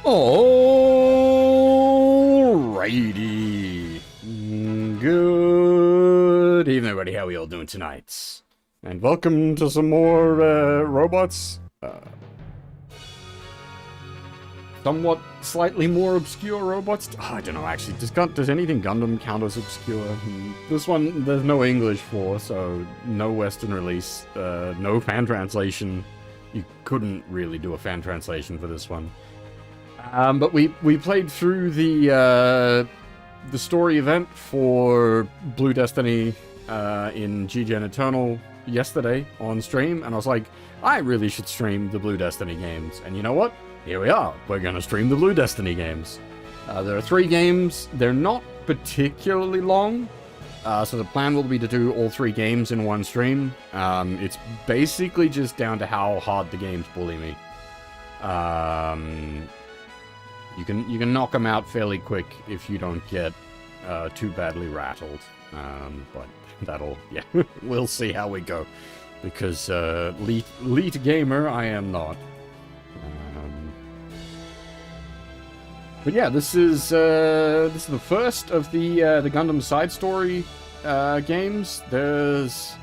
Alrighty. Good evening, everybody. How are we all doing tonight? And welcome to some more robots. Somewhat slightly more obscure robots. I don't know, actually. Does anything Gundam count as obscure? This one, there's no English for, so no Western release. No fan translation. You couldn't really do a fan translation for this one. But we played through the story event for Blue Destiny in GGN Eternal yesterday on stream, and I was like, I really should stream the Blue Destiny games. And you know what? Here we are. We're going to stream the Blue Destiny games. There are 3 games. They're not particularly long, so the plan will be to do all 3 games in one stream. It's basically just down to how hard the games bully me. You can knock them out fairly quick if you don't get too badly rattled. But that'll, yeah, we'll see how we go. Because elite gamer, I am not. But yeah, this is the first of the Gundam side story games. There's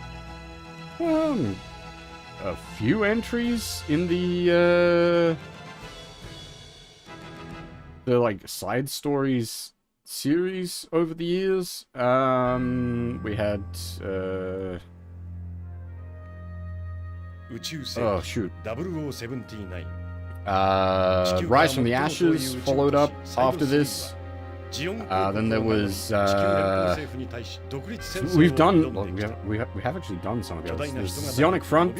a few entries in the like side stories series over the years. We had oh shoot. Rise from the Ashes followed up after this. Then there was we've done we have actually done some of those. There's Zionic Front,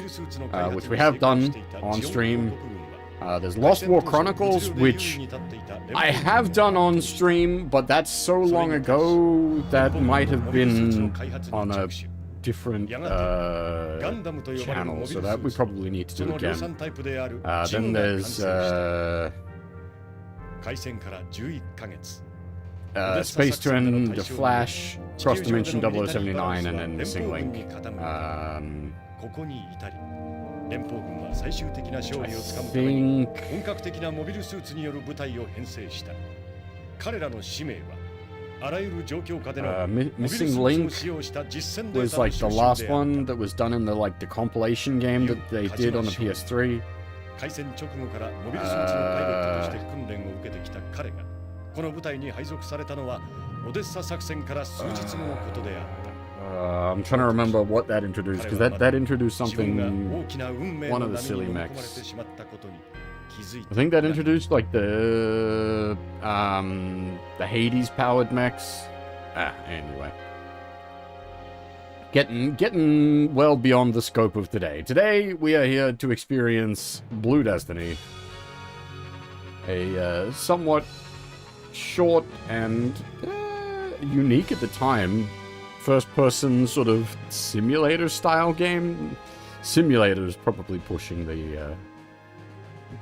which we have done on stream. There's Lost War Chronicles, which I have done on stream, but that's so long ago that might have been on a different channel, so that we probably need to do again. Then there's Space Twin, The Flash, Cross Dimension 0079, and then Missing Link. I think Missing Link was like the last one that was done in the compilation game that they did on the PS3. I'm trying to remember what that introduced, because that introduced something, one of the silly mechs. I think that introduced like the Hades powered mechs. Anyway. Getting well beyond the scope of today. Today we are here to experience Blue Destiny. A somewhat short and unique at the time first-person sort of simulator-style game. Simulator is probably pushing the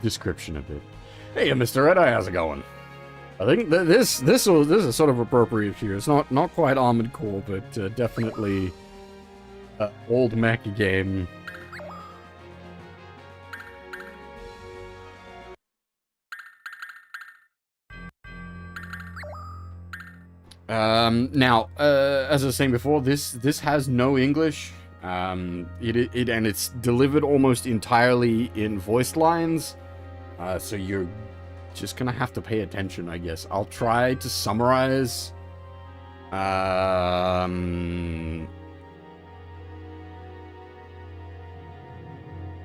description a bit. Hey, Mr. Red Eye, how's it going? I think this is sort of appropriate here. It's not quite Armored Core, but definitely old mech game. Now, as I was saying before, this has no English. And it's delivered almost entirely in voice lines. So you're just gonna have to pay attention, I guess. I'll try to summarize.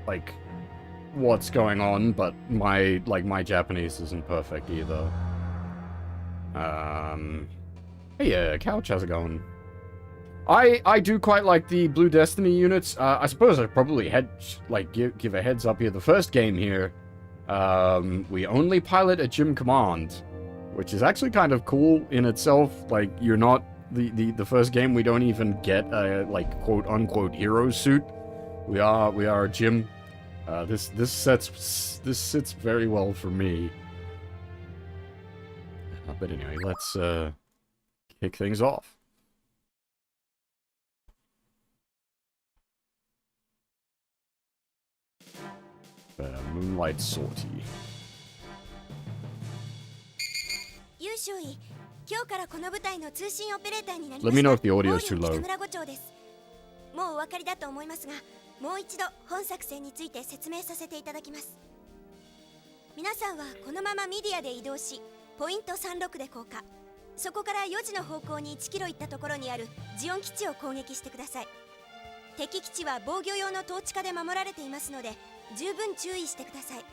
Like what's going on, but my Japanese isn't perfect either. Hey, Couch, how's it going? I do quite like the Blue Destiny units. I suppose I'd probably give a heads up here. The first game here, we only pilot a Gym Command, which is actually kind of cool in itself. Like, you're not the first game we don't even get a quote unquote hero suit. We are a Gym. This sits very well for me. But anyway, let's kick things off. Moonlight Sortie. 少尉、今日からこの部隊の通信オペレーターになり Let ま me した know if the audio is 毛 too 利 low. 北村伍長です。もうお分かりだと思いますが、もう一度本作戦について説明させていただきます。皆さんはこのままミディアで移動し、ポイント36で降下。そこから4時の方向に1キロ行ったところにあるジオン基地を攻撃してください。敵基地は防御用の統治下で守られていますので、十分注意してください。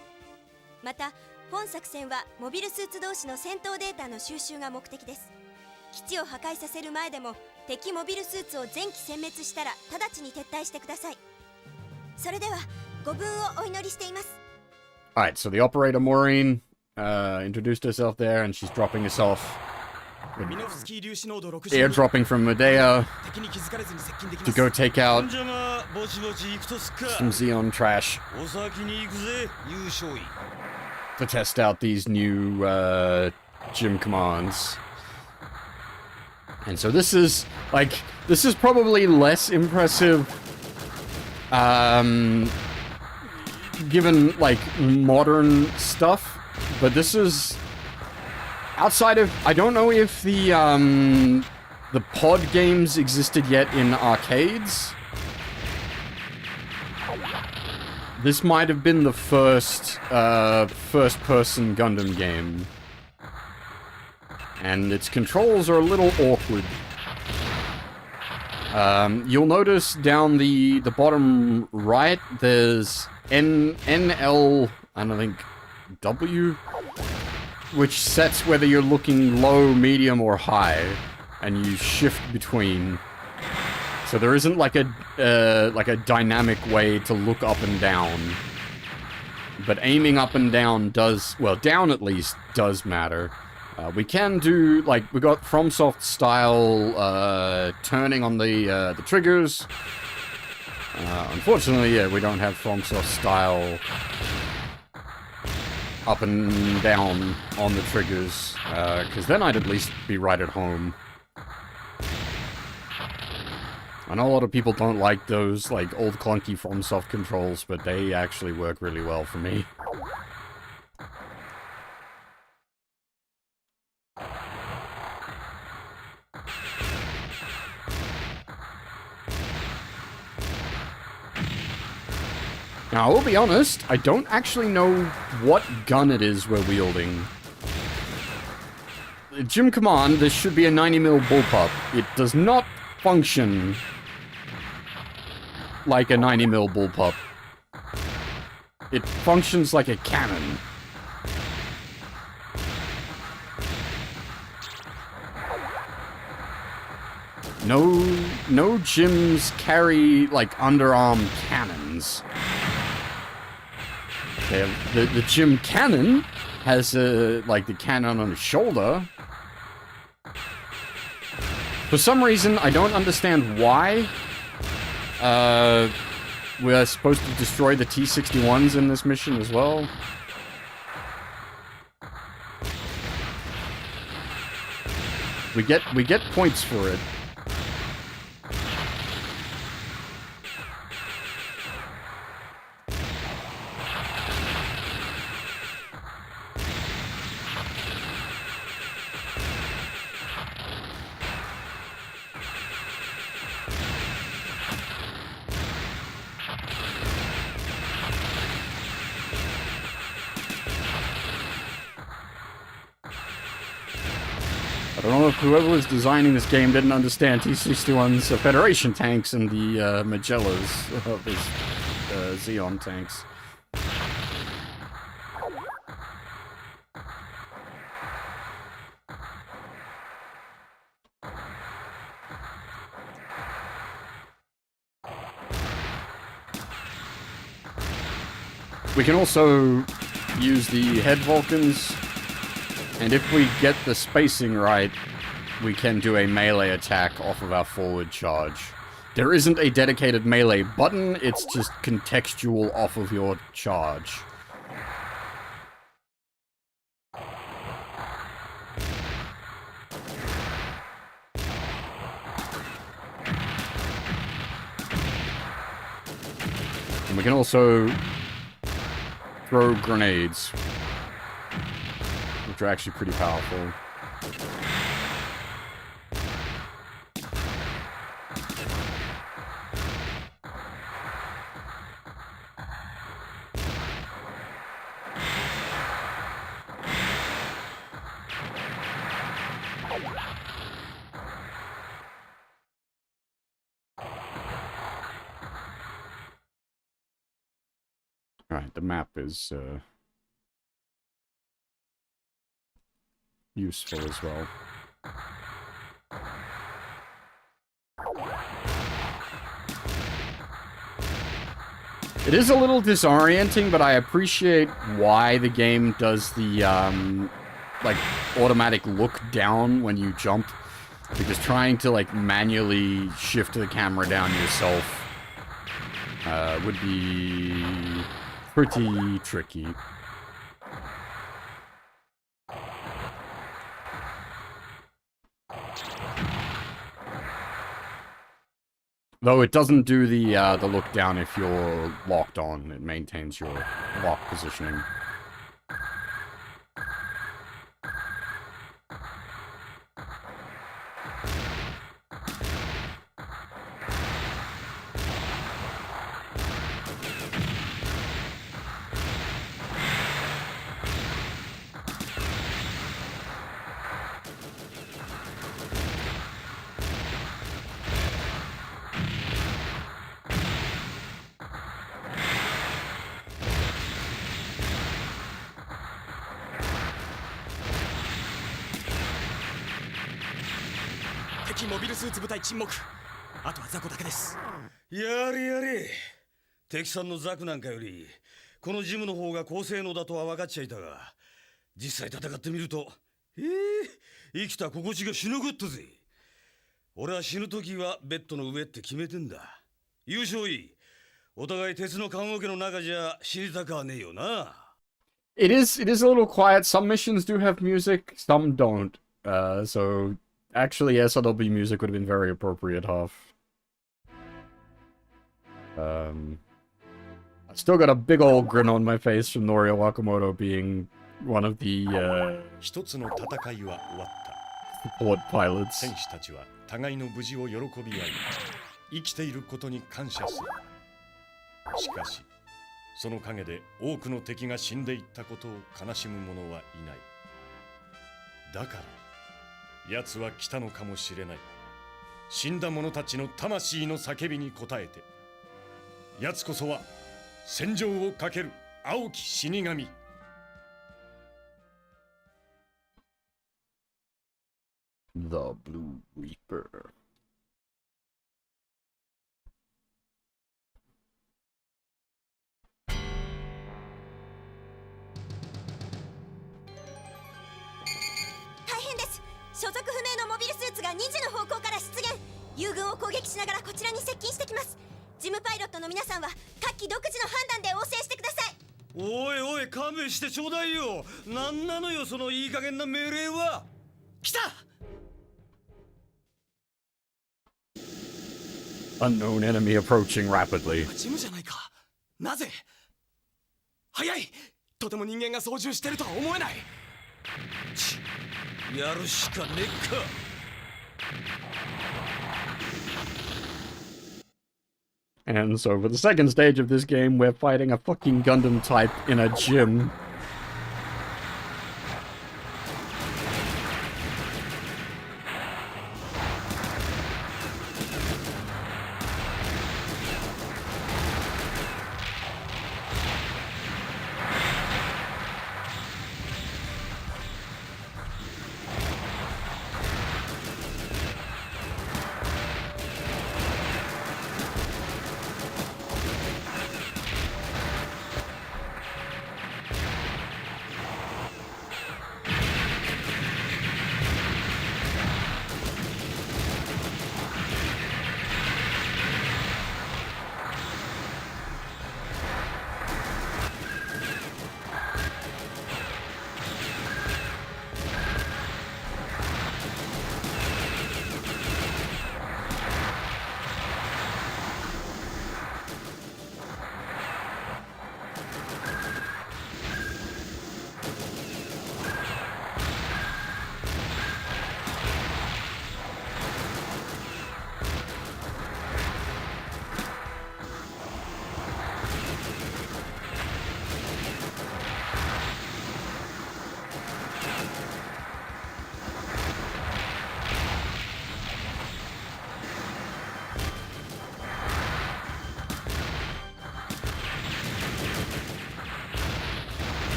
また本作戦はモビルスーツ同士の戦闘データの収集が目的です。基地を破壊させる前でも敵モビルスーツを全機殲滅したら直ちに撤退してください。それではご分をお祈りしています。 Alright, so the operator Maureen introduced herself there, and she's dropping herself. Airdropping from Medea to go take out some Xeon trash to test out these new gym commands. And so this is probably less impressive given like modern stuff, but this is outside of, I don't know if the pod games existed yet in arcades. This might have been the first first-person Gundam game. And its controls are a little awkward. You'll notice down the bottom right, there's NL, I don't think, W, which sets whether you're looking low, medium, or high, and you shift between. So there isn't like a dynamic way to look up and down. But aiming up and down does, well, down at least does matter. We can do, like, we got FromSoft style turning on the triggers. Unfortunately, yeah, we don't have FromSoft style up and down on the triggers, because then I'd at least be right at home. I know a lot of people don't like those, like, old clunky FromSoft controls, but they actually work really well for me. Now, I will be honest, I don't actually know what gun it is we're wielding. Gym Command, this should be a 90mm bullpup. It does not function like a 90mm bullpup. It functions like a cannon. No gyms carry, like, underarm cannons. The gym cannon has, like, the cannon on the shoulder. For some reason, I don't understand why we're supposed to destroy the T-61s in this mission as well. We get points for it. I don't know if whoever was designing this game didn't understand T-61's Federation tanks and the Magellas of his Xeon tanks. We can also use the head Vulcans. And if we get the spacing right, we can do a melee attack off of our forward charge. There isn't a dedicated melee button, it's just contextual off of your charge. And we can also throw grenades, which are actually pretty powerful. Alright, the map is useful as well. It is a little disorienting, but I appreciate why the game does the like automatic look down when you jump, because trying to like manually shift the camera down yourself would be pretty tricky. Though it doesn't do the look down if you're locked on. It maintains your lock positioning.やれやれ。敵さんのザクなんかよりこのジムの方が高性能だとは分かっちゃいたが、実際戦ってみると生きた心地がしのぐったぜ。俺は死ぬ時はベッドの上って決めてんだ。優勝いい。お互い鉄の棺桶の中じゃ死にたかはねえよな。It is a little quiet. Some missions do have music, some don't. So actually, yes, SLB music would have been very appropriate, Huff. I still got a big old grin on my face from Norio Wakamoto being one of the support pilots. 戦士たちは互いの無事を喜び合い、生きていることに感謝する。しかし、その陰で多くの敵が死んでいったことを悲しむ者はいない。だから、奴は来たのかもしれない。死んだ者たちの魂の叫びに応えて、奴こそは戦場をかける青き死神。The Blue Reaper. Unknown enemy approaching rapidly. ジムじゃないか。なぜ？早い。とても人間が操縦してるとは思えない。やるしかねえか。And so for the second stage of this game, we're fighting a fucking Gundam type in a gym.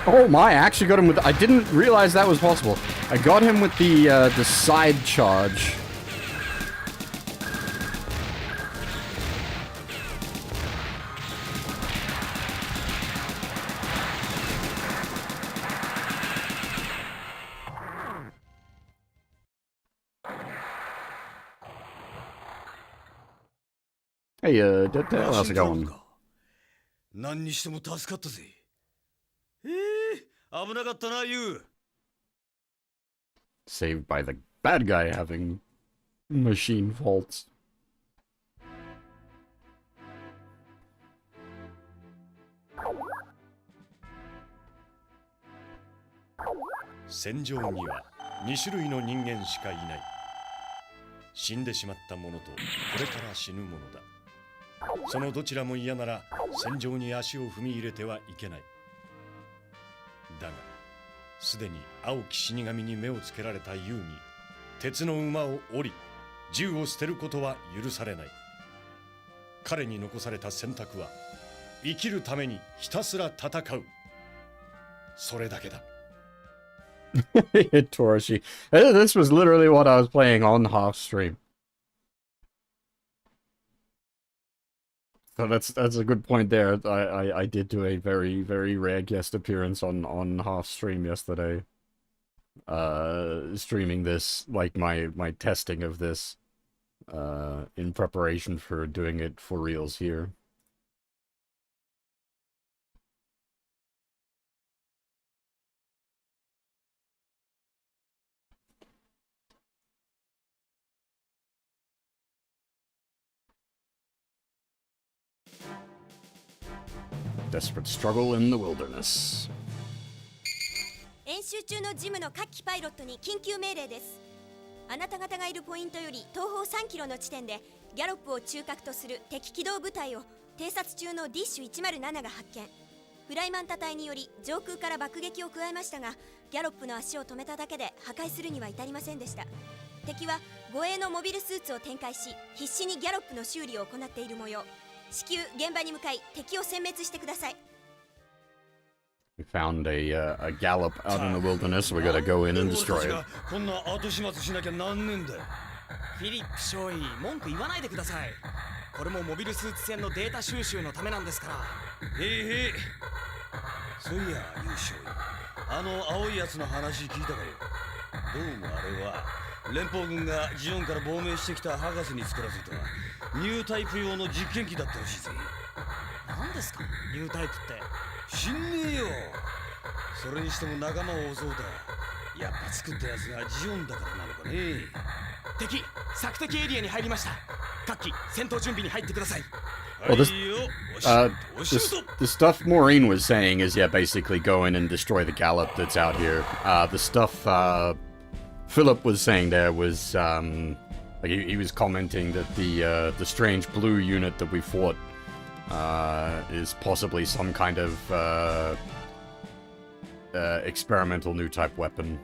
Oh my, I actually got him with... I didn't realize that was possible. I got him with the side charge. Hey, how's it going? 何にしても助かったぜ。危なかったな、ユウ。Saved by the bad guy having machine faults. 戦場には2種類の人間しかいない。死んでしまった者とこれから死ぬ者だ。そのどちらも嫌なら戦場に足を踏み入れてはいけない。だがすでに青き死神に目をつけられたユウに鉄の馬を降り銃を捨てることは許されない。彼に残された選択は生きるためにひたすら戦う、それだけだ。Torashi. This was literally what I was playing on half stream. So that's a good point there. I did do a very, very rare guest appearance on half stream yesterday. Streaming this, like my testing of this, in preparation for doing it for reals here. Desperate struggle in the wilderness. 演習中のジムの各機パイロットに緊急命令です。あなた方がいるポイントより東方3キロの地点でギャロップを中核とする敵機動部隊を偵察中のディッシュ107が発見。フライマンタ隊により上空から爆撃を加えましたが、ギャロップの足を止めただけで破壊するには至りませんでした。敵は護衛のモビルスーツを展開し、必死にギャロップの修理を行っている模様。至急現場に向かい敵を殲滅してください。We found a gallop out in the wilderness. We gotta go in and destroy it. こんな後始末しなきゃなんねんだ。フィリップ少尉、文句言わないでください。これもモビルスーツ戦のデータ収集のためなんですから。へい。そういや、優勝尉。あの青いやつの話聞いたかよ。どうもあれは連邦軍がジオンから亡命してきた博士に作らせたニュータイプ用の実験機だったらしいぜ。何ですか、ニュータイプって。知んねえよ。それにしても仲間を襲うた。やっぱ作ったやつがジオンだからなのかね。敵、索敵エリアに入りました。各機、戦闘準備に入ってください。Well, the stuff Maureen was saying is, yeah, basically go in and destroy the gallop that's out here. The stuff Philip was saying there was, like he was commenting that the strange blue unit that we fought is possibly some kind of experimental new type weapon.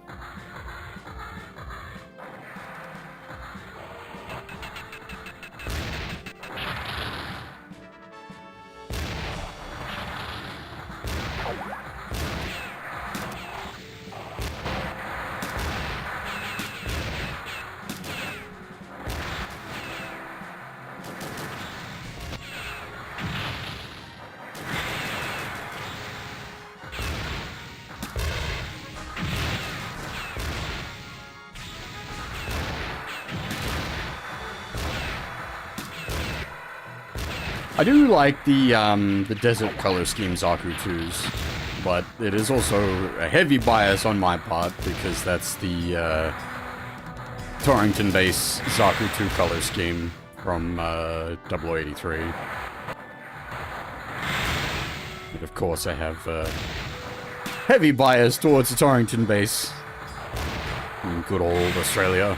I do like the desert color scheme Zaku 2's, but it is also a heavy bias on my part because that's the Torrington base Zaku 2 color scheme from 0083. And of course I have heavy bias towards the Torrington base in good old Australia.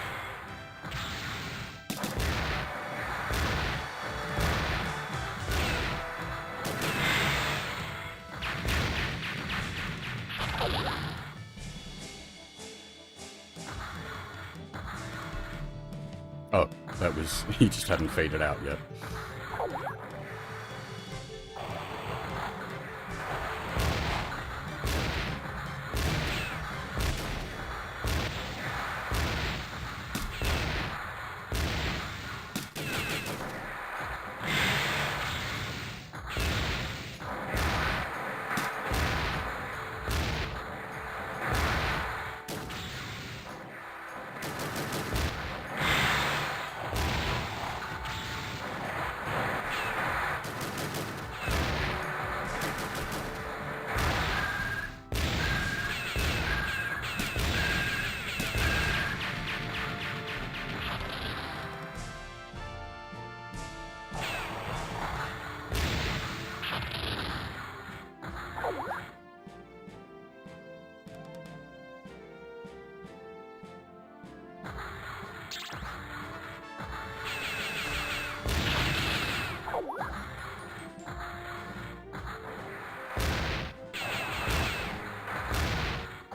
Oh, that was... he just hadn't faded out yet.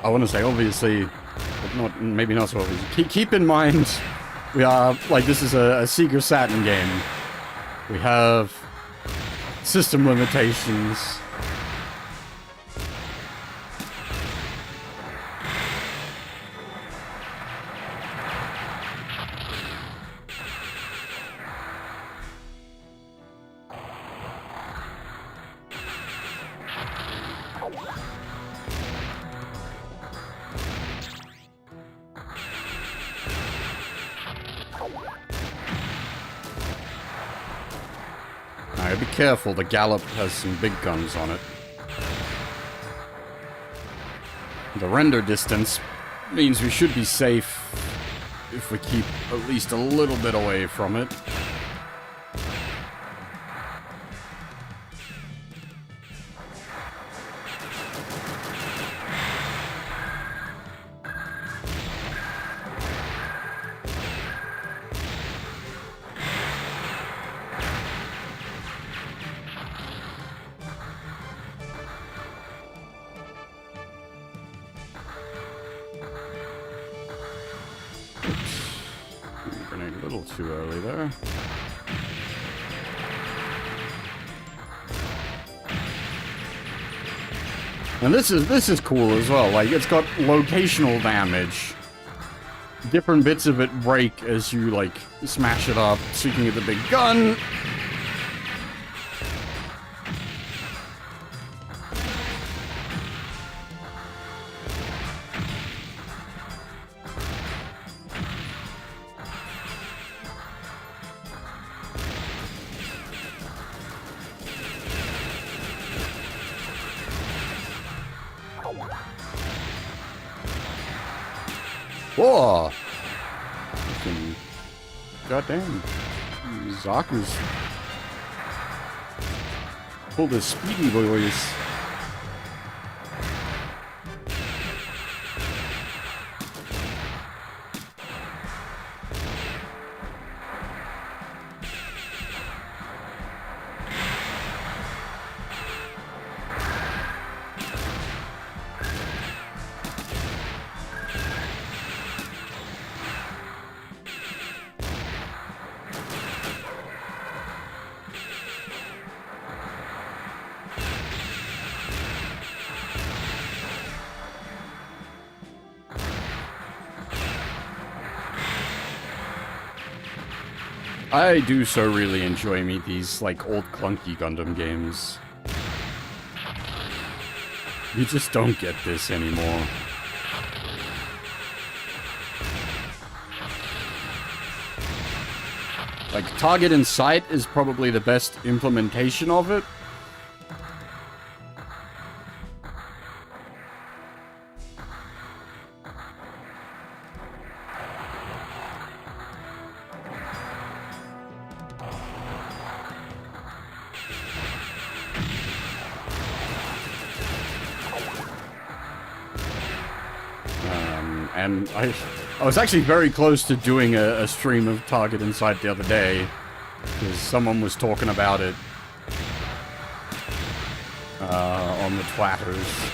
I want to say, obviously, but not, maybe not so obvious. Keep in mind, we are, like, this is a Sega Saturn game. We have system limitations. Alright, be careful, the Gallop has some big guns on it. The render distance means we should be safe if we keep at least a little bit away from it. Grenade a little too early there. And this is cool as well. Like, it's got locational damage. Different bits of it break as you, like, smash it up, shooting at the big gun. Whoa! Fucking goddamn. Zaku's pulled his speedy boys. I do so really enjoy these, like, old clunky Gundam games. You just don't get this anymore. Like, Target in Sight is probably the best implementation of it. And I was actually very close to doing a stream of Target Insight the other day, because someone was talking about it on the Twatters.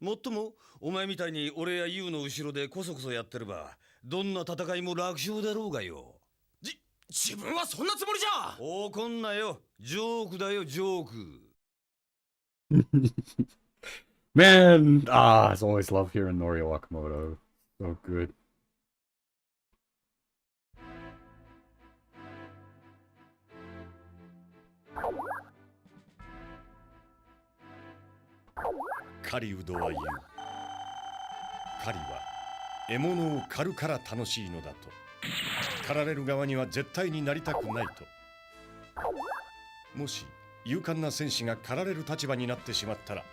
もっともお前みたいに俺やユウの後ろでコソコソやってればどんな戦いも楽勝だろうがよ。自分はそんなつもりじゃ。怒んなよ。ジョークだよ、ジョーク。Man, I always love hearing Norio Wakamoto. So good.狩人は言う。狩りは獲物を狩るから楽しいのだと。狩られる側には絶対になりたくないと。もし勇敢な戦士が狩られる立場になってしまったら、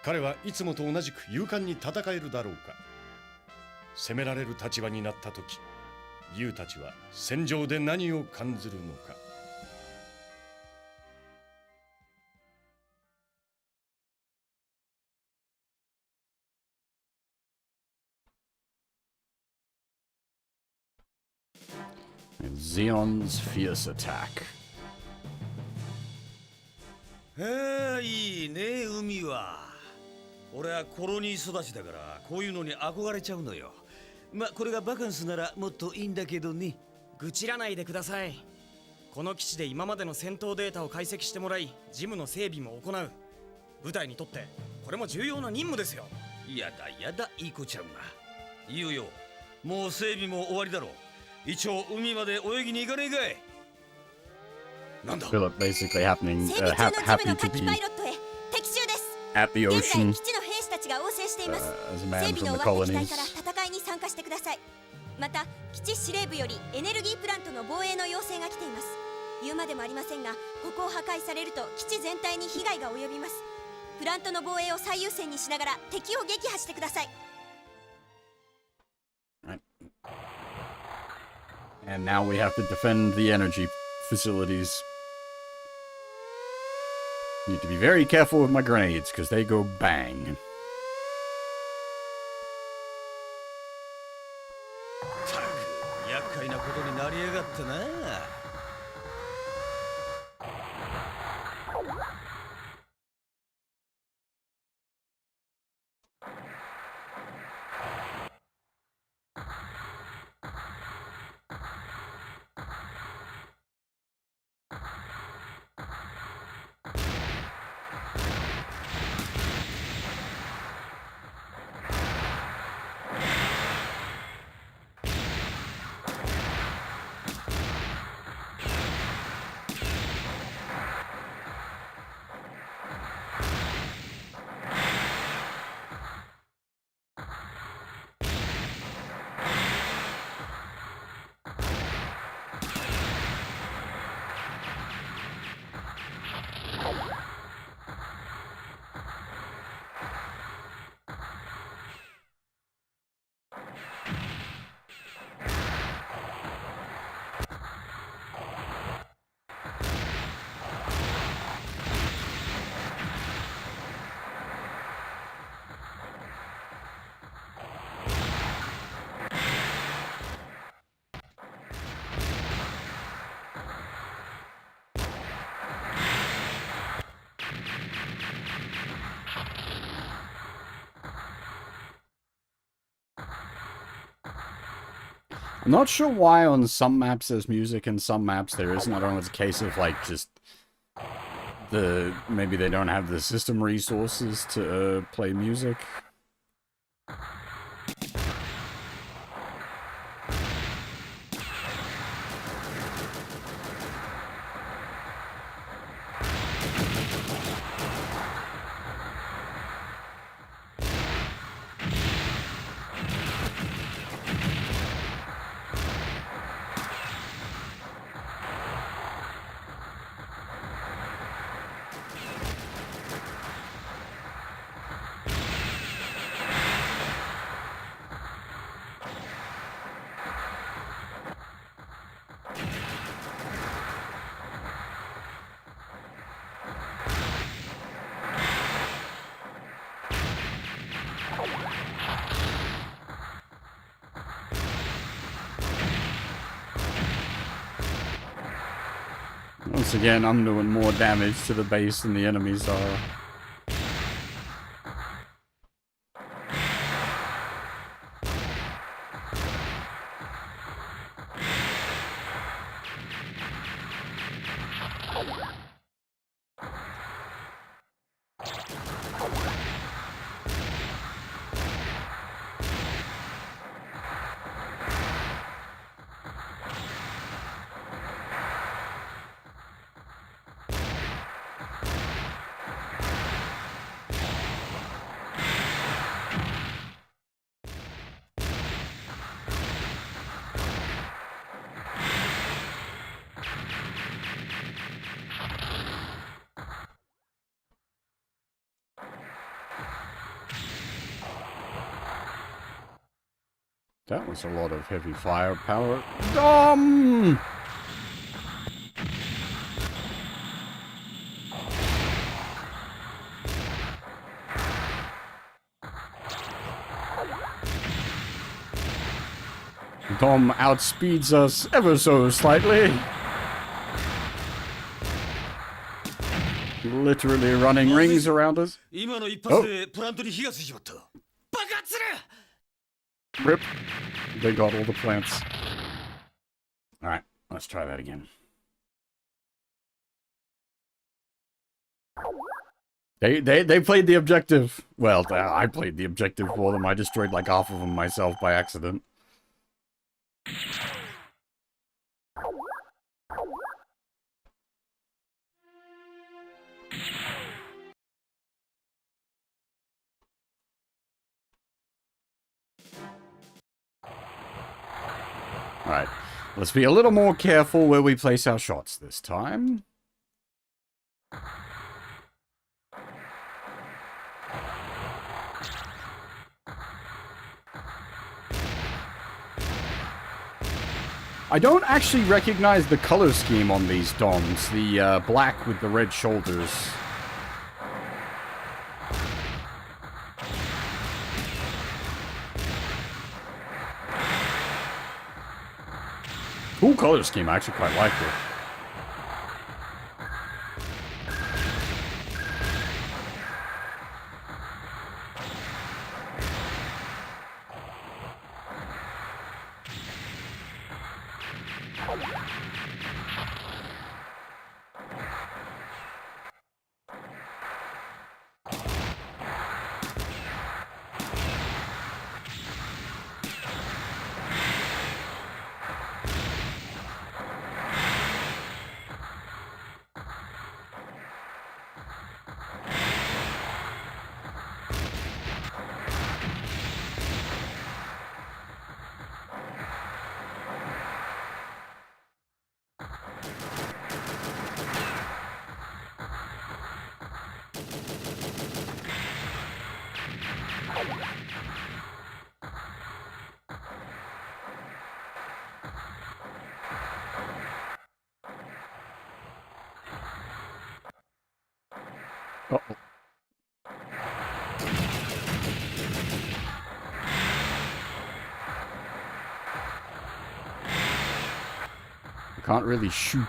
彼はいつもと同じく勇敢に戦えるだろうか。攻められる立場になった時、ユウたちは戦場で何を感じるのか。Zeon's fierce attack. いいね海は。俺はコロニー育ちだからこういうのに憧れちゃうのよ。まこれがバカンスならもっといいんだけどね。愚痴らないでください。この基地で今までの戦闘データを解析してもらい、ジムの整備も行う。部隊にとってこれも重要な任務ですよ。やだやだいい子ちゃんが。いいよよ、もう整備も終わりだろう。一応海まで泳ぎに行かねえかい。なんだ Philip basically happening 整備中のジム happy の to 夏季 be パイロットへ敵襲です。 at the 現在 ocean 基地の兵士たちが応戦しています。 as a 整 man 備 from の the 終わった機体 colonies. から戦いに参加してください。また基地司令部よりエネルギープラントの防衛の要請が来ています。言うまでもありませんが、ここを破壊されると基地全体に被害が及びます。プラントの防衛を最優先にしながら敵を撃破してください。 And now we have to defend the energy facilities. Need to be very careful with my grenades, because they go bang. ったく厄介なことになりやがったな。I'm not sure why on some maps there's music and some maps there isn't. I don't know if it's a case of like just maybe they don't have the system resources to play music. Once again, I'm doing more damage to the base than the enemies are. That was a lot of heavy firepower. Dom outspeeds us ever so slightly. Literally running rings around us. 今の一発でプラントに火がついちまった。爆発する。 Rip. They got all the plants. Alright, let's try that again. They played the objective. Well, I played the objective for them. I destroyed like half of them myself by accident. Alright, let's be a little more careful where we place our shots this time. I don't actually recognize the color scheme on these DOMs, the black with the red shoulders. Cool color scheme, I actually quite like it. Uh-oh. I can't really shoot.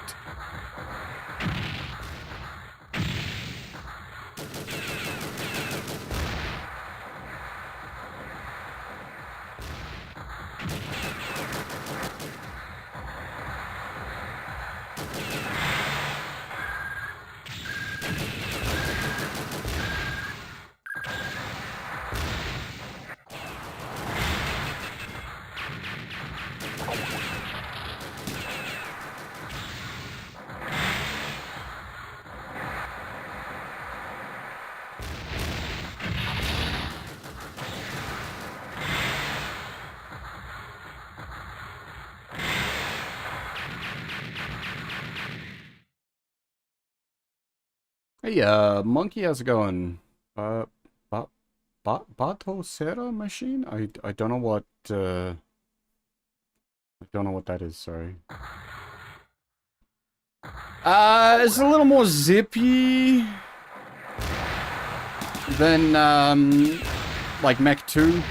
Hey, Monkey, how's it going? Batosera machine? I don't know what, I don't know what that is, sorry. It's a little more zippy than, like Mech 2.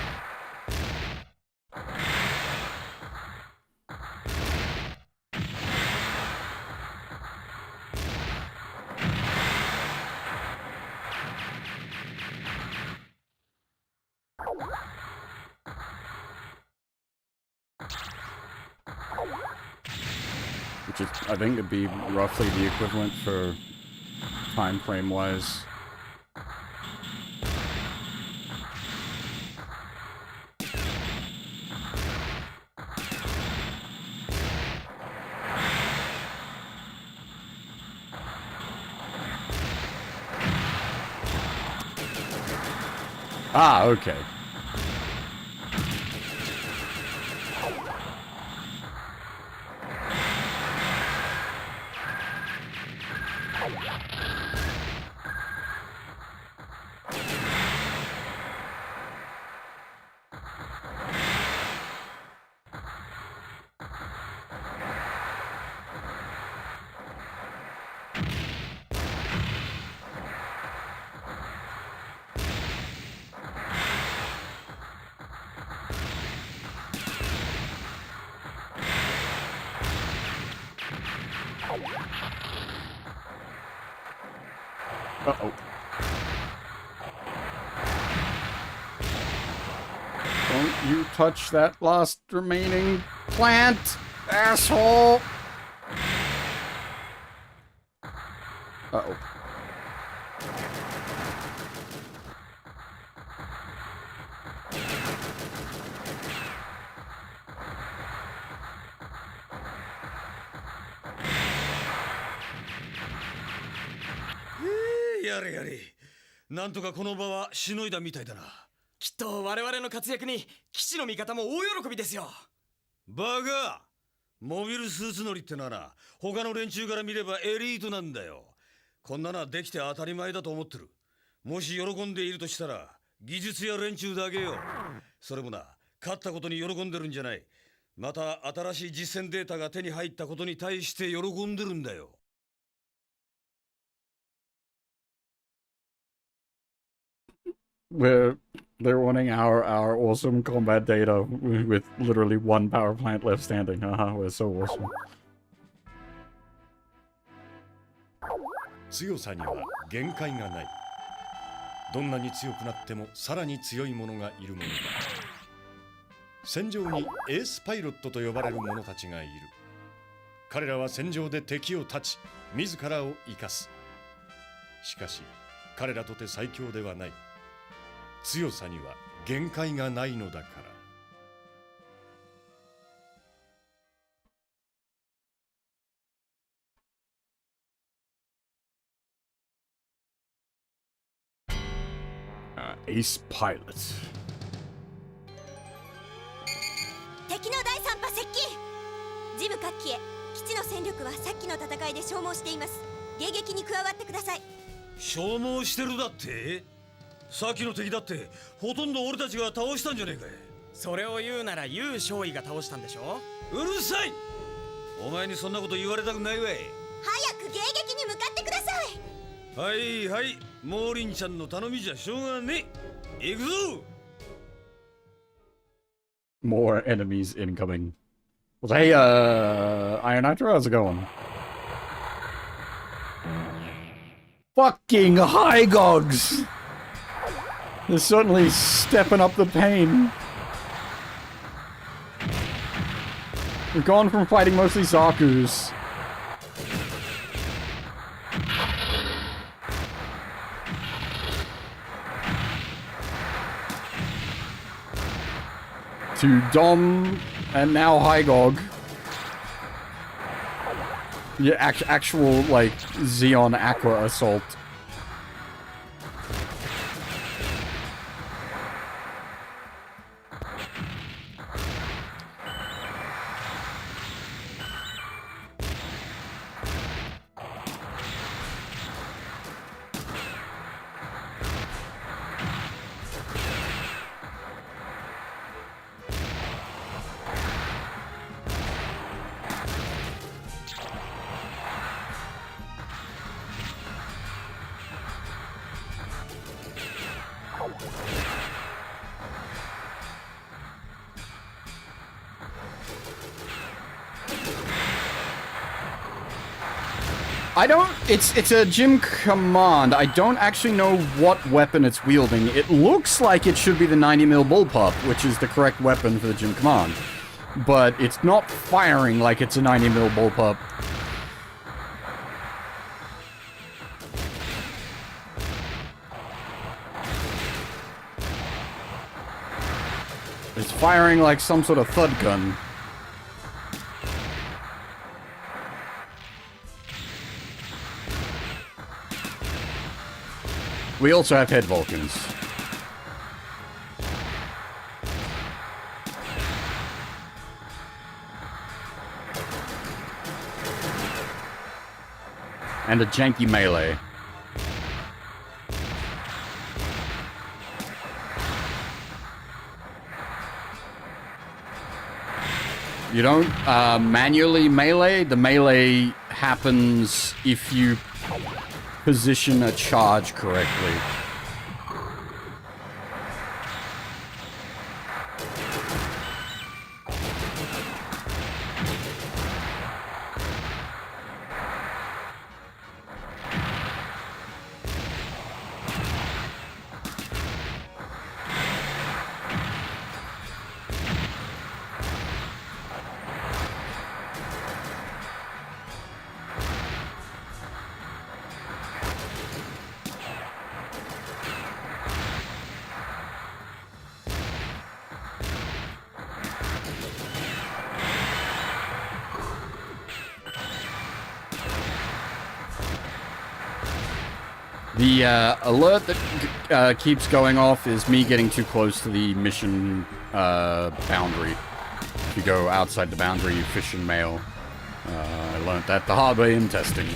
Which is, I think it'd be roughly the equivalent for time frame wise. Ah, okay. Uh-oh. Don't you touch that last remaining plant, asshole! Uh-oh.やれなんとかこの場はしのいだみたいだな。きっと我々の活躍に基地の味方も大喜びですよ。バカ、モビルスーツ乗りってのはな、他の連中から見ればエリートなんだよ。こんなのはできて当たり前だと思ってる。もし喜んでいるとしたら技術や連中だけよ。それもな、勝ったことに喜んでるんじゃない。また新しい実戦データが手に入ったことに対して喜んでるんだよ。They're wanting our awesome combat data with literally one power plant left standing. Haha, we're so awesome. 強さには限界がない。どんなに強くなってもさらに強い者がいるものだ。戦場にエースパイロットと呼ばれる者たちがいる。彼らは戦場で敵を断ち、自らを生かす。しかし彼らとて最強ではない。強さには限界がないのだから。Ace Pilot. 敵の第3波接近。ジム各機へ。基地の戦力はさっきの戦いで消耗しています。迎撃に加わってください。消耗してるだって？さっきの敵だってほとんど俺たちが倒したんじゃねえかい。それを言うならユウ少尉が倒したんでしょ。うるさい。お前にそんなこと言われたくないわい。早く迎撃に向かってください。はいはい、モーリンちゃんの頼みじゃしょうがねえ。行くぞ。 More enemies incoming. Hey, Iron Nitro, how's it going? Fucking Hygogs! They're certainly stepping up the pain. We've gone from fighting mostly Zakus to Dom and now Hygog. Yeah, actual, like, Xeon Aqua Assault. It's a gym command. I don't actually know what weapon it's wielding. It looks like it should be the 90mm bullpup, which is the correct weapon for the gym command. But it's not firing like it's a 90mm bullpup. It's firing like some sort of thud gun. We also have head Vulcans. And a janky melee. You don't manually melee. The melee happens if you position a charge correctly. The alert that keeps going off is me getting too close to the mission boundary. If you go outside the boundary, you fish in mail. I learned that the hard way in testing.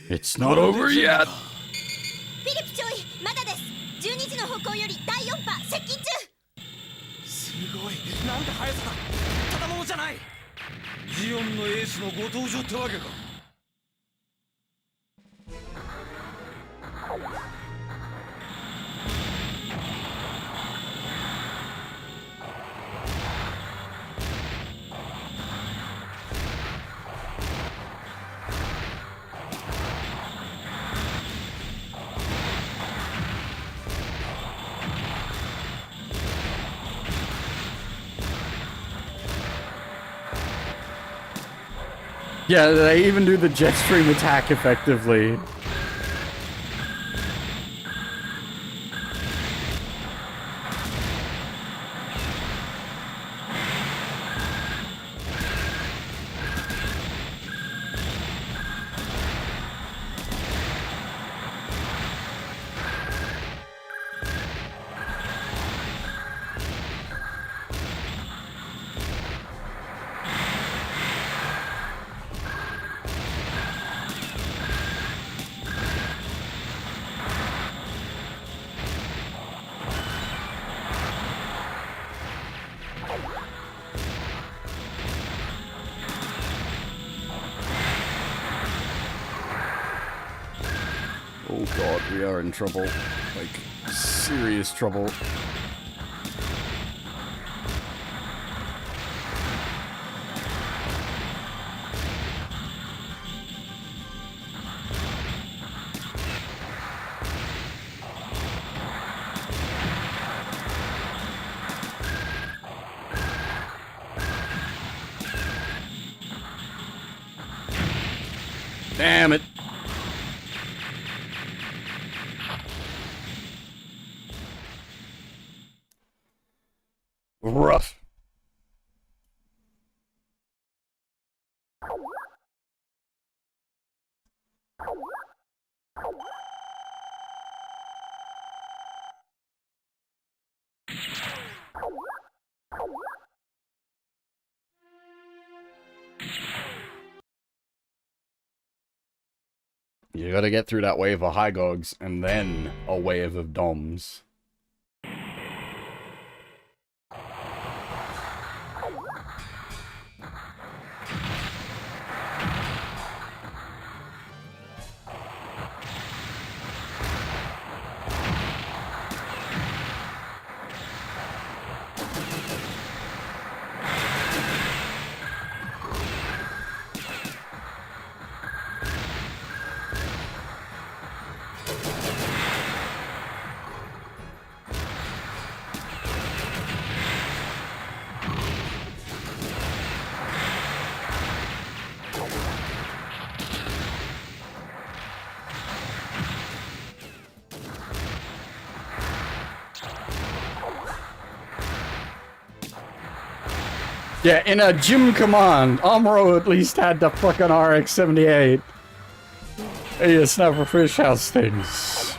It's not over yet! フィリップ少尉、まだです。12時の方向より第4波接近中。すごい、なんて速さだ。ただものじゃない。ジオンのエースのご登場ってわけか。Yeah, they even do the jet stream attack effectively. Oh god, we are in trouble. Like, serious trouble. Damn it. Rough. You gotta get through that wave of Hygogs and then a wave of Doms. Yeah, in a gym command, Amuro at least had the fucking RX-78. Hey, it's not for fish house things.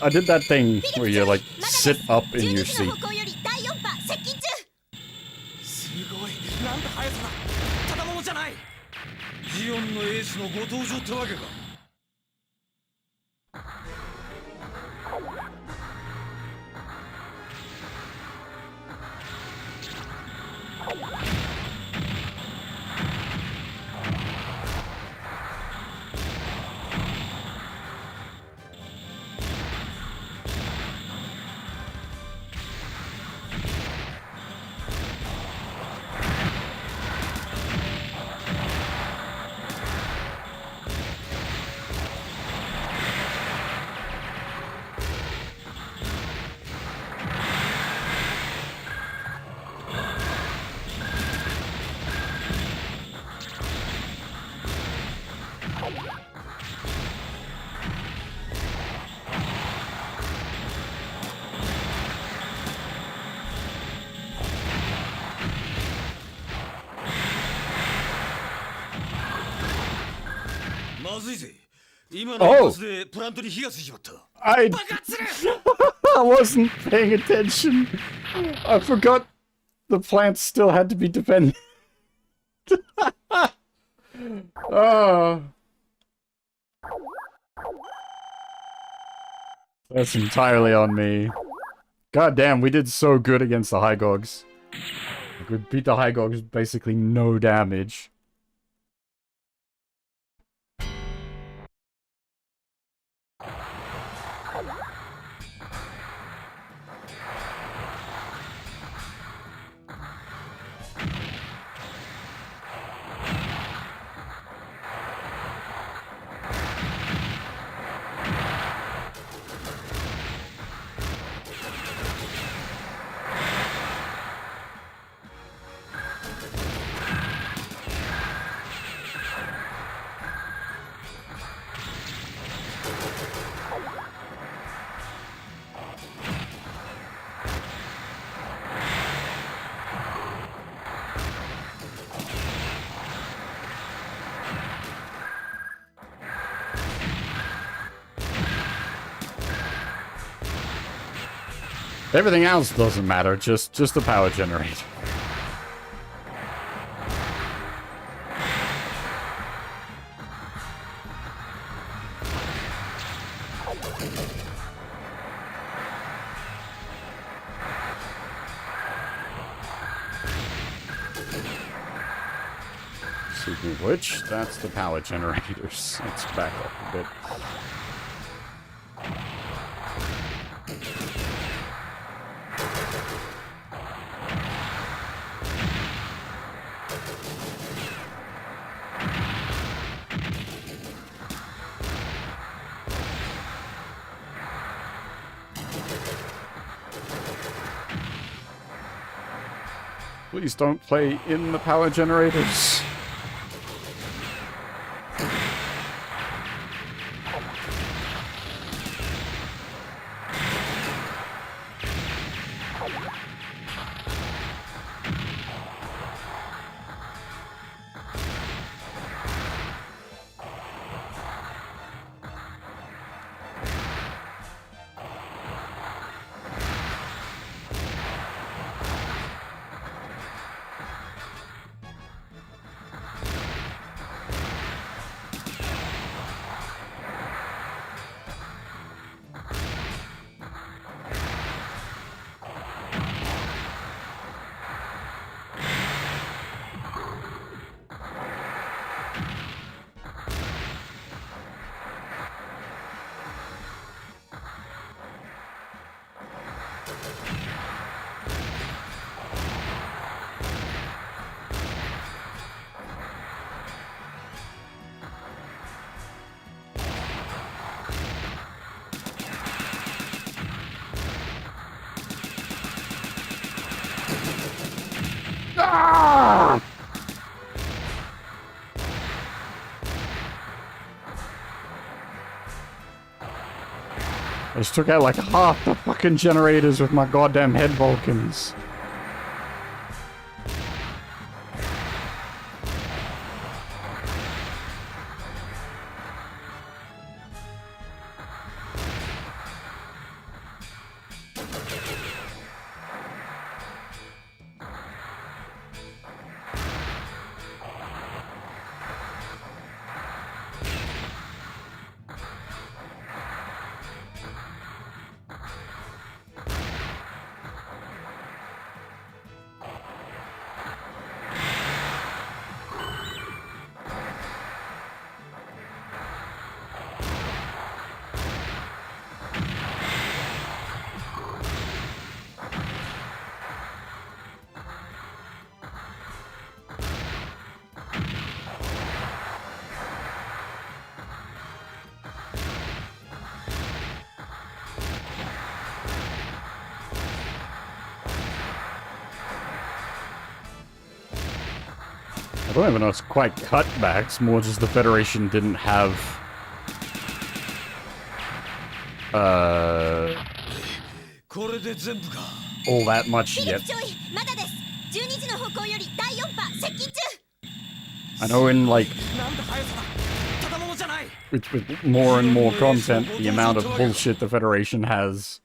I did that thing where you like sit up in your seat. すごい、なんて速さだ。ただものじゃない。ジオンのエースのご登場ってわけか。まずいぜ。今の一発でプラントに火がついちまった。I wasn't paying attention. I forgot the plants still had to be defended. Oh. That's entirely on me. God damn, we did so good against the Hygogs. We beat the Hygogs with basically no damage. Everything else doesn't matter, just the power generator. Speaking of which, that's the power generators. Let's back up a bit. Please don't play in the power generators. I just took out like half the fucking generators with my goddamn head Vulcans. I don't even know if it's quite cutbacks, more just the Federation didn't have all that much yet. I know in like with more and more content, the amount of bullshit the Federation has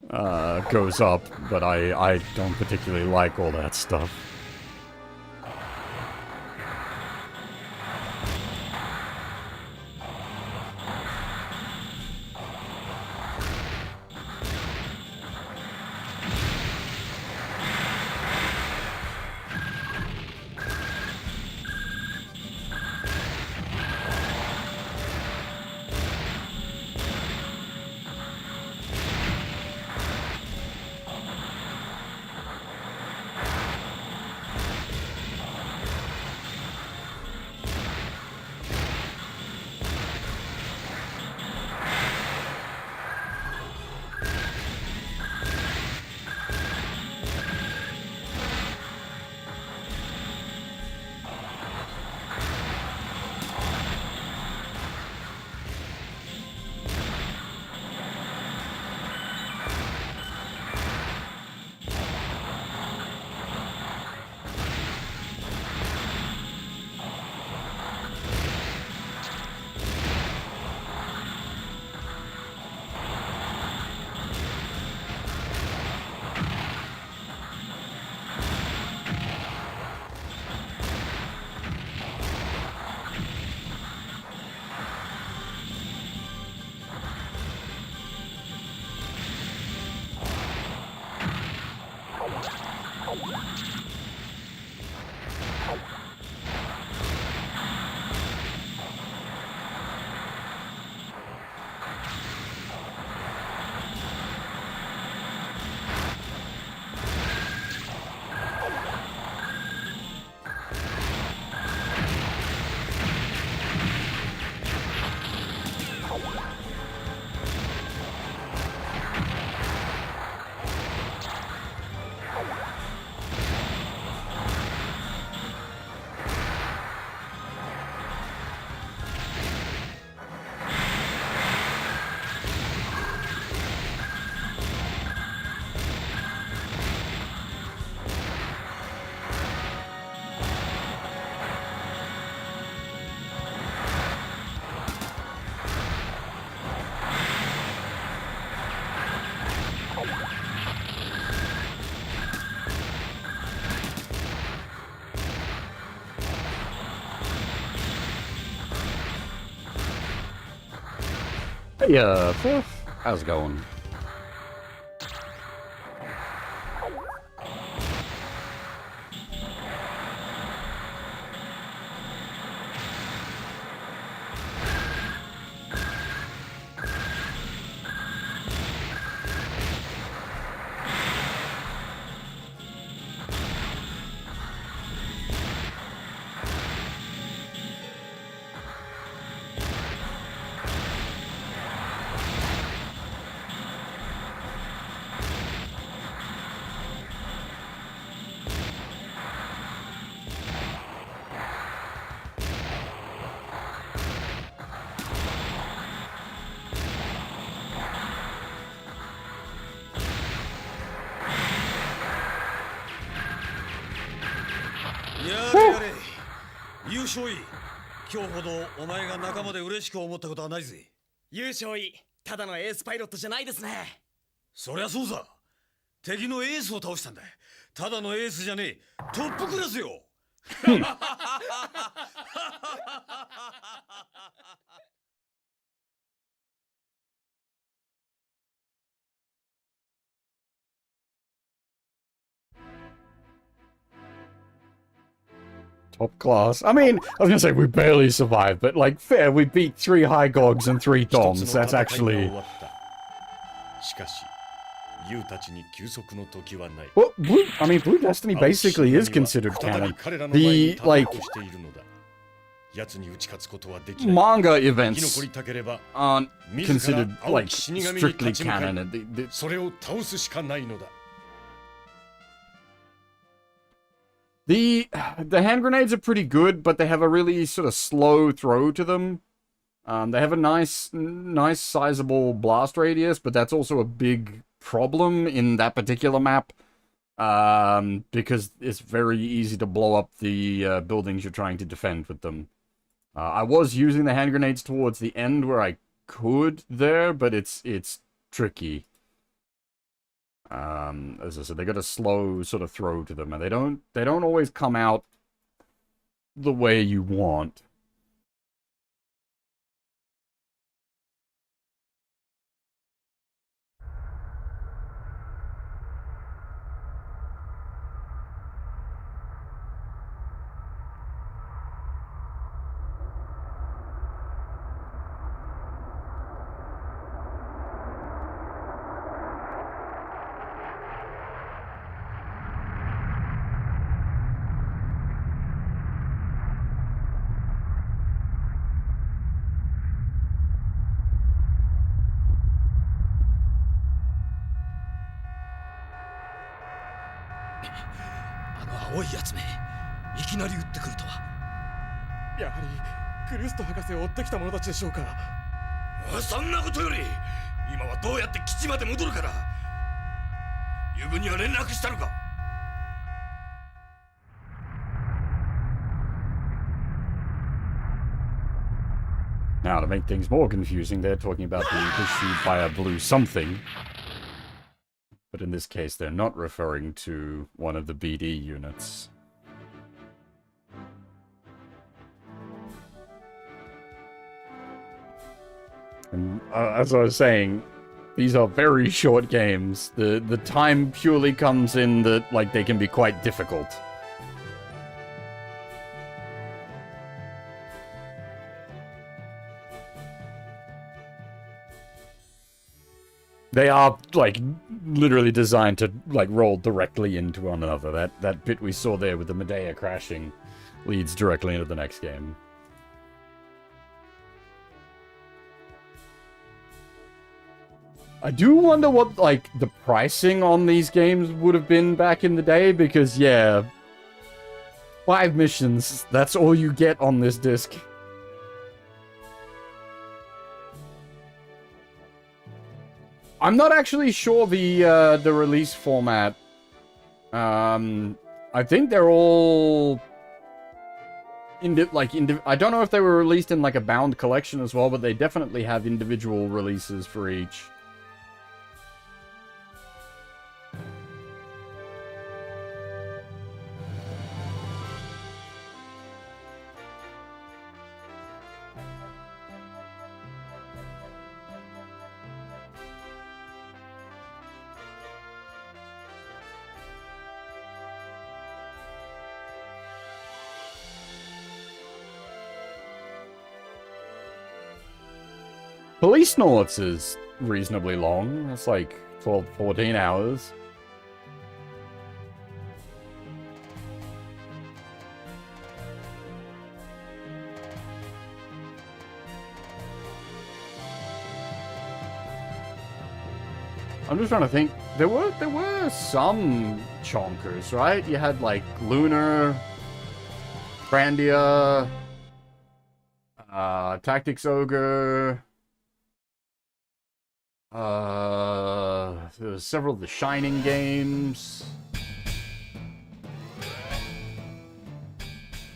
goes up, but I don't particularly like all that stuff. Hey, Fifth, how's it going? 勝尉、今日ほどお前が仲間で嬉しく思ったことはないぜ。優勝尉、ただのエースパイロットじゃないですね。そりゃそうさ。敵のエースを倒したんだ。ただのエースじゃねえ、トップクラスよ。Top class. I mean, I was gonna say we barely survived, but like, fair, we beat 3 high gogs and 3 doms. That's actually... しかし、ユウたちに休息の時はない。 Well, I mean, Blue Destiny basically is considered canon. The, like, 奴に打ち勝つことはできない。 manga 生き events 残りたければ aren't considered, 自ら青 like, き死神に strictly 立ち向かい canon. それを倒すしかないのだ。 The hand grenades are pretty good, but they have a really sort of slow throw to them. They have a nice sizable blast radius, but that's also a big problem in that particular map. Because it's very easy to blow up the buildings you're trying to defend with them. I was using the hand grenades towards the end where I could there, but it's tricky. As I said, they got a slow sort of throw to them, and they don't always come out the way you want.「青いやつめ、いきなり撃ってくるとは。やはりクルスト博士を追ってきた者たちでしょうか。そんなことより、今はどうやって基地まで戻るかだ。友軍には連絡したのか。 Now, to make things more confusing, they're talking about being pursued by a blue something. But in this case, they're not referring to one of the BD units. And as I was saying, these are very short games. The time purely comes in that, like, they can be quite difficult. They are, like, literally designed to, like, roll directly into one another. That bit we saw there with the Medea crashing leads directly into the next game. I do wonder what, like, the pricing on these games would have been back in the day, because, yeah, 5 missions, that's all you get on this disc. I'm not actually sure the release format. I think they're all I don't know if they were released in like a bound collection as well, but they definitely have individual releases for each. Police Noughts is reasonably long. It's like 12, 14 hours. I'm just trying to think. There were some chonkers, right? You had like Lunar, Grandia, Tactics Ogre. There was several of the Shining games.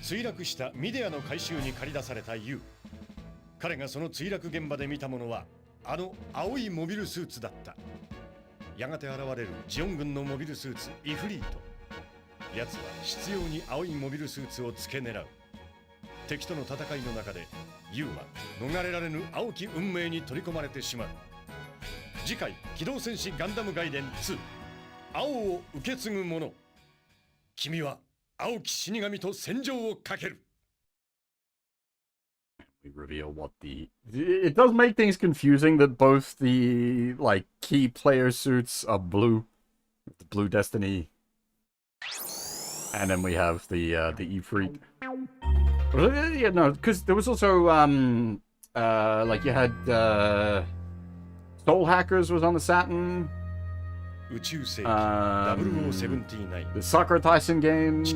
墜落したミデアの回収に駆り出されたユウ。彼がその墜落現場で見たものはあの青いモビルスーツだった。やがて現れるジオン軍のモビルスーツイフリート。奴は執拗に青いモビルスーツを付け狙う。敵との戦いの中でユウは逃れられぬ青き運命に取り込まれてしまう。次回「機動戦士ガンダム外伝2蒼を受け継ぐ者」。君は青き死神と戦場をかける。We reveal what the... It does make things confusing that both the, like, key player suits are blue. The blue Destiny. And then we have the Ifrit. Yeah, no, because there was also, like, you had, Soul Hackers was on the Saturn. 宇宙世紀0079 The Sakura Tyson games.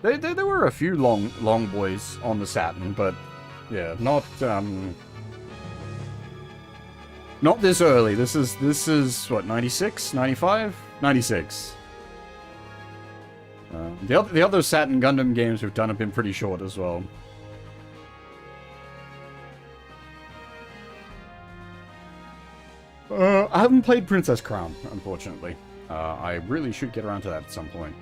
There were a few long boys on the Saturn, but yeah, not this early. This is what, 96, 95, 96. The other Saturn Gundam games we've done have been pretty short as well. I haven't played Princess Crown, unfortunately. I really should get around to that at some point.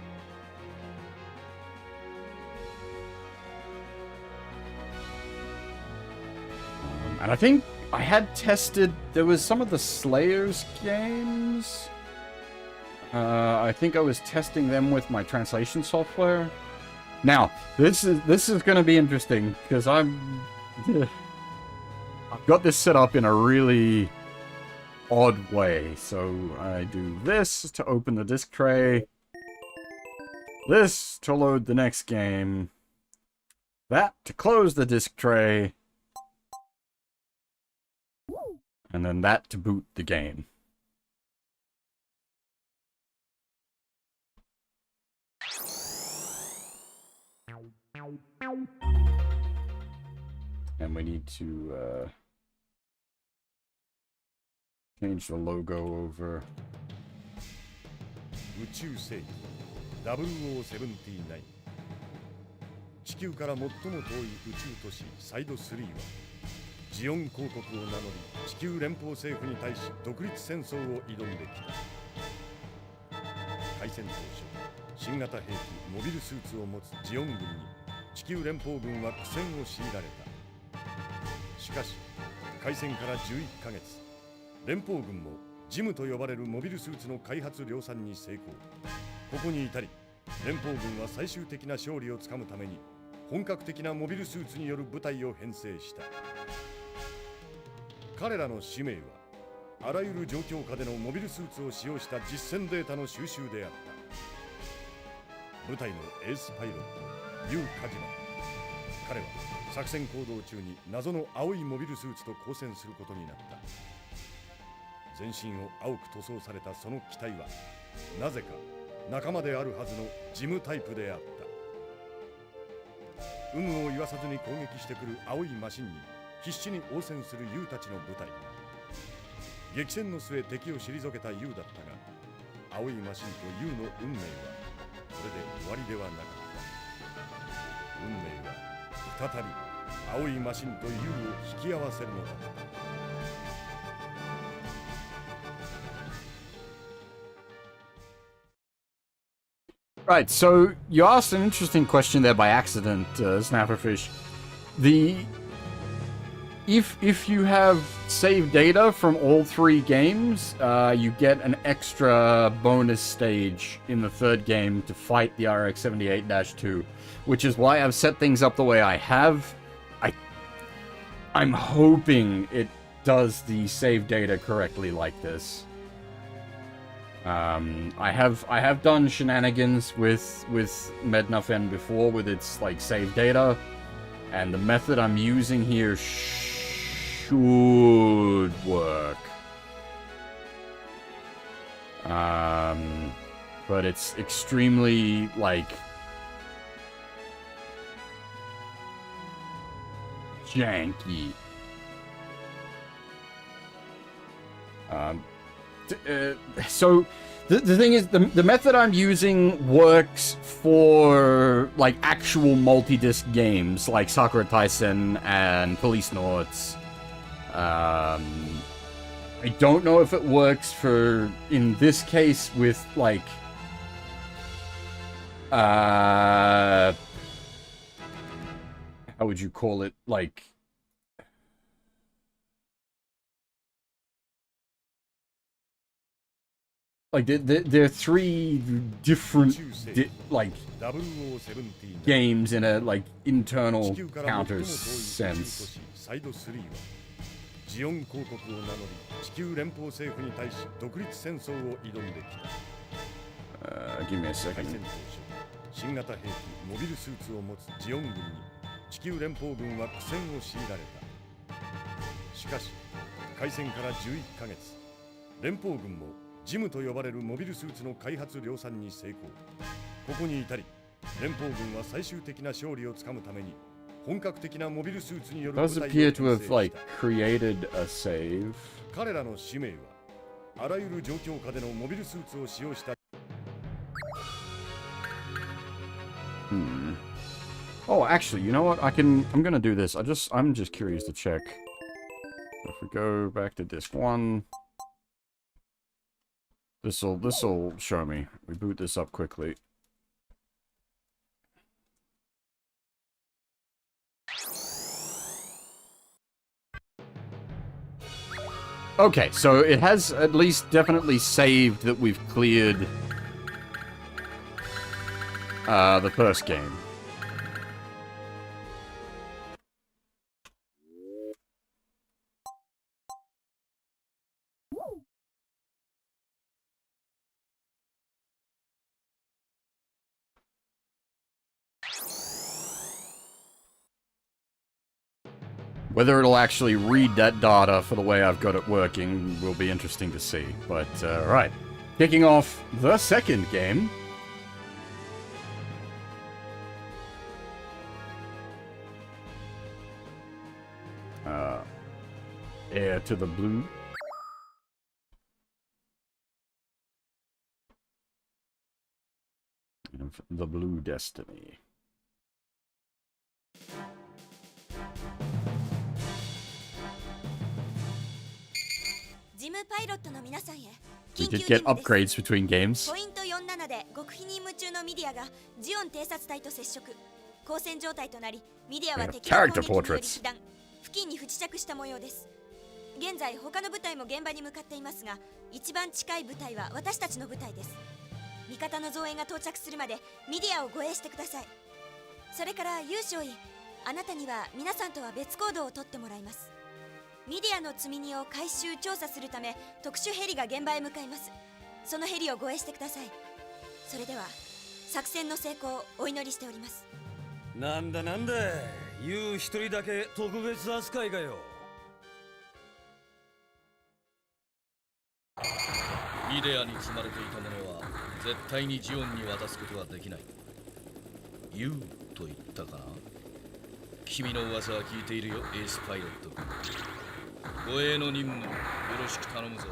And I think I had tested... There was some of the Slayers games. I think I was testing them with my translation software. Now, this is going to be interesting, because I've got this set up in a really odd way. So I do this to open the disc tray, this to load the next game, that to close the disc tray, and then that to boot the game. And we need to change the logo over. 宇宙世紀0079。地球から最も遠い宇宙都市サイド3はジオン公国を名乗り地球連邦政府に対し独立戦争を挑んできた。開戦当初、新型兵器モビルスーツを持つジオン軍に地球連邦軍は苦戦を強いられた。しかし開戦から11ヶ月、連邦軍もジムと呼ばれるモビルスーツの開発量産に成功。ここに至り連邦軍は最終的な勝利をつかむために本格的なモビルスーツによる部隊を編成した。彼らの使命はあらゆる状況下でのモビルスーツを使用した実戦データの収集であった。部隊のエースパイロットユウ・カジマ。彼は作戦行動中に謎の青いモビルスーツと交戦することになった。全身を青く塗装されたその機体はなぜか仲間であるはずのジムタイプであった。有無を言わさずに攻撃してくる青いマシンに必死に応戦するユウたちの部隊。激戦の末敵を退けたユウだったが、青いマシンとユウの運命はそれで終わりではなかった。運命は再び青いマシンとユウを引き合わせるのだった。Right, so you asked an interesting question there by accident, Snapperfish. If you have saved data from all three games, you get an extra bonus stage in the third game to fight the RX-78-2, which is why I've set things up the way I have. I'm hoping it does the save data correctly like this. I have done shenanigans with Mednafen before with its like save data, and the method I'm using here should work. But it's extremely like janky. So the thing is, the method I'm using works for like actual multi-disc games like Sakura Taisen and Police Noughts. I don't know if it works for, in this case, with like how would you call it, like there are three different games in a like internal counter sense. ジオン公国を名乗り地球連邦政府に対し独立戦争を挑んできた。Give me a second. 開戦当初、新型兵器モビルスーツを持つジオン軍に地球連邦軍は苦戦を強いられた。しかし、開戦から11ヶ月、連邦軍もジムと呼ばれるモビルスーツの開発量産に成功。ここに至り、連邦軍は最終的な勝利をつかむために本格的なモビルスーツによる部隊を Does appear to have like created a save. 彼らの使命はあらゆる状況下でのモビルスーツを使用した。Oh, actually, you know what? I'm gonna do this. I'm just curious to check. If we go back to disc 1, this'll show me. We boot this up quickly. Okay, so it has at least definitely saved that we've cleared the first game. Whether it'll actually read that data for the way I've got it working will be interesting to see. But, right. Kicking off the second game. Heir to the Blue. The Blue Destiny. ジムパイロットの皆さんへ We 緊急 did 任 get 務です。 upgrades between games. ポイント47で極秘任務中のミディアがジオン偵察隊と接触。交戦状態となり、ミディアは We have 敵の攻撃 character により portraits. 被弾、付近に不時着した模様です。現在他の部隊も現場に向かっていますが、一番近い部隊は私たちの部隊です。味方の増援が到着するまでミディアを護衛してください。それから優勝医、あなたには皆さんとは別行動をとってもらいます。ミディアの積み荷を回収調査するため特殊ヘリが現場へ向かいます。そのヘリを護衛してください。それでは作戦の成功をお祈りしております。なんだユウ一人だけ特別扱いかよ。ミデアに積まれていたものは絶対にジオンに渡すことはできない。ユウと言ったかな。君の噂は聞いているよ、エースパイロット。護衛の任務よろしく頼むぞ。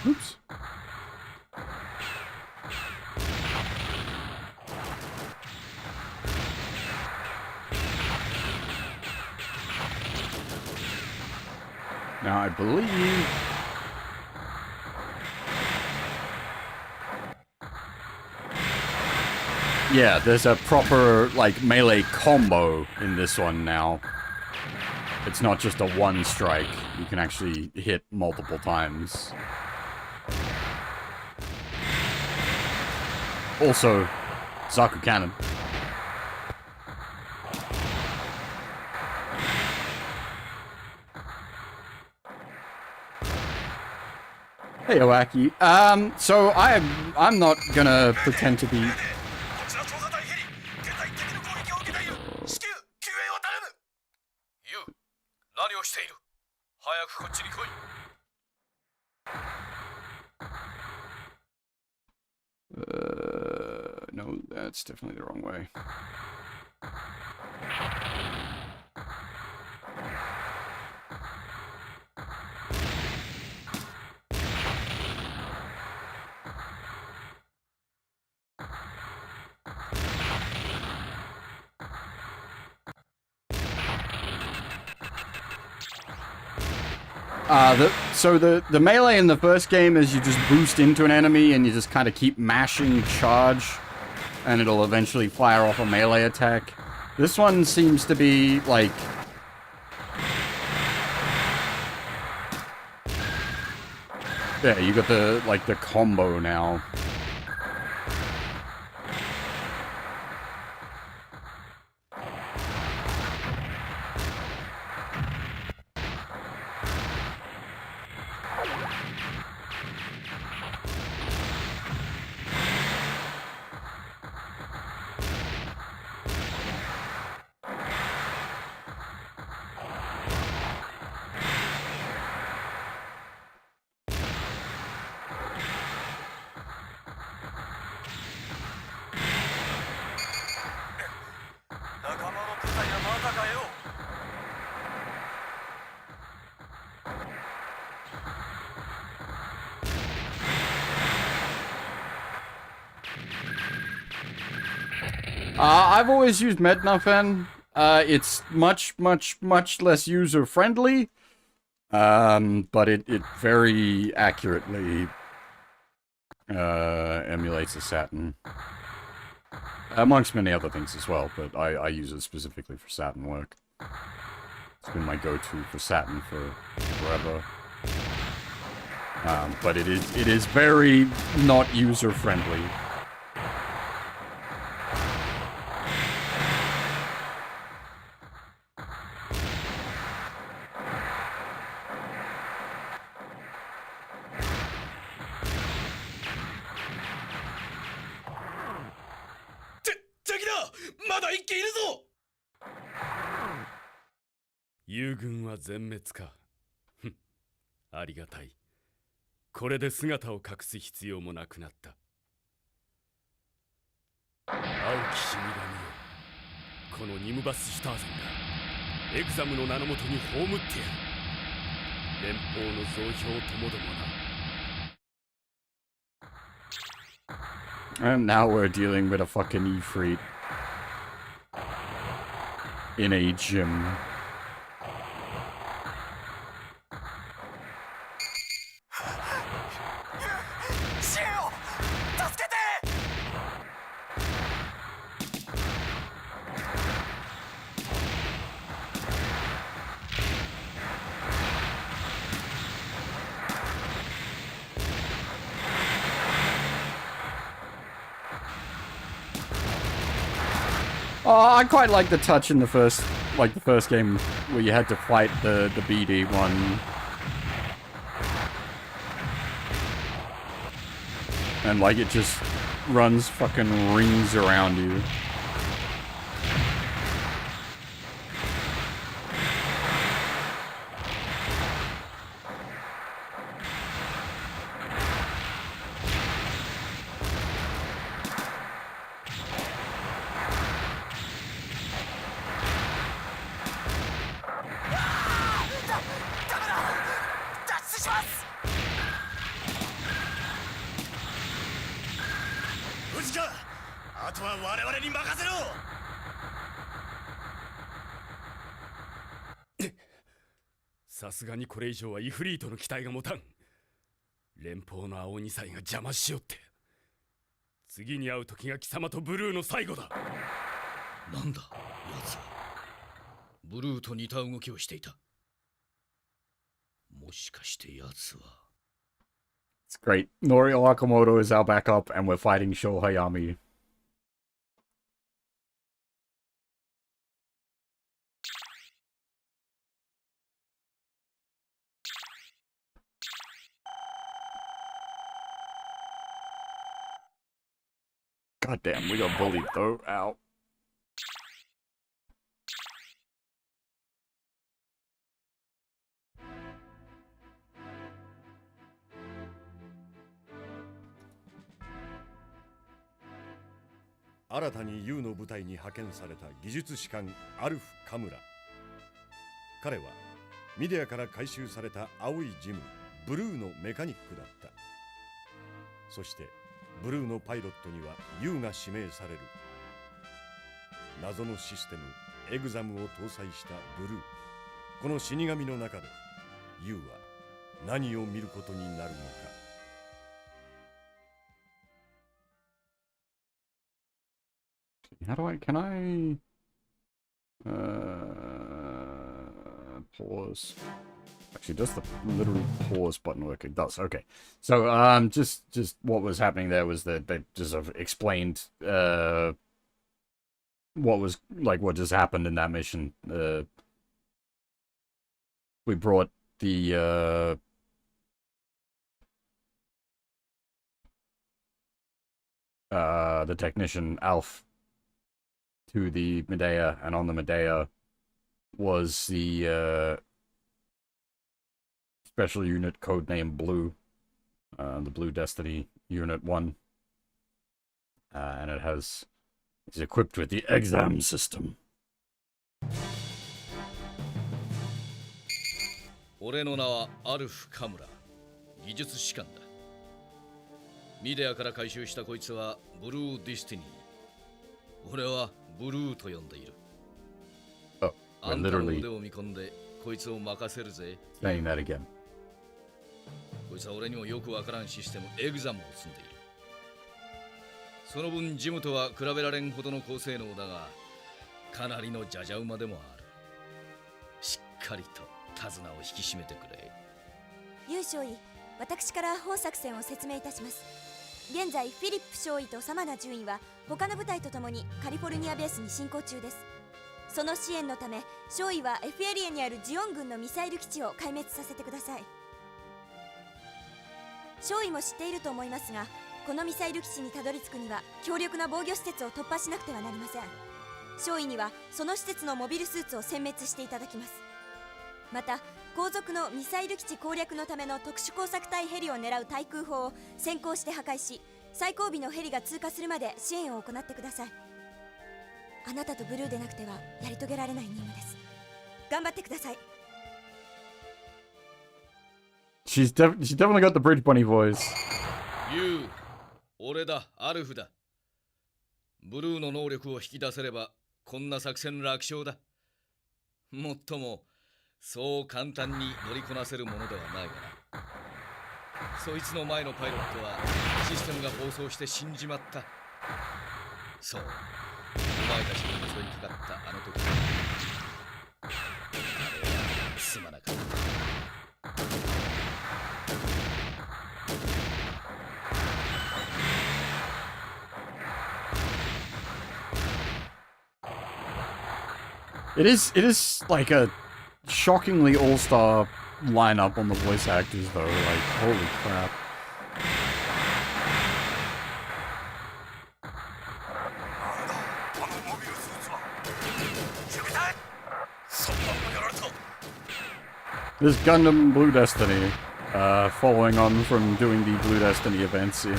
Oops. Now I believe yeah, there's a proper like melee combo in this one now. It's not just a one strike. You can actually hit multiple times. Also, Zaku Cannon. Hey, Oaki. So I'm not gonna pretend to be. 何をしている？早くこっちに来い。No, that's definitely the wrong way. So the melee in the first game is you just boost into an enemy and you just kind of keep mashing charge, and it'll eventually fire off a melee attack. This one seems to be like... Yeah, you got the combo now. I've always used Mednafen. It's much less user-friendly, but it very accurately emulates the Saturn. Amongst many other things as well, but I use it specifically for Saturn work. It's been my go-to for Saturn for forever. But it is very not user-friendly.友軍は全滅か。ありがたい。これで姿を隠す必要もなくなった。青き死神よ、このニムバス・シュターゼンがエグザムの名のもとに葬ってやる。連邦の増票ともどもな。 And now we're dealing with a fucking Ifrit in a gym. I quite like the touch in the first game where you had to fight the BD one. And like it just runs fucking rings around you.さすがにこれ以上はイフリートの期待が持たん。連邦の青2歳が邪魔しよって。次に会う時が貴様とブルーの最後だ。なんだ、奴は。ブルーと似た動きをしていた。もしかして奴は。It's great. Norio Akamoto is our backup, and we're fighting Sho Hayami. God damn, we got bullied though. Ow.「新たに U の部隊に派遣された技術士官アルフ・カムラ。彼はミディアから回収された青いジムブルーのメカニックだった。そしてブルーのパイロットには U が指名される。謎のシステムエグザムを搭載したブルー。この死神の中で U は何を見ることになるのか。How do I, can I, pause? Actually, does the literal pause button work? It does. Okay. So, just what was happening there was that they just sort of explained, what was, like, what just happened in that mission. We brought the technician Alf to the Medea, and on the Medea was the special unit codenamed Blue, the Blue Destiny Unit 1, and it's equipped with the exam system. 俺の名はアルフ・カムラ、技術士官だ。ミデアから回収したこいつはブルー・ディスティニー。俺はブルーと呼んでいる。Oh, あ we're んたの literally 腕を見込んでこいつを任せるぜ。saying that again. こいつは俺にもよくわからんシステムエグザムを積んでいる。その分ジムとは比べられんほどの高性能だが、かなりのジャジャ馬でもある。しっかりと手綱を引き締めてくれ。優少尉、私から本作戦を説明いたします。現在フィリップ少尉とサマナ准尉は他の部隊とともにカリフォルニアベースに進行中です。その支援のため少尉はエフエリアにあるジオン軍のミサイル基地を壊滅させてください。少尉も知っていると思いますが、このミサイル基地にたどり着くには強力な防御施設を突破しなくてはなりません。少尉にはその施設のモビルスーツを殲滅していただきます。また後続のミサイル基地攻略のための特殊工作隊ヘリを狙う対空砲を先行して破壊し、最後尾のヘリが通過するまで支援を行ってください。あなたとブルーでなくてはやり遂げられない任務です。頑張ってください。She's definitely got the Bridge Bunny voice. ユー、俺だ、アルフだ。ブルーの能力を引き出せればこんな作戦楽勝だ。もっともそう簡単に乗りこなせるものではないがな。そいつの前のパイロットはシステムが暴走して死んじまった。そう、お前たちに襲いかかったあの時、あれはすまなかった。It is like a shockingly all-star lineup on the voice actors, though. Like, holy crap. This Gundam Blue Destiny, following on from doing the Blue Destiny events in,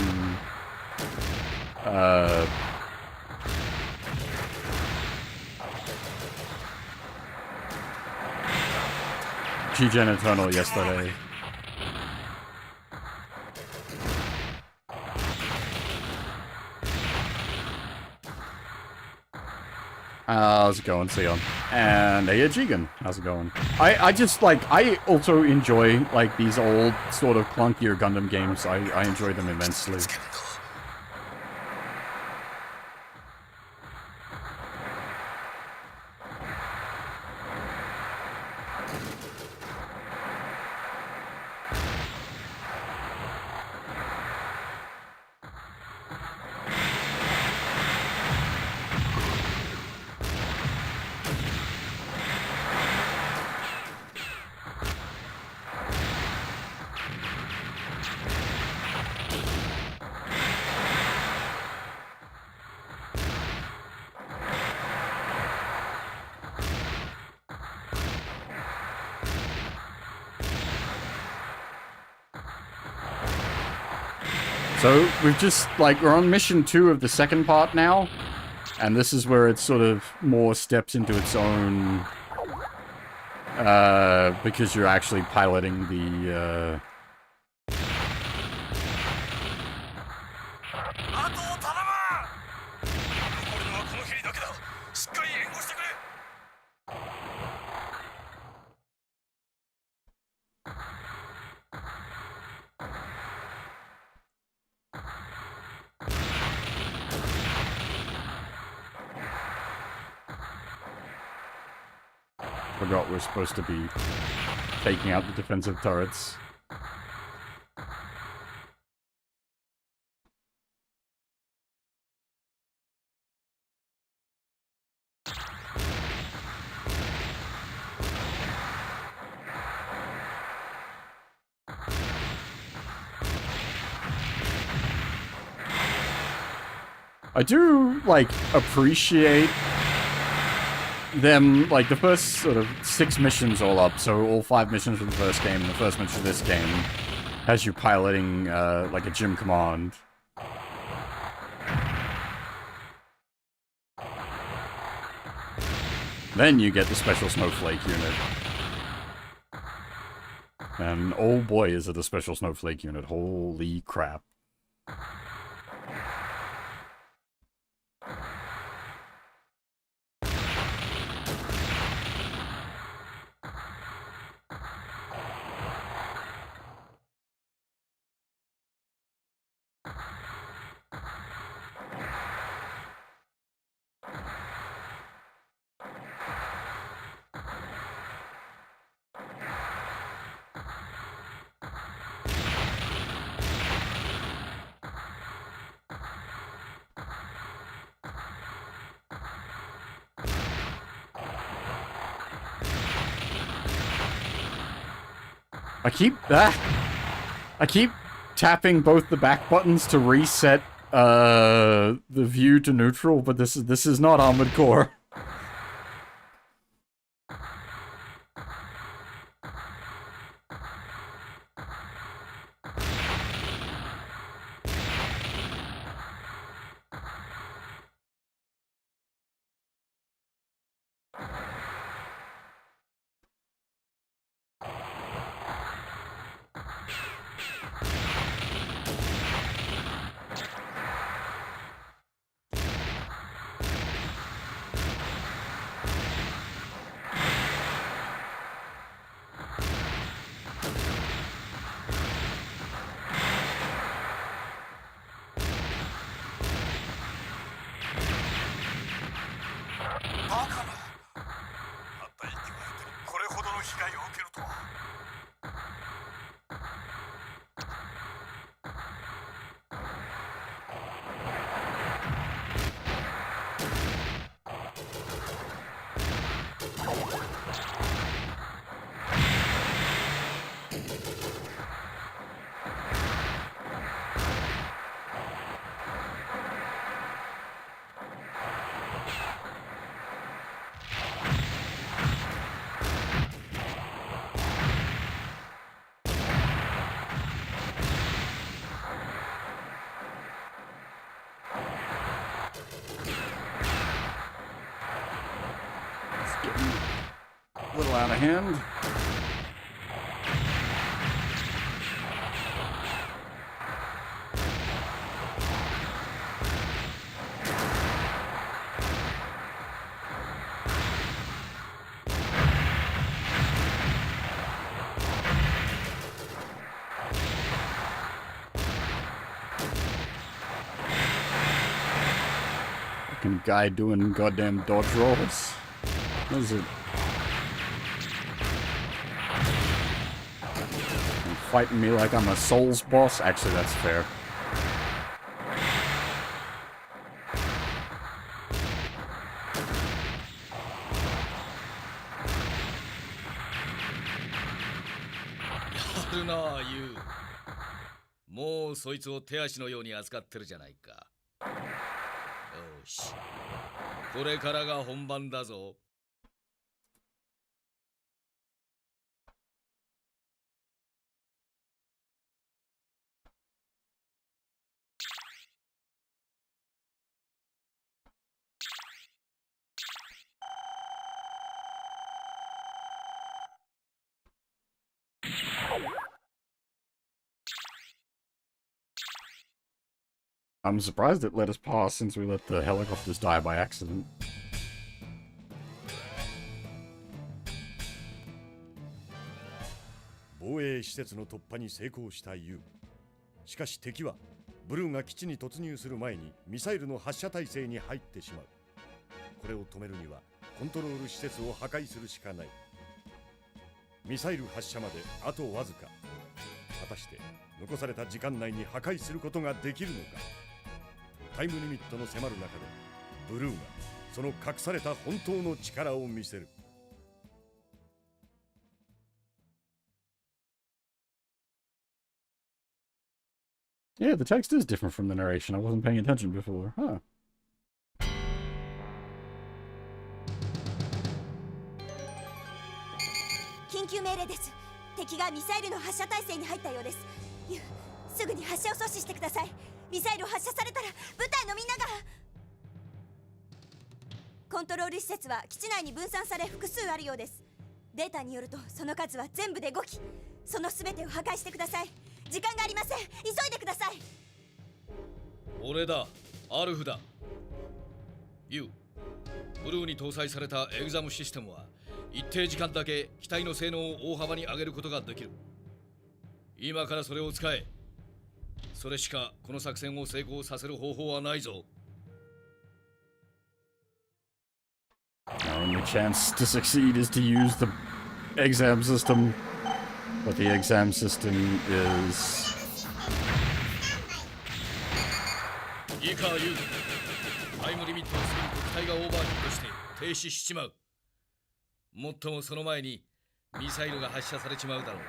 G-Gen Eternal yesterday. How's it going, Sion? And hey, Jigen, how's it going? I just, like, I also enjoy, like, these old, sort of clunkier Gundam games. I enjoy them immensely. So, we've just, like, we're on mission 2 of the second part now, and this is where it sort of more steps into its own, because you're actually piloting the, forgot we're supposed to be taking out the defensive turrets. I do, like, appreciate them, like, the first sort of 6 missions all up, so all 5 missions from the first game, and the first mission of this game has you piloting, like a gym command. Then you get the special snowflake unit. And oh boy is it a special snowflake unit, holy crap. I keep tapping both the back buttons to reset the view to neutral, but this is not Armored Core. A little out of hand. Fucking guy doing goddamn dodge rolls. What is it? Fighting me like I'm a Souls boss? Actually, that's fair.やるなあ、ユウ。もうそいつを手足のように扱ってるじゃないか。よし。これからが本番だぞ。I'm surprised it let us pass since we let the helicopters die by accident.防衛施設の突破に成功したユウ。しかし敵はブルーが基地に突入する前にミサイルの発射態勢に入ってしまう。これを止めるにはコントロール施設を破壊するしかない。ミサイル発射まであとわずか。果たして残された時間内に破壊することができるのか。タイムリミットの迫る中でブルーがその隠された本当の力を見せる。Yeah, the text is different from the narration. I wasn't paying attention before. Huh. 緊急命令です。敵がミサイルの発射態勢に入ったようです。すぐに発射を阻止してください。ミサイルを発射されたら部隊のみんなが。コントロール施設は基地内に分散され複数あるようです。データによるとその数は全部で5機。その全てを破壊してください。時間がありません。急いでください。俺だ、アルフだ。ユウ、ブルーに搭載されたエグザムシステムは一定時間だけ機体の性能を大幅に上げることができる。今からそれを使え。それしかこの作戦を成功させる方法はないぞ。Our only chance to succeed is to use the exam system, but the exam system is... いいかユウ、タイムリミットを過ぎると機体がオーバーヒットして停止しちまう。もっともその前にミサイルが発射されちまうだろうな。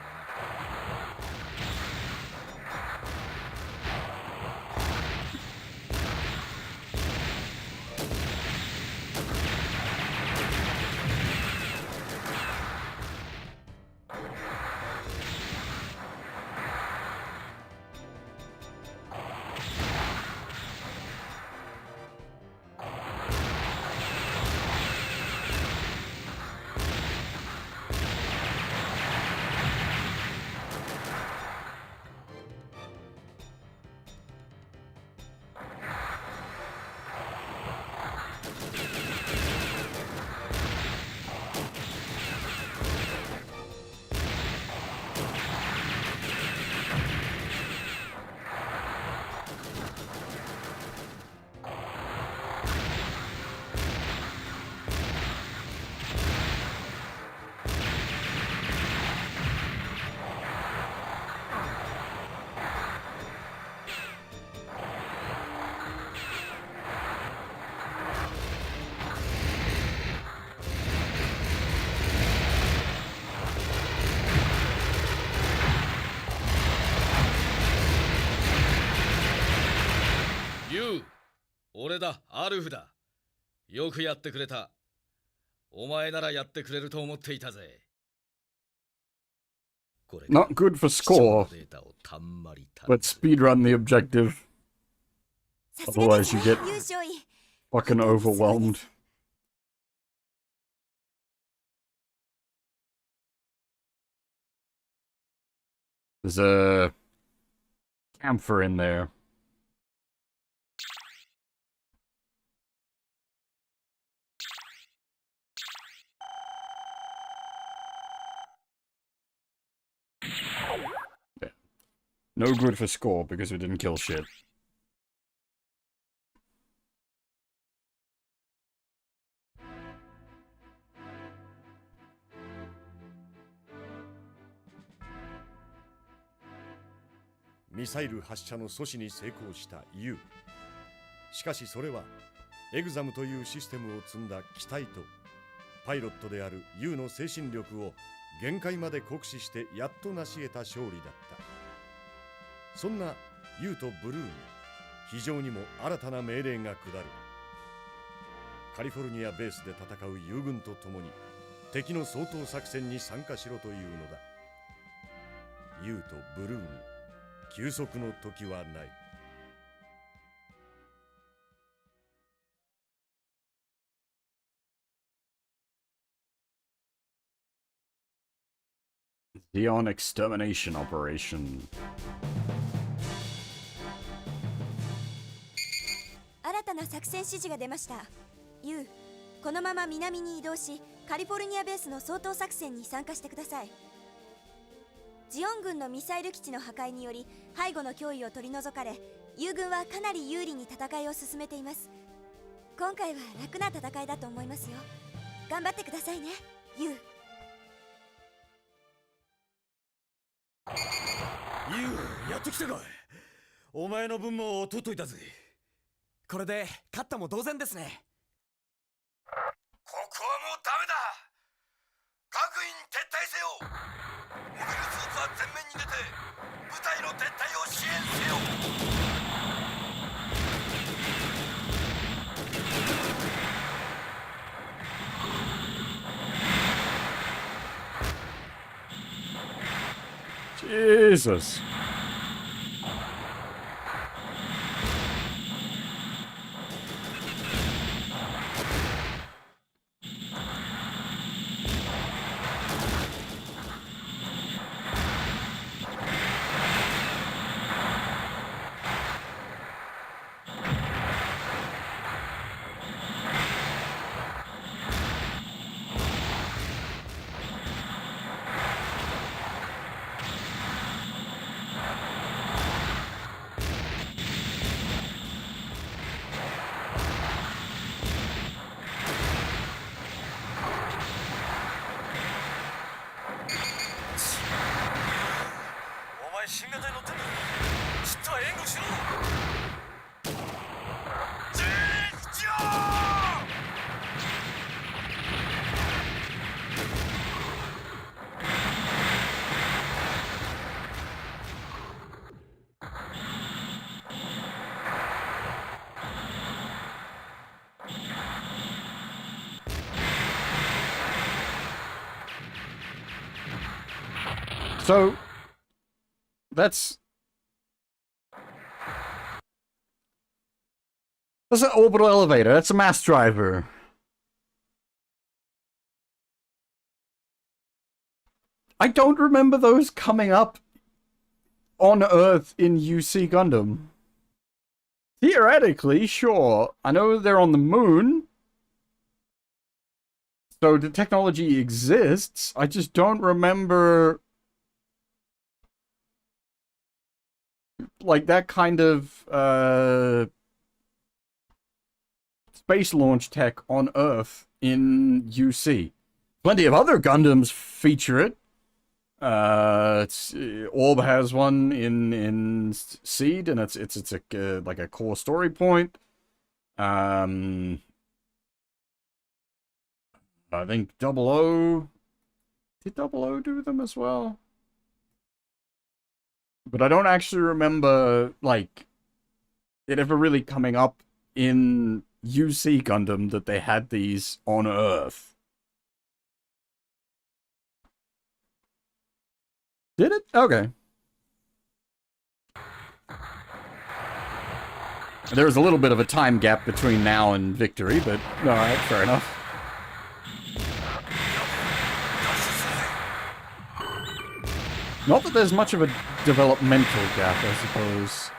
俺だ、アルフだ。よくやってくれた。お前ならやってくれると思っていたぜ。Not good for score, but speedrun the objective. Otherwise you get fucking overwhelmed. There's a camphor in there. Yeah. No good for score because we didn't kill shit. Missile 発射の阻止に成功したユウ。しかしそれはエグザムというシステムを積んだ機体とパイロットであるユウの精神力を限界まで酷使してやっと成し得た勝利だった。そんなユウとブルーに非常にも新たな命令が下る。カリフォルニアベースで戦う友軍と共に敵の掃討作戦に参加しろというのだ。ユウとブルーに休息の時はない。Zeon extermination operation. 新たな作戦指示が出ました。ユウ、このまま南に移動し、カリフォルニアベースの掃討作戦に参加してください。ジオン軍のミサイル基地の破壊により背後の脅威を取り除かれ、友軍はかなり有利に戦いを進めています。今回は楽な戦いだと思いますよ。頑張ってくださいね、ユウ。ユウ、やっと来たか。お前の分も取っといたぜ。これで勝ったも同然ですね。ここはもうダメだ。各員撤退せよ。モビルスーツは前面に出て部隊の撤退を支援せよ。Jesus. So, that's an orbital elevator. That's a mass driver. I don't remember those coming up on Earth in UC Gundam. Theoretically, sure. I know they're on the moon. So the technology exists. I just don't remember like that kind of space launch tech on Earth in UC. Plenty of other Gundams feature it. Orb has one in Seed, and it's like a core story point. I think Double O. Did Double O do them as well? But I don't actually remember, like, it ever really coming up in UC Gundam that they had these on Earth. Did it? Okay. There was a little bit of a time gap between now and victory, but alright, fair enough. Not that there's much of a developmental gap, I suppose.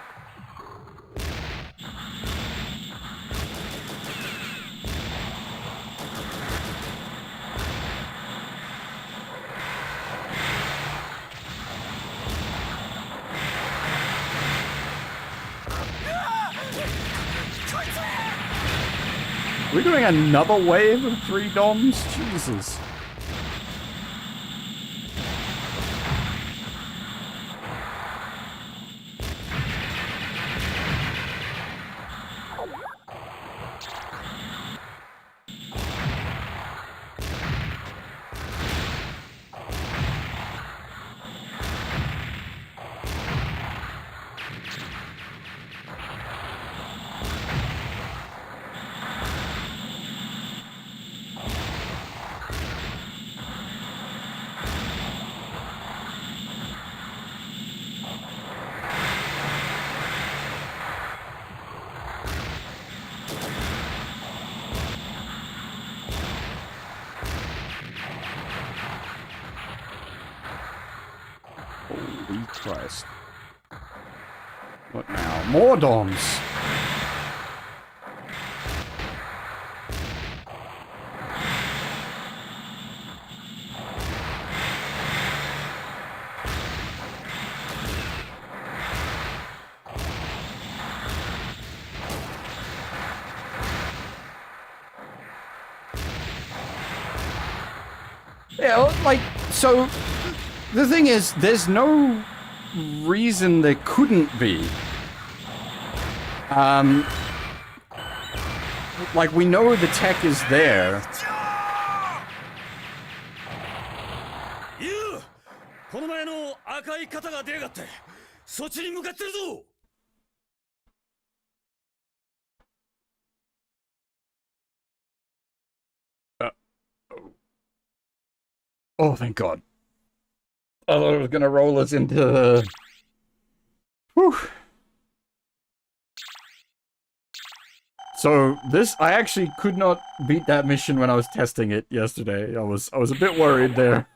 We're doing another wave of 3 DOMs? Jesus. Holy Christ. What now? More DOMs! Yeah, like, so the thing is, there's no reason there couldn't be. Like, we know the tech is there. この前の赤い肩が出やがって、そっちに向かってるぞ。Oh, thank God. I thought it was gonna roll us into the... Whew. So, this... I actually could not beat that mission when I was testing it yesterday. I was a bit worried there.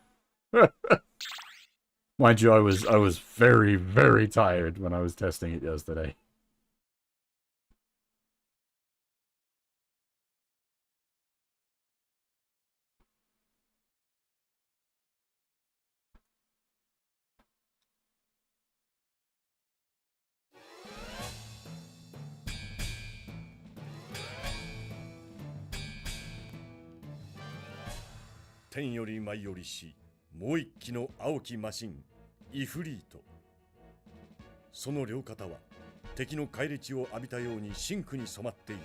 Mind you, I was very, very tired when I was testing it yesterday.「天より舞い降りし、もう一機の青きマシン、イフリート。その両肩は敵の返り血を浴びたように深紅に染まっている。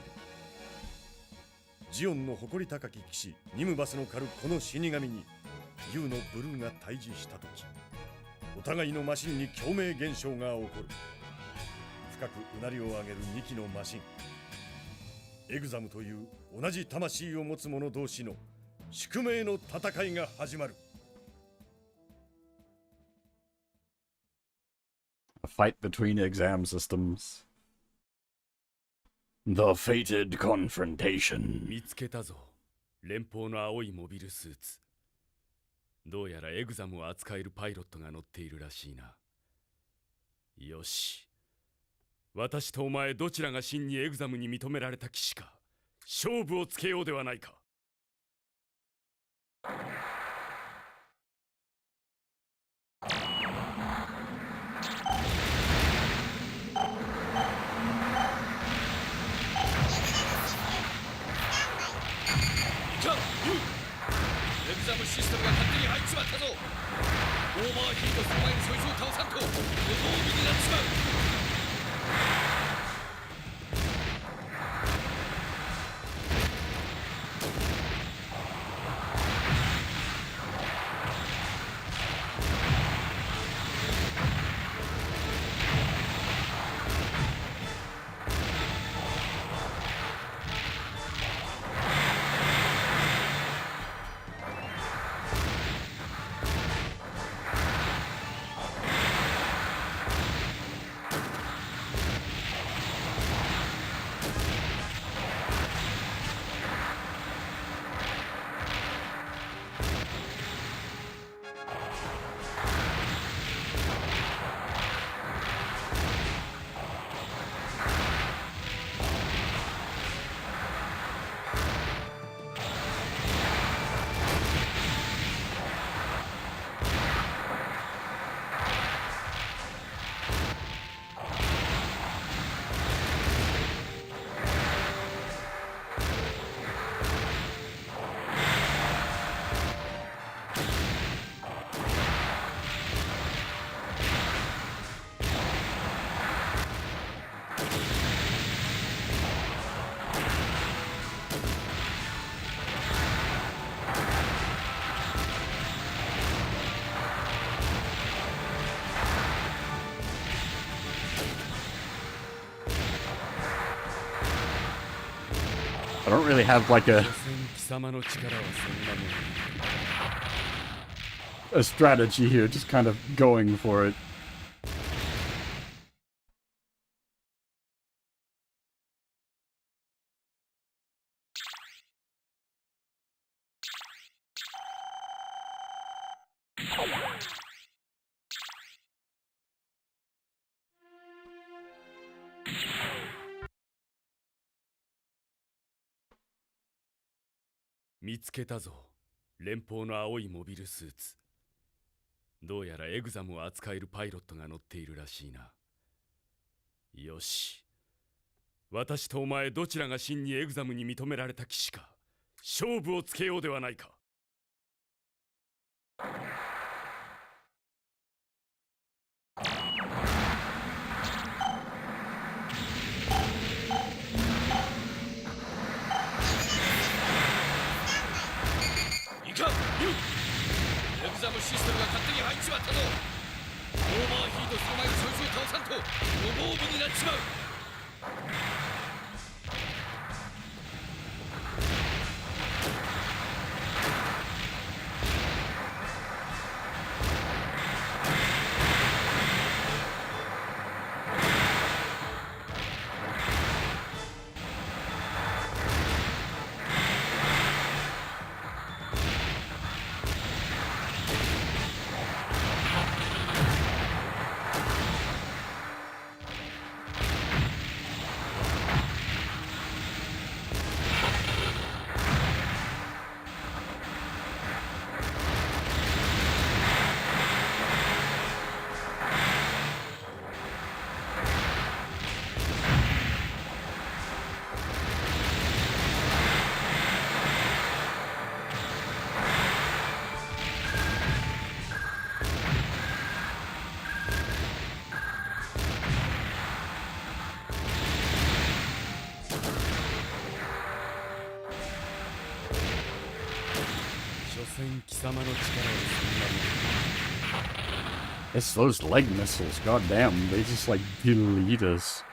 ジオンの誇り高き騎士ニムバスの狩るこの死神にユウのブルーが対峙したとき、お互いのマシンに共鳴現象が起こる。深くうなりを上げる2機のマシン、エグザムという同じ魂を持つ者同士の宿命の戦いが始まる。A fight between exam systems. The fated confrontation. 見つけたぞ。連邦の青いモビルスーツ。どうやらエグザムを扱えるパイロットが乗っているらしいな。よし。私とお前どちらが真にエグザムに認められた騎士か、勝負をつけようではないか。エグザムシステムが勝手に入っちまったぞ。オーバーヒートする前にそいつを倒さんと無防備になっちまう。I don't really have like a strategy here, just kind of going for it.「見つけたぞ。連邦の青いモビルスーツ。どうやらエグザムを扱えるパイロットが乗っているらしいな。よし。私とお前どちらが真にエグザムに認められた騎士か、勝負をつけようではないか。you システムが勝手に入っちまったぞ。オーバーヒートする前にそいつを倒さんと無防備になっちまう。貴様の力をそんなに It's those leg missiles, goddamn, they just like delete us.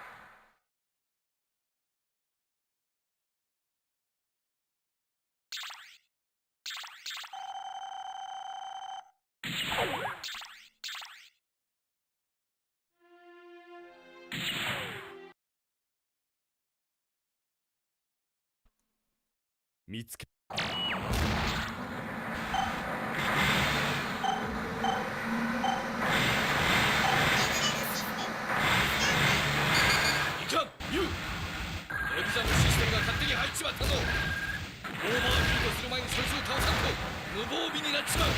Mitsuke. エグザのシステムが勝手に入っちまったぞ。オーバーヒートする前にそいつを倒さんと無防備になっちまう。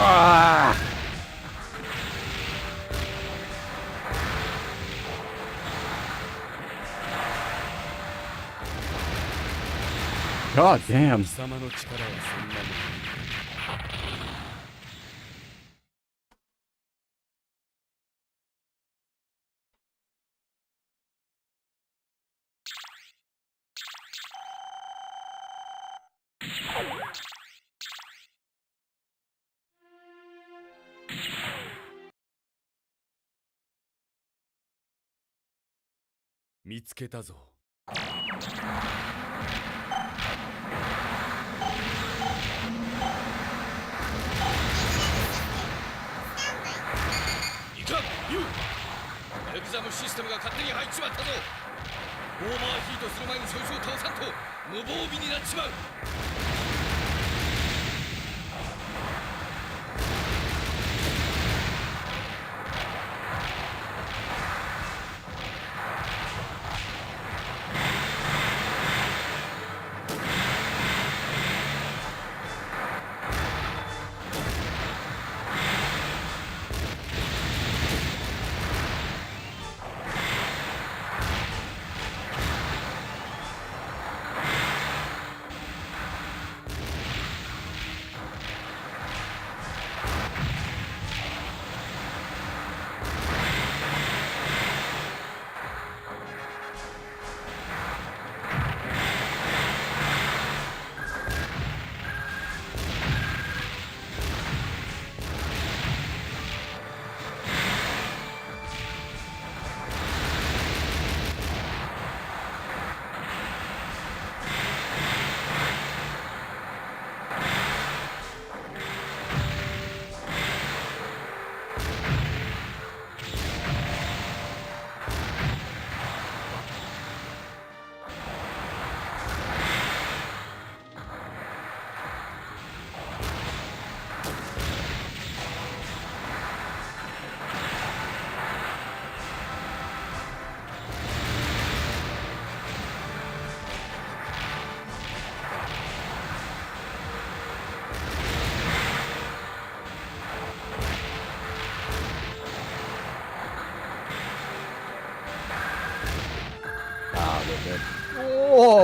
Ah! God damn. 貴様の力はそんなもの。見つけたぞ。いかん、ユウ。エグザムシステムが勝手に入っちまったぞ。オーバーヒートする前にそいつを倒さんと無防備になっちまう。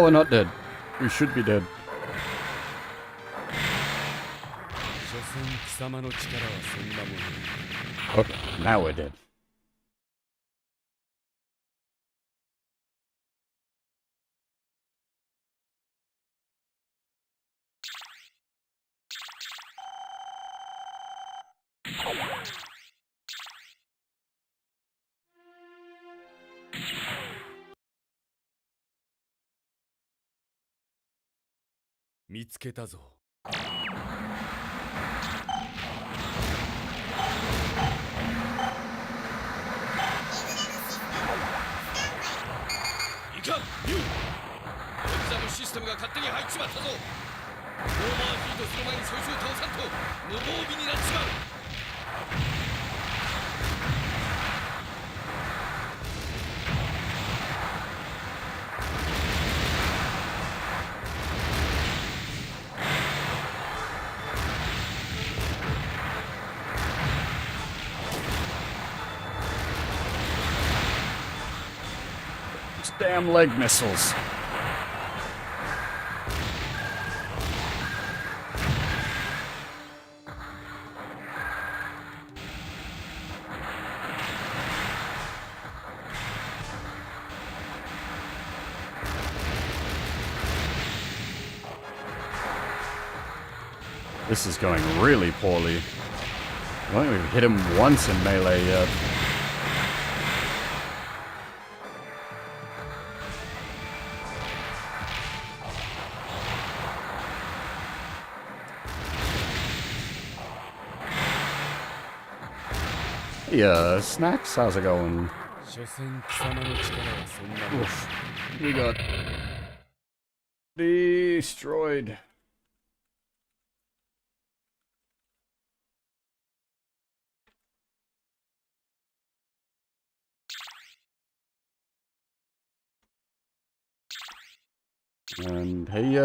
we're not dead. We should be dead. 所詮貴様の力はそんなもの。 Okay, now we're dead. 見つけたぞ。いかん、ユウ。エグザムシステムが勝手に入っちまったぞ。オーバーヒートする前にそいつを倒さんと無防備になっちまう。Damn leg missiles. This is going really poorly. I don't think we've hit him once in melee yet. Yeah, Snacks, how's it going? 所詮貴様の力はそんなもの。 Oof. We got destroyed. And hey,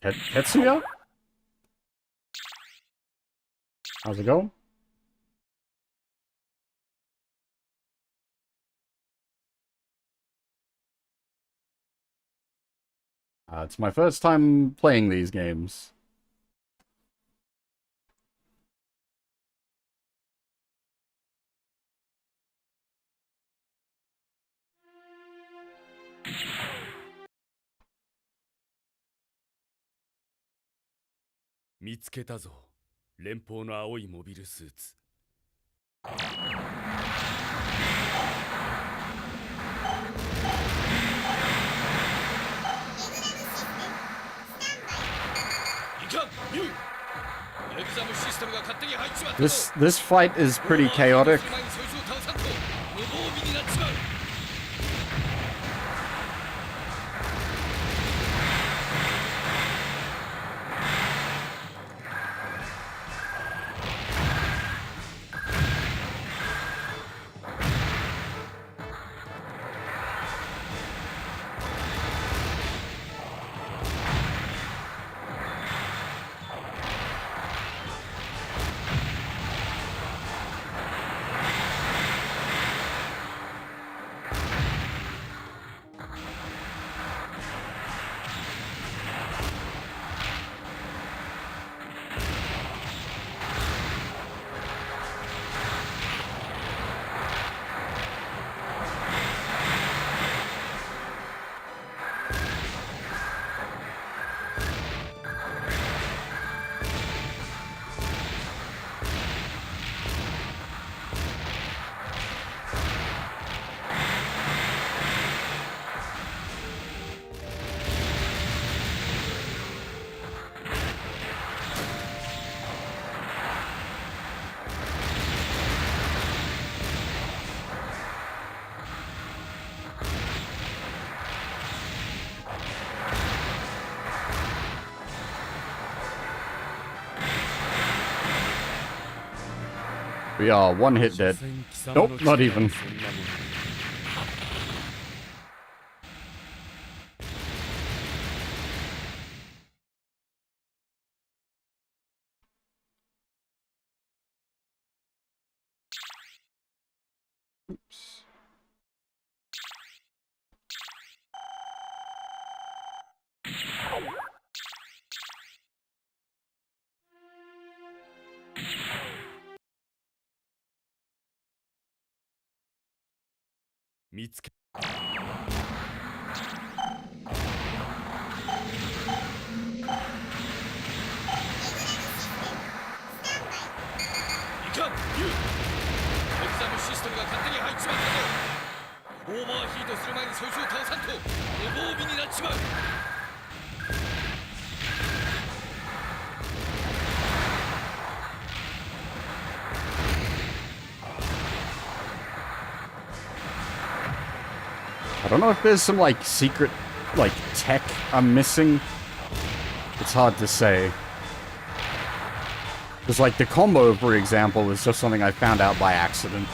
Tetsuya? How's it going? It's my first time playing these games. "見つけたぞ。連邦の青いモビルスーツ。This fight is pretty chaotic. We are one hit dead. Nope, not even. Oops. 見つけいかんユウエグザムシステムが勝手に入っちまったぞ。オーバーヒートする前にそいつを倒さんと無防備になっちまう。I don't know if there's some, like, secret, like, tech I'm missing. It's hard to say. Because, like, the combo, for example, is just something I found out by accident.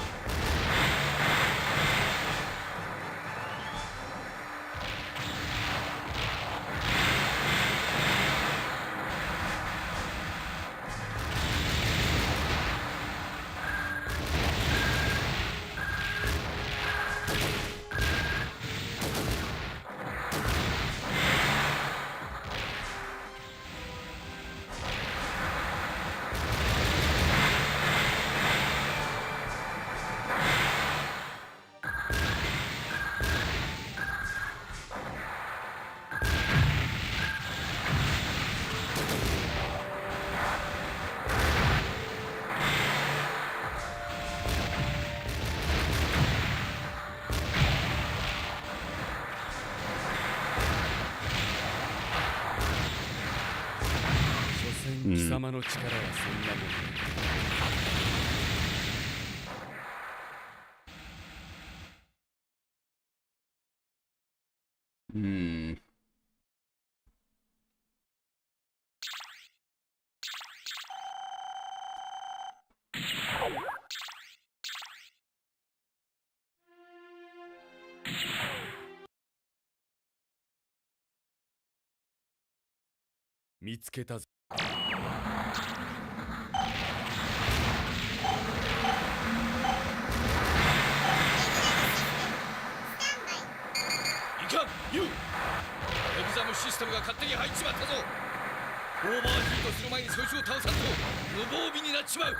Hmm. 貴様の力はそんなもの。Hmm. Mitsukeぞ。いかんユウエグザムシステムが勝手に入っちまったぞ。オーバーヒートする前にそいつを倒さんと無防備になっちまう。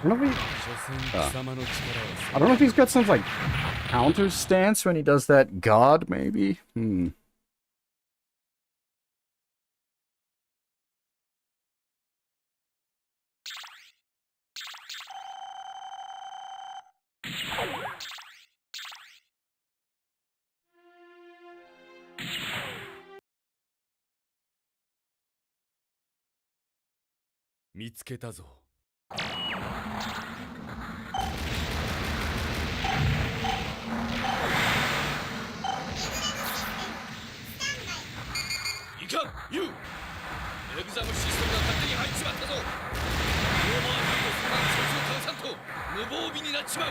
I don't know if I don't know if he's got some, like, counter stance when he does that god, maybe? Mitsukeぞ。いかんユウエグザムシステムが勝手に入っちまったぞ。オーバーヒートする前にそいつを倒さんと無防備になっちまう。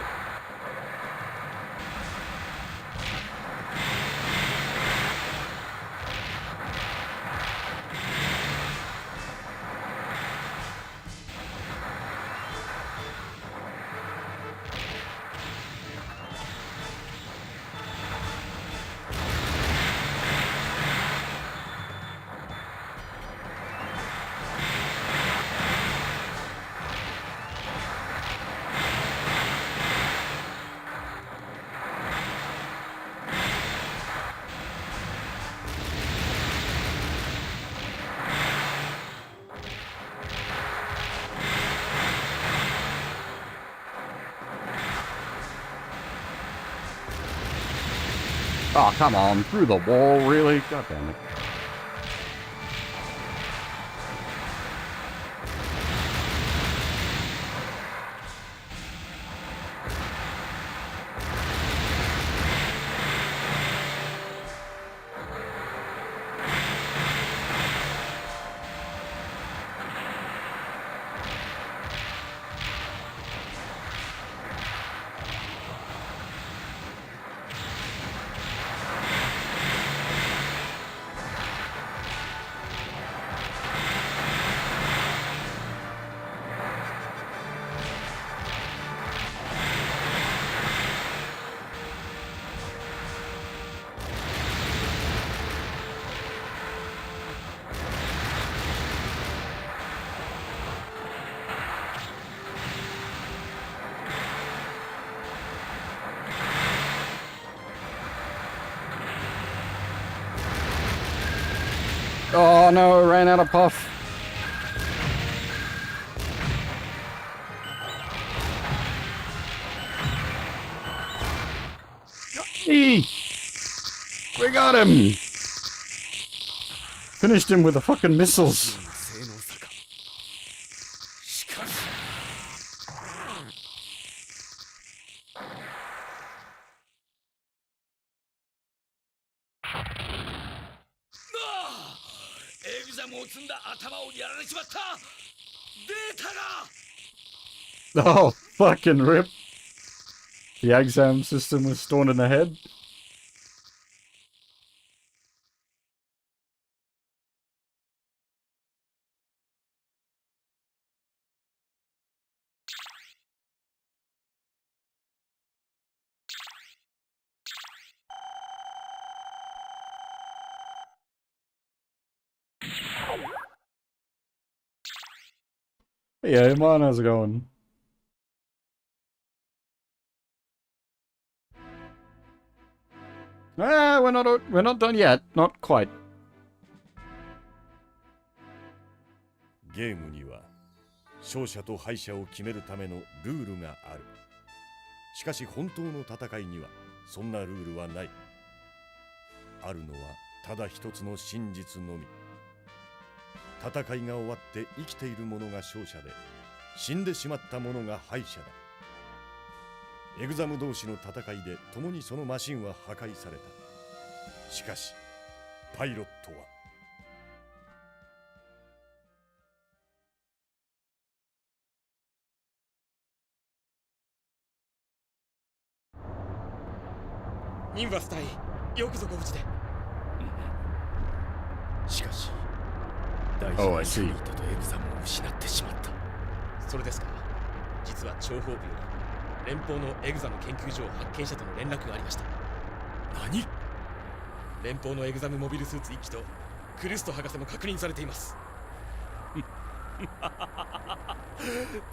Oh, come on. Through the wall, really? God damn it. Oh no, I ran out of puff. Hey! We got him! Finished him with the fucking missiles. Oh, fucking rip. The exam system was stored in the head. Yeah, man, how's it going? Ah, we're not done yet. Not quite. ゲームには勝者と敗者を決めるためのルールがある。しかし本当の戦いにはそんなルールはない。あるのはただ一つの真実のみ。戦いが終わって生きている者が勝者で、死んでしまった者が敗者だ。エグザム同士の戦いで共にそのマシンは破壊された。しかしパイロットはニンバス隊、よくぞご無事で。しかし大事なフリートとエグザムを失ってしまった。それですか。実は諜報部より連邦のエグザム研究所を発見者との連絡がありました。何？連邦のエグザムモビルスーツ1機とクルスト博士も確認されています。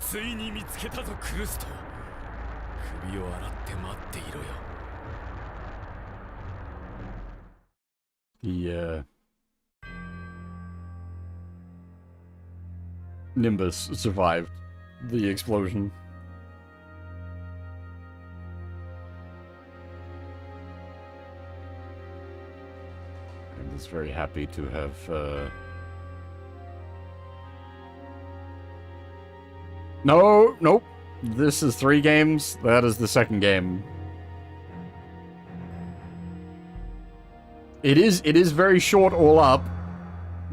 ついに見つけたぞクルスト。首を洗って待っていろよ。Nimbus survived the explosion. And is very happy to have Nope. This is 3 games. That is the second game. It is very short all up,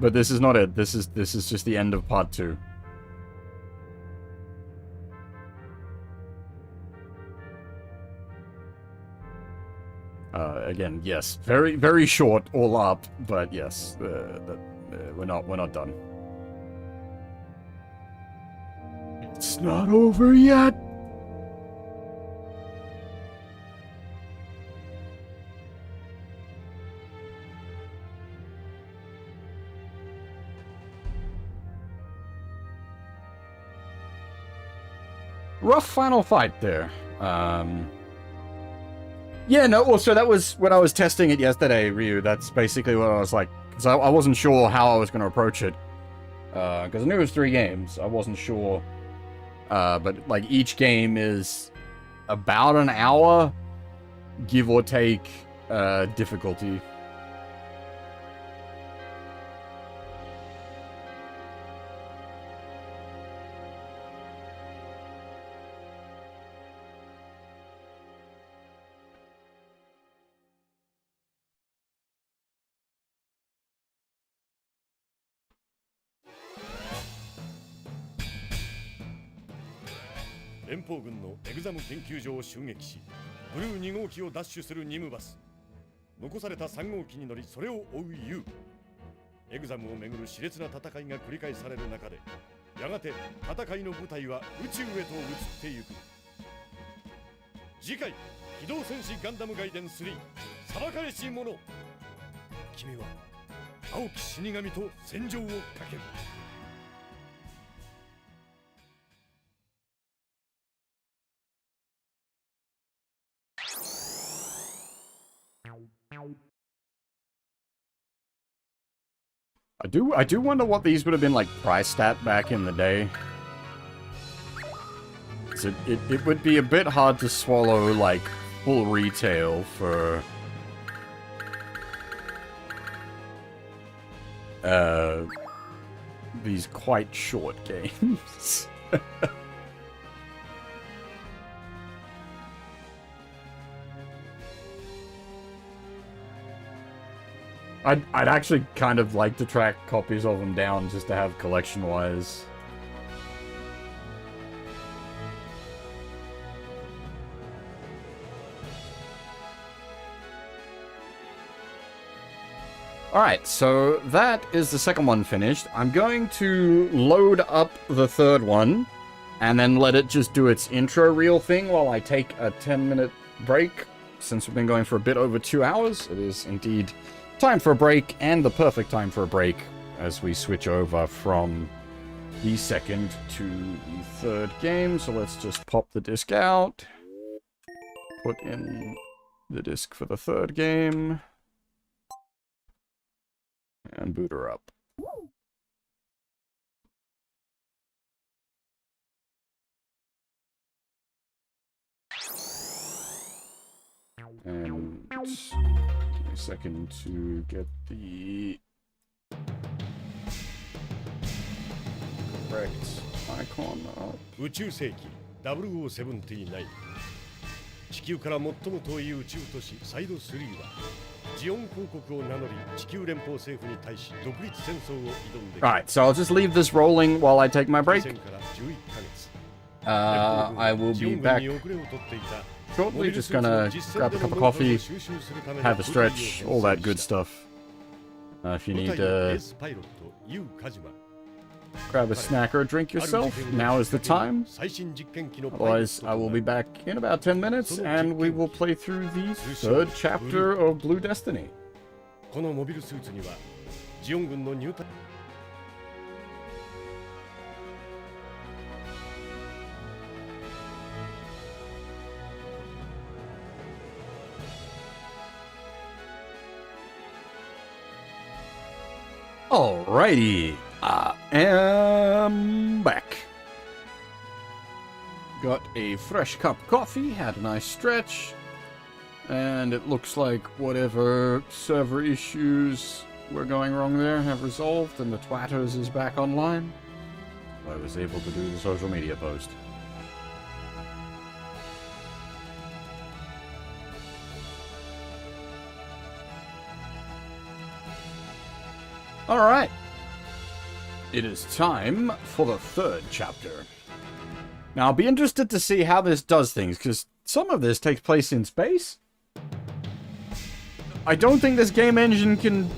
but this is not it. This is just the end of part 2. Again, yes, very, very short all up, but yes, we're not done. It's not over yet. Rough final fight there. Yeah, no, well, so that was when I was testing it yesterday, Ryu. That's basically what I was like. Because I wasn't sure how I was going to approach it. Because I knew it was 3 games. I wasn't sure. But, like, each game is about an hour, give or take difficulty.「連邦軍のエグザム研究所を襲撃し、ブルー2号機を奪取するニムバス。残された3号機に乗り、それを追うユウ。エグザムをめぐる熾烈な戦いが繰り返される中で、やがて戦いの舞台は宇宙へと移ってゆく。次回、機動戦士ガンダム外伝3、裁かれし者。君は青き死神と戦場をかける。I do wonder what these would have been like priced at back in the day. 'Cause it would be a bit hard to swallow like full retail for these quite short games. I'd actually kind of like to track copies of them down just to have collection-wise. Alright, so that is the second one finished. I'm going to load up the third one, and then let it just do its intro reel thing while I take a 10-minute break. Since we've been going for a bit over 2 hours, it is indeed time for a break, and the perfect time for a break as we switch over from the second to the third game. So let's just pop the disc out, put in the disc for the third game, and boot her up. And give me a second to get the correct icon up. 宇宙世紀0079。地球から最も遠い宇宙都市サイド3はジオン公国を名乗り地球連邦政府に対し独立戦争を挑んでいる。 Alright, so I'll just leave this rolling while I take my break. 2000から11ヶ月。I will be back shortly. Just gonna grab a cup of coffee, have a stretch, all that good stuff. If you need to grab a snack or a drink yourself, now is the time. Otherwise, I will be back in about 10 minutes, and we will play through the third chapter of Blue Destiny. このモビルスーツにはジオン軍の入隊 Alrighty, I am back. Got a fresh cup of coffee, had a nice stretch, and it looks like whatever server issues were going wrong there have resolved, and the Twatters is back online. I was able to do the social media post. Alright. It is time for the third chapter. Now, I'll be interested to see how this does things, because some of this takes place in space. I don't think this game engine can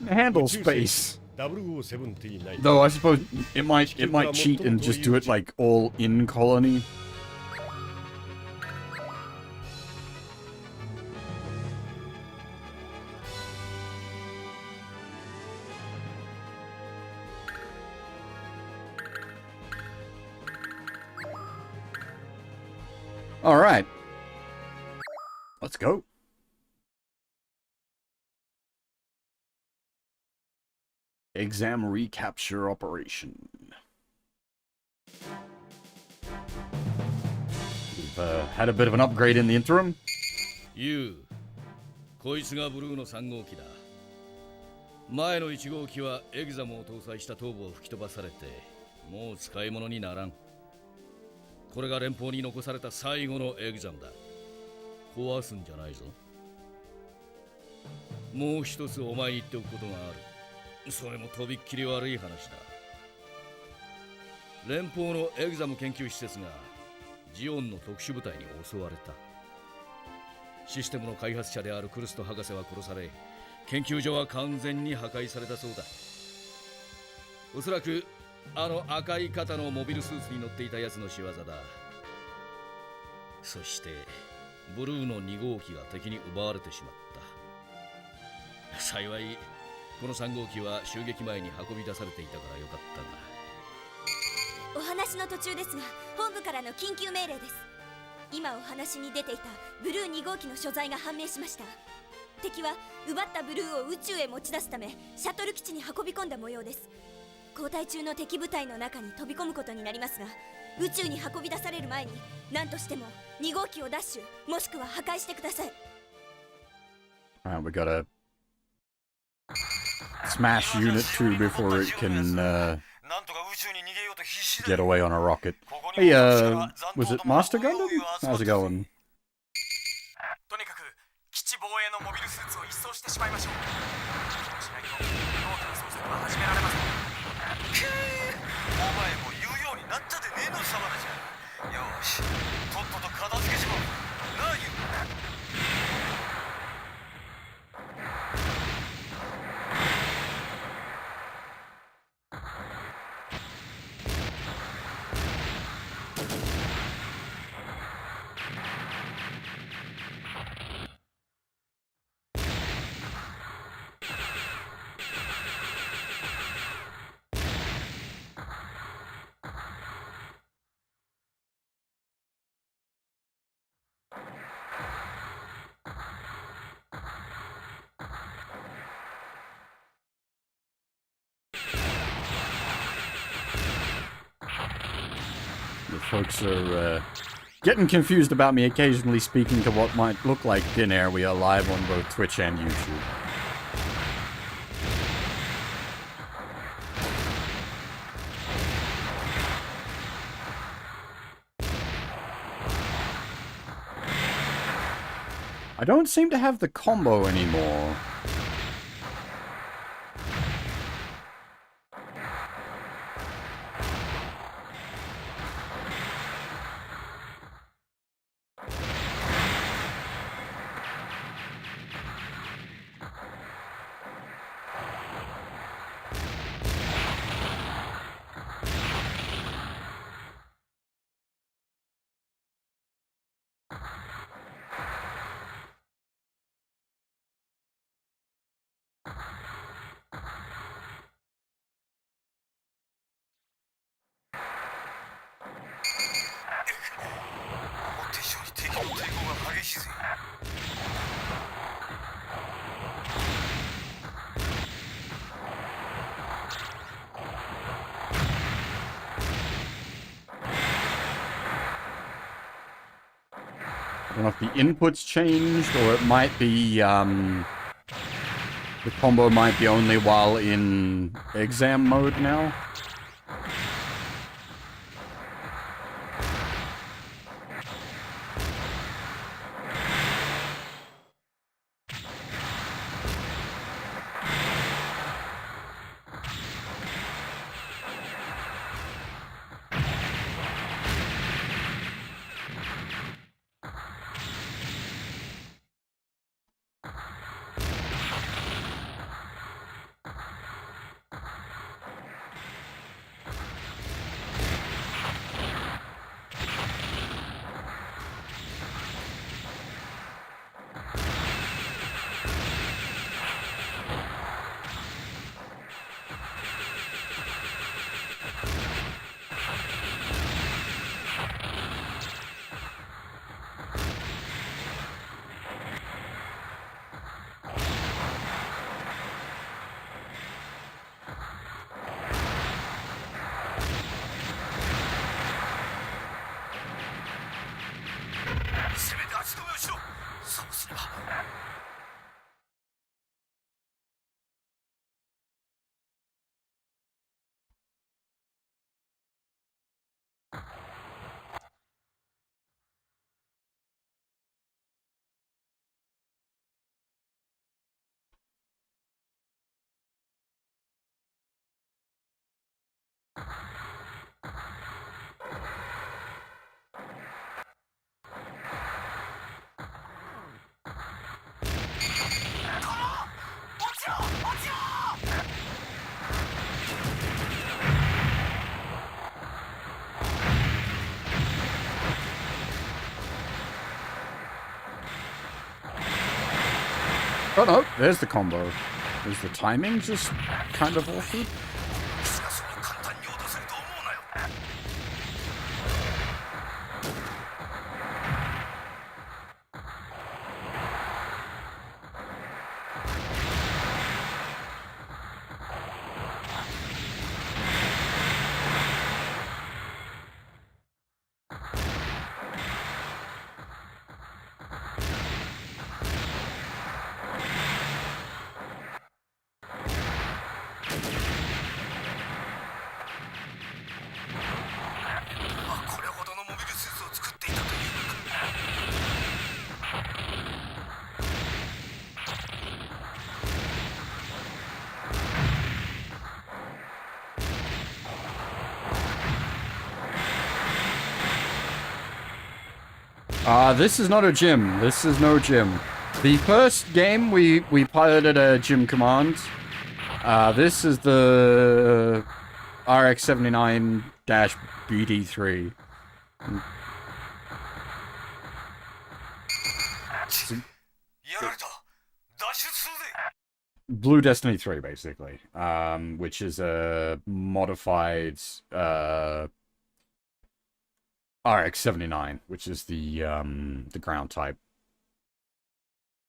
handle space. Though I suppose it might cheat and just do it like all in colony. All right. Let's go. Exam recapture operation. We've had a bit of an upgrade in the interim. You, こいつがブルーの3号機だ。前の1号機はエグザムを搭載した頭部を吹き飛ばされてもう使い物にならん。これが連邦に残された最後のエグザムだ。壊すんじゃないぞ。もう一つお前に言っておくことがある。それもとびっきり悪い話だ。連邦のエグザム研究施設がジオンの特殊部隊に襲われた。システムの開発者であるクルスト博士は殺され、研究所は完全に破壊されたそうだ。おそらくあの赤い肩のモビルスーツに乗っていたやつの仕業だ。そしてブルーの2号機が敵に奪われてしまった。幸いこの3号機は襲撃前に運び出されていたからよかったが。お話の途中ですが、本部からの緊急命令です。今お話に出ていたブルー2号機の所在が判明しました。敵は奪ったブルーを宇宙へ持ち出すためシャトル基地に運び込んだ模様です。交代中の敵部隊の中に飛び込むことになりますが、宇宙に運び出される前に何としても2号機をダッシュもしくは破壊してください。We gotta smash Unit 2 before it can get away on a rocket. Hey, was it Master Gundam? How's it going? とにかく基地防衛のモビルスーツを一掃してしまいましょう。そうしないと大きな捜索は始められません。お前も言うようになったでねえの様だじゃ。よし、とっとと片付けちまう。なあユウ。The folks are getting confused about me occasionally speaking to what might look like thin air. We are live on both Twitch and YouTube. I don't seem to have the combo anymore. I don't know if the input's changed, or it might be, the combo might be only while in exam mode now. Oh no, there's the combo. Is the timing just kind of awkward? This is not a gym. This is no gym. The first game, we piloted a gym command. This is the RX-79-BD3. Blue Destiny 3, basically. Which is a modified RX-79, which is the ground type.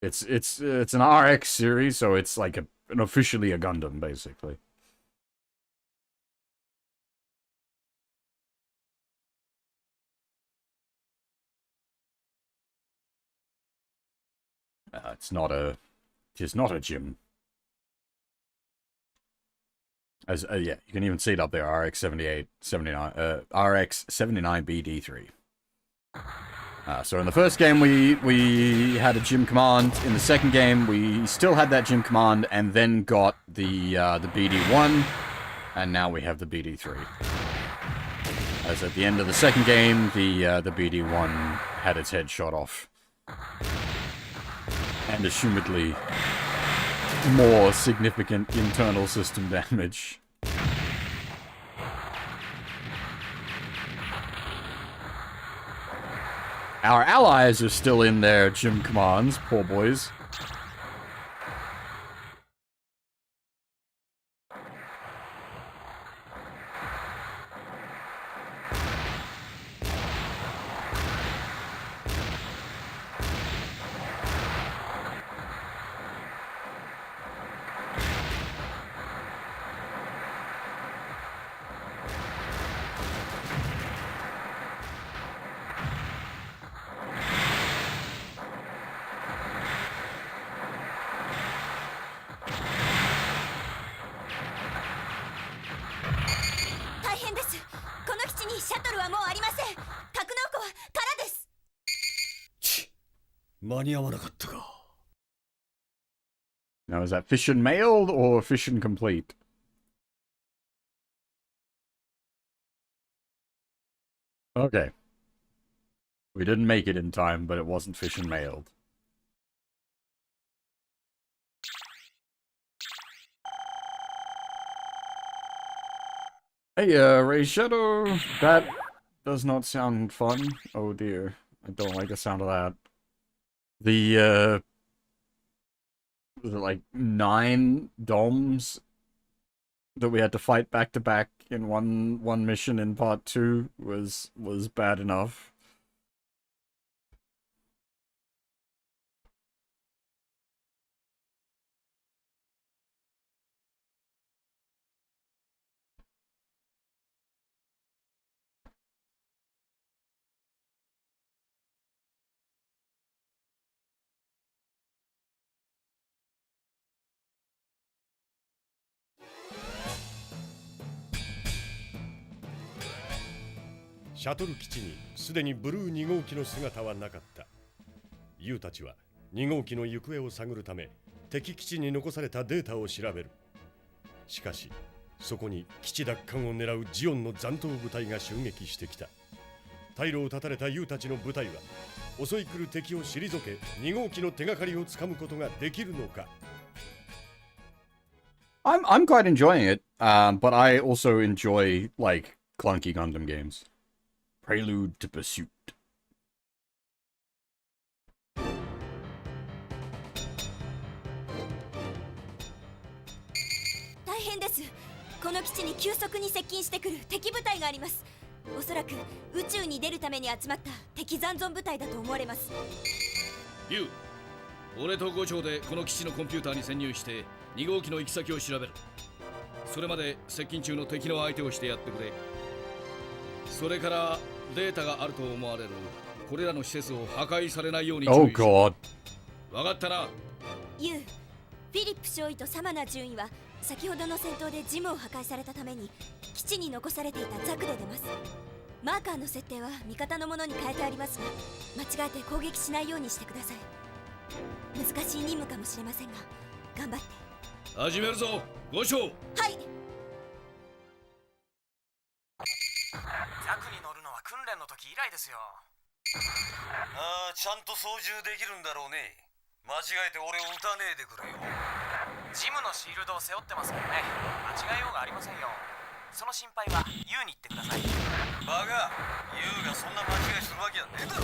It's an RX series, so it's like officially a Gundam, basically. It's not a gym. As yeah, you can even see it up there, RX-79BD3. So in the first game we had a gym command. In the second game we still had that gym command and then got the BD1, and now we have the BD3. As at the end of the second game, the BD1 had its head shot off, and assumedly more significant internal system damage. Our allies are still in their gym commands, poor boys. Now, is that fission mailed or fission complete? Okay. We didn't make it in time, but it wasn't fission mailed. Hey, Ray Shadow. That does not sound fun. Oh dear. I don't like the sound of that. Was it like 9 DOMs that we had to fight back to back in one mission in part 2 was bad enough.シャトル基地にすでにブルー2号機の姿はなかった。ユウたちは2号機の行方を探るため敵基地に残されたデータを調べる。しかしそこに基地奪還を狙うジオンの残党部隊が襲撃してきた。退路を断たれたユウたちの部隊は襲い来る敵を退け2号機の手がかりをつかむことができるのか。I'm quite enjoying it, but I also enjoy like clunky Gundam games. Prelude to Pursuit. の基地に急速に接近してくる敵部隊があります。おそらく宇宙に出るために集まった敵残存部隊だと思われます。ユウ、俺と伍長でこの基地のコンピューターに潜入して2号機の行き先を調べる。それまで接近中の敵の相手をしてやってくれ。それからデータがあると思われるこれらの施設を破壊されないように注意し Oh god. 分かったな。ユウ、フィリップ少尉とサマナ准尉は先ほどの戦闘でジムを破壊されたために基地に残されていたザクで出ます。マーカーの設定は味方のものに変えてありますが、間違えて攻撃しないようにしてください。難しい任務かもしれませんが頑張って。始めるぞ、伍長。はい。ザクに乗るのは訓練の時以来ですよ。ああ、ちゃんと操縦できるんだろうね。間違えて俺を撃たねえでくれよ。ジムのシールドを背負ってますからね。間違えようがありませんよ。その心配はユウに言ってください。バカ、ユウがそんな間違いするわけはねえだろ。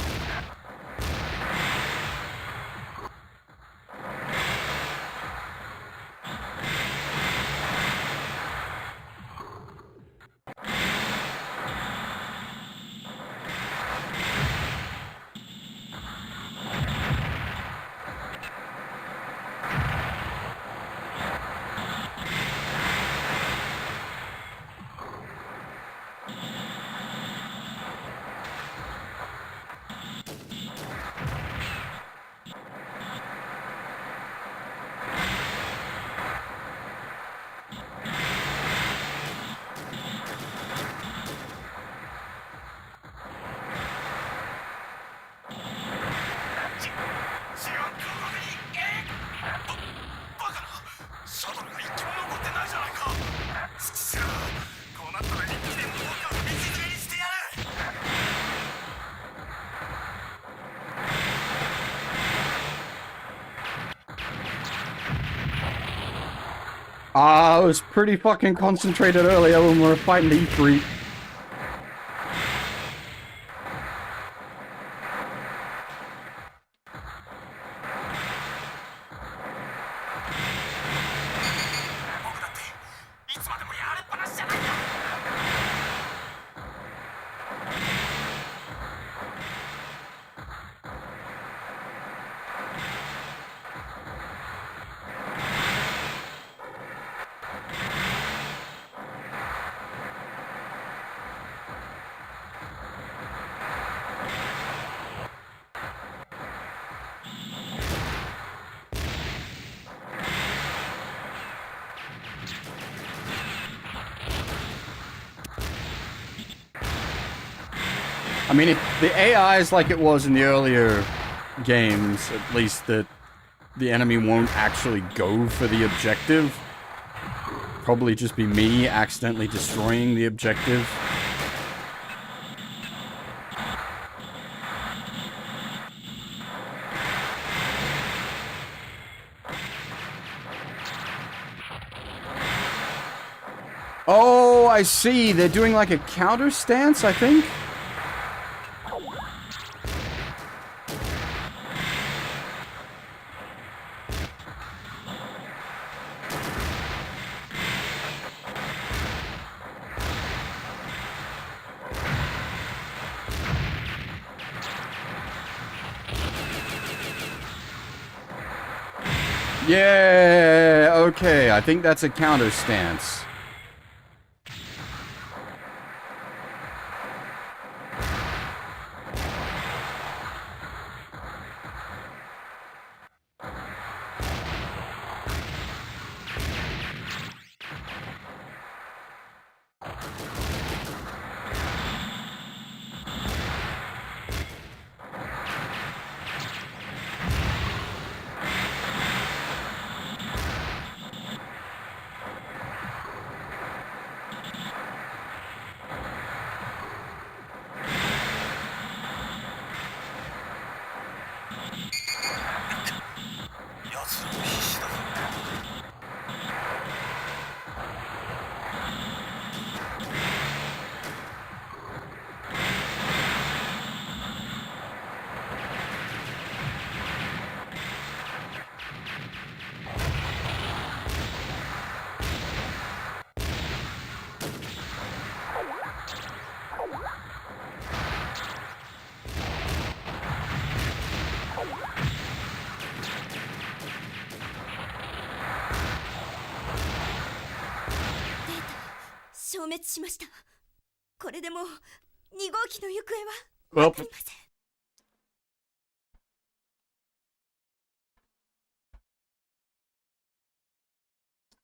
I was pretty fucking concentrated earlier when we were fighting the E3. I mean, the AI is like it was in the earlier games, at least that the enemy won't actually go for the objective. Probably just be me accidentally destroying the objective. Oh, I see. They're doing like a counter stance, I think. Yeah, okay, I think that's a counter stance. 消滅しました。これでもう2号機の行方は Well, 分かりま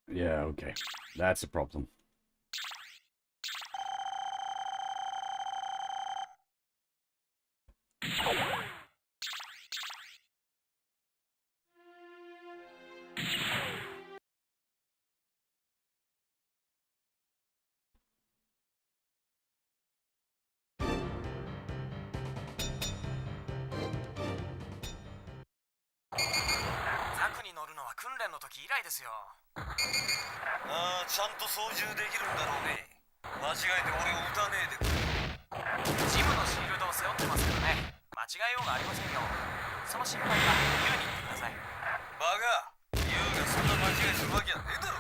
せん。yeah, okay. That's a problem. Zaku に乗るのは訓練の時以来ですよ。ああ、ちゃんと操縦できるんだろうね。間違えて俺を撃たねえでくれ。ジムのシールドを背負ってますからね。間違えようがありませんよ。その心配はユウに言ってください。バカ、ユウがそんな間違いするわけはねえだろ。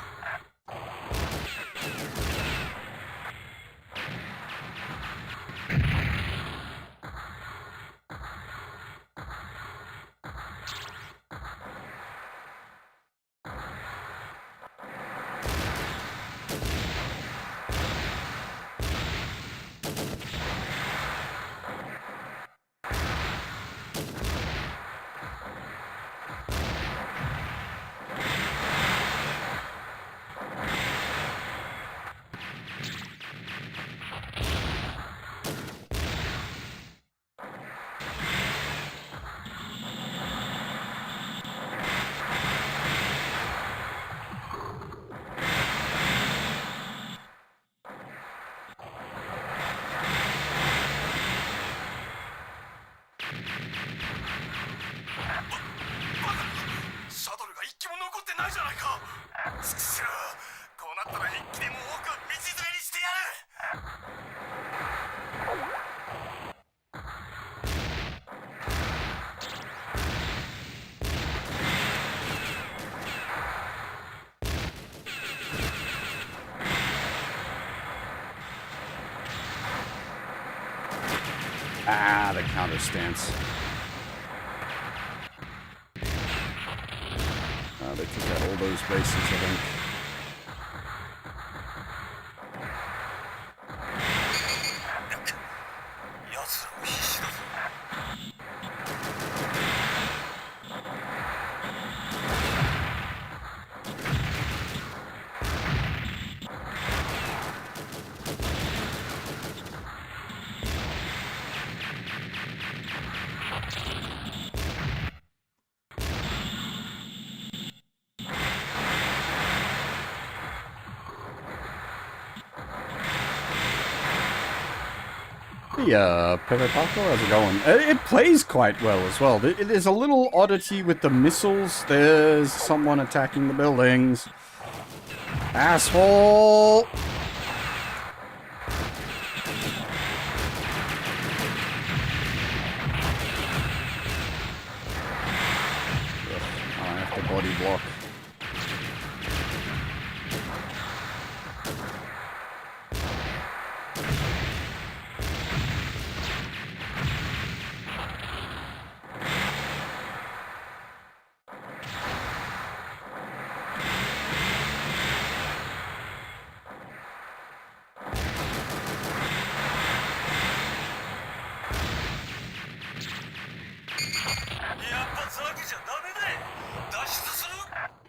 シャトルが一機も残ってないじゃないか。くそ、こうなったら一機でも多く道連れにしてやる。Ah, the counter stance. They took out all those bases, I think. 奴らも必死だぞ。Yeah, Pepe Paco, how's it going? It plays quite well as well. There's a little oddity with the missiles. There's someone attacking the buildings. Asshole! Ugh, I have to body block.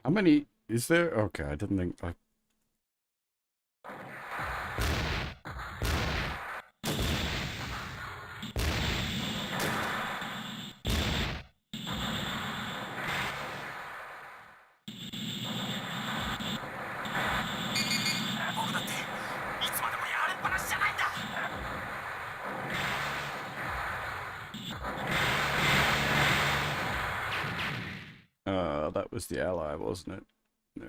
How many is there? Okay, I didn't think. That was the ally, wasn't it? No.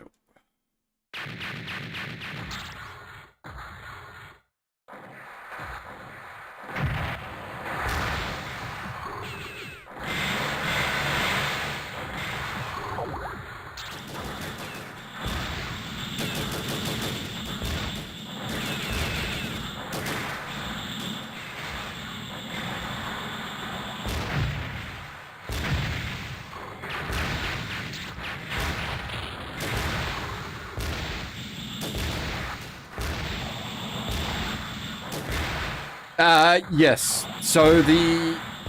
Yes. So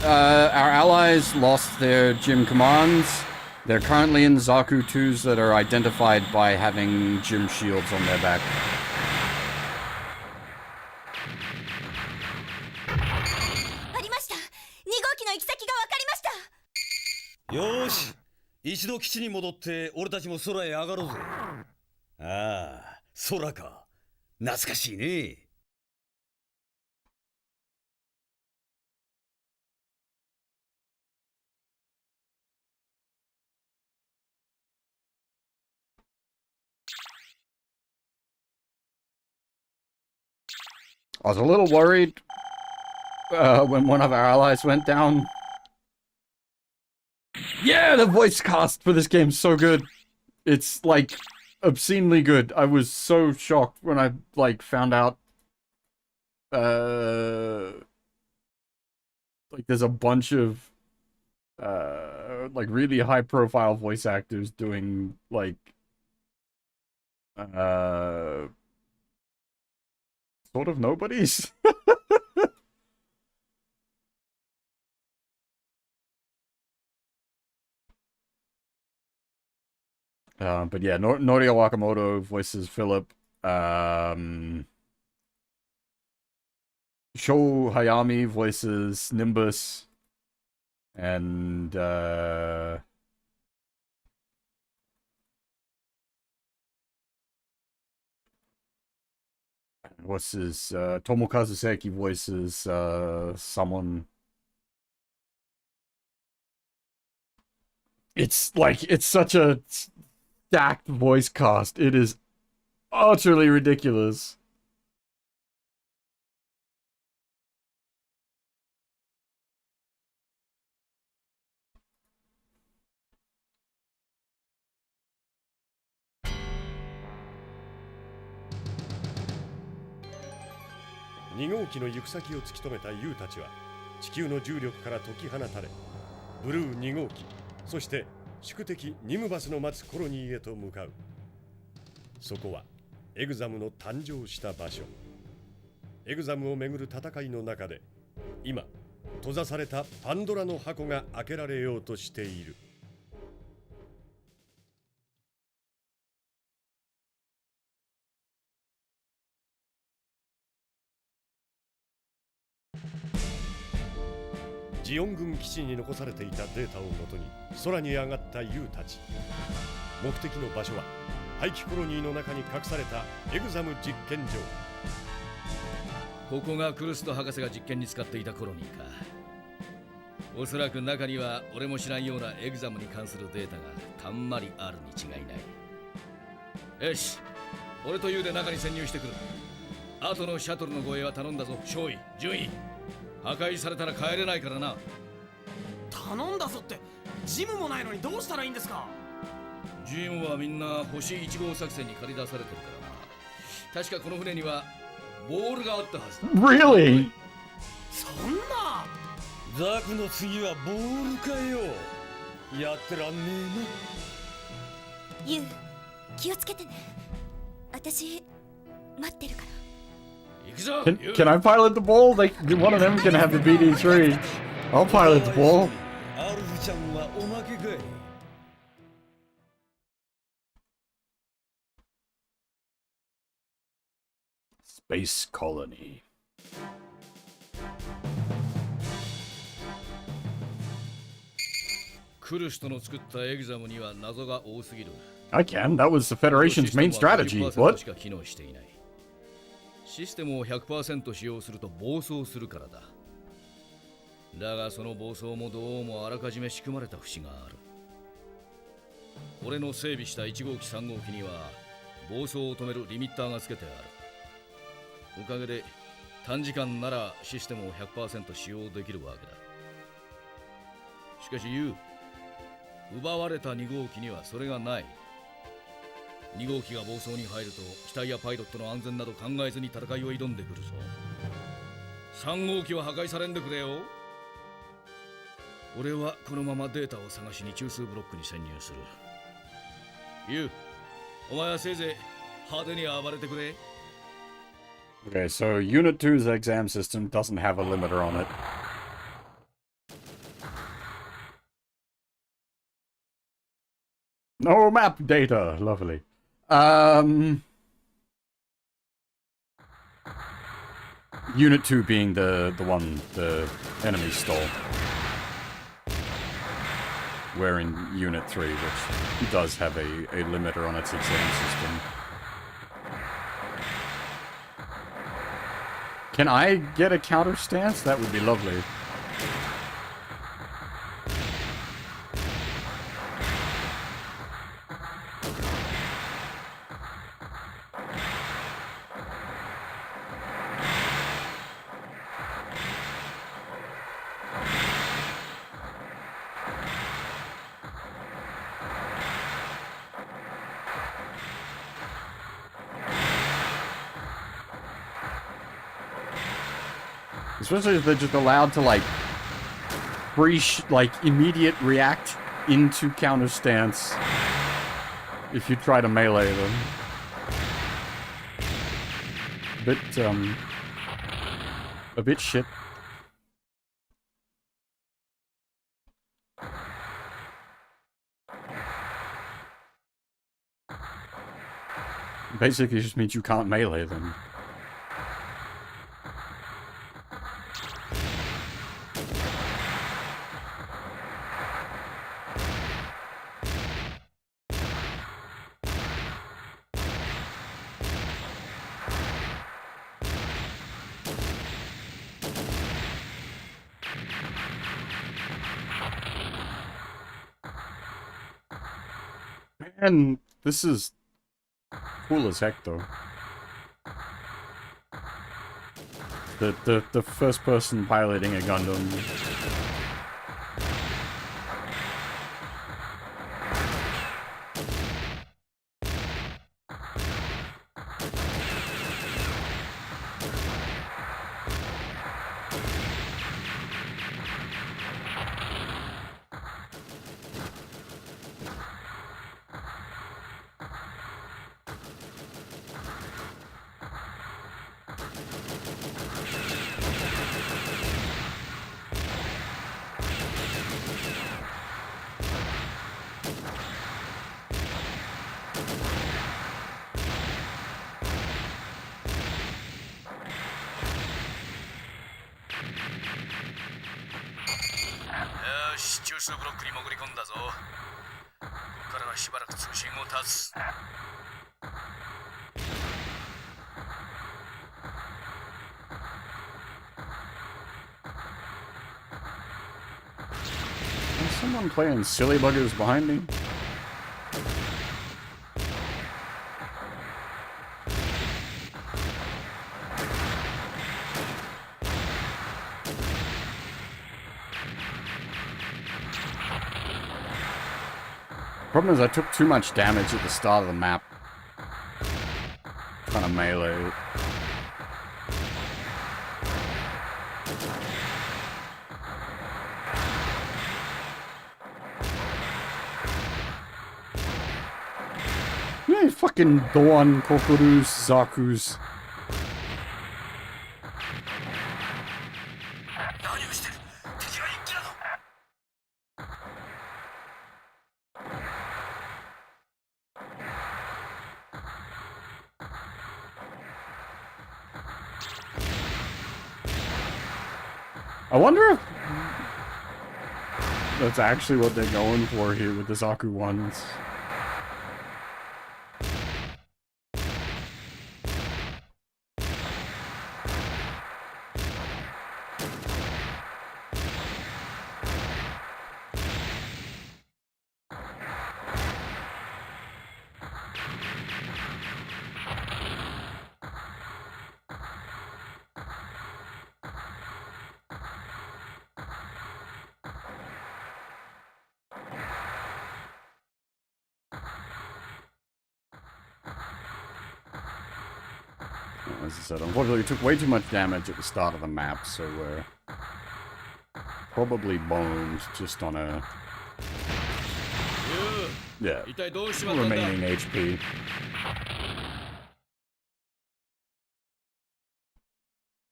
our allies lost their gym commands. They're currently in Zaku 2s that are identified by having gym shields on their back. ありました。2号機の行き先が分かりました。よーし、一度基地に戻って俺たちも空へ上がろうぜ。ああ、空か。懐かしいね。I was a little worried when one of our allies went down. Yeah, the voice cast for this game's so good. It's like obscenely good. I was so shocked when I like found out like there's a bunch of like really high profile voice actors doing like sort of nobodies. But yeah, Norio Wakamoto voices Philip. Sho Hayami voices Nimbus. And what's his Tomokazu Seki voices someone. It's like it's such a stacked voice cast. It is utterly ridiculous.2号機の行く先を突き止めたユウたちは地球の重力から解き放たれ、ブルー2号機、そして宿敵ニムバスの待つコロニーへと向かう。そこはエグザムの誕生した場所。エグザムをめぐる戦いの中で今閉ざされたパンドラの箱が開けられようとしている。ジオン軍基地に残されていたデータをもとに空に上がったユウたち。目的の場所は廃棄コロニーの中に隠されたエグザム実験場。ここがクルスト博士が実験に使っていたコロニーか。おそらく中には俺も知らんようなエグザムに関するデータがたんまりあるに違いない。よし、俺とユウで中に潜入してくる。後のシャトルの護衛は頼んだぞ。少尉、順位破壊されたら帰れないからな。頼んだぞって、ジムもないのにどうしたらいいんですか。ジムはみんな星1号作戦に駆り出されてるからな。確かこの船にはボールがあったはずだ。Really? そんな。ザクの次はボールかよ。やってらんねユウ、気をつけてね。私待ってるから。Can I pilot the ball? Like one of them can have the BD3. I'll pilot the ball. え。アルフちゃんはおまけかい。Space colony. クルストの作ったエグザムには謎が多すぎる。I can. That was the Federation's main strategy. What? しか機能していない。システムを 100% 使用すると暴走するからだ。だがその暴走もどうもあらかじめ仕組まれた節がある。俺の整備した1号機3号機には暴走を止めるリミッターがつけてある。おかげで短時間ならシステムを 100% 使用できるわけだ。しかしユウ、奪われた2号機にはそれがない。2号機が暴走に入ると機体やパイロットの安全など考えずに戦いを挑んでくるぞ。3号機は破壊されんでくれよ。俺はこのままデータを探しに中枢ブロックに潜入する。ユウ、お前はせいぜい派手に暴れてくれ。Okay, so Unit 2's exam system doesn't have a limiter on it. No map data! Lovely. Unit 2 being the one the enemy stole. Where in Unit 3, which does have a limiter on its exam system. Can I get a counter stance? That would be lovely. Especially if they're just allowed to, like, immediate react into counter stance if you try to melee them. A bit shit. Basically, it just means you can't melee them. And this is cool as heck, though. The first person piloting a Gundam. Is someone playing silly buggers behind me? Problem is I took too much damage at the start of the map. Trying to melee it. Yeah, fucking Doan, Kokorus, Zakus. I wonder if that's actually what they're going for here with the Zaku ones. As I said, unfortunately, we took way too much damage at the start of the map, so we're probably boned just on a remaining HP.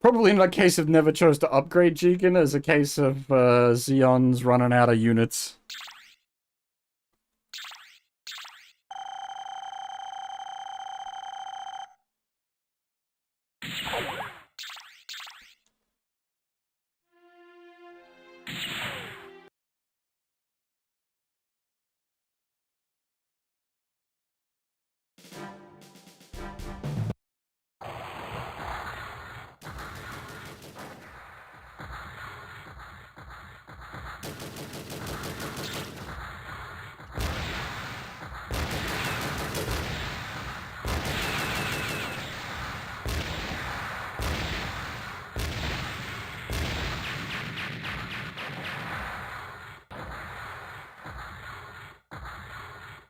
Probably in that case it never chose to upgrade Jigen as a case of Xeon's running out of units.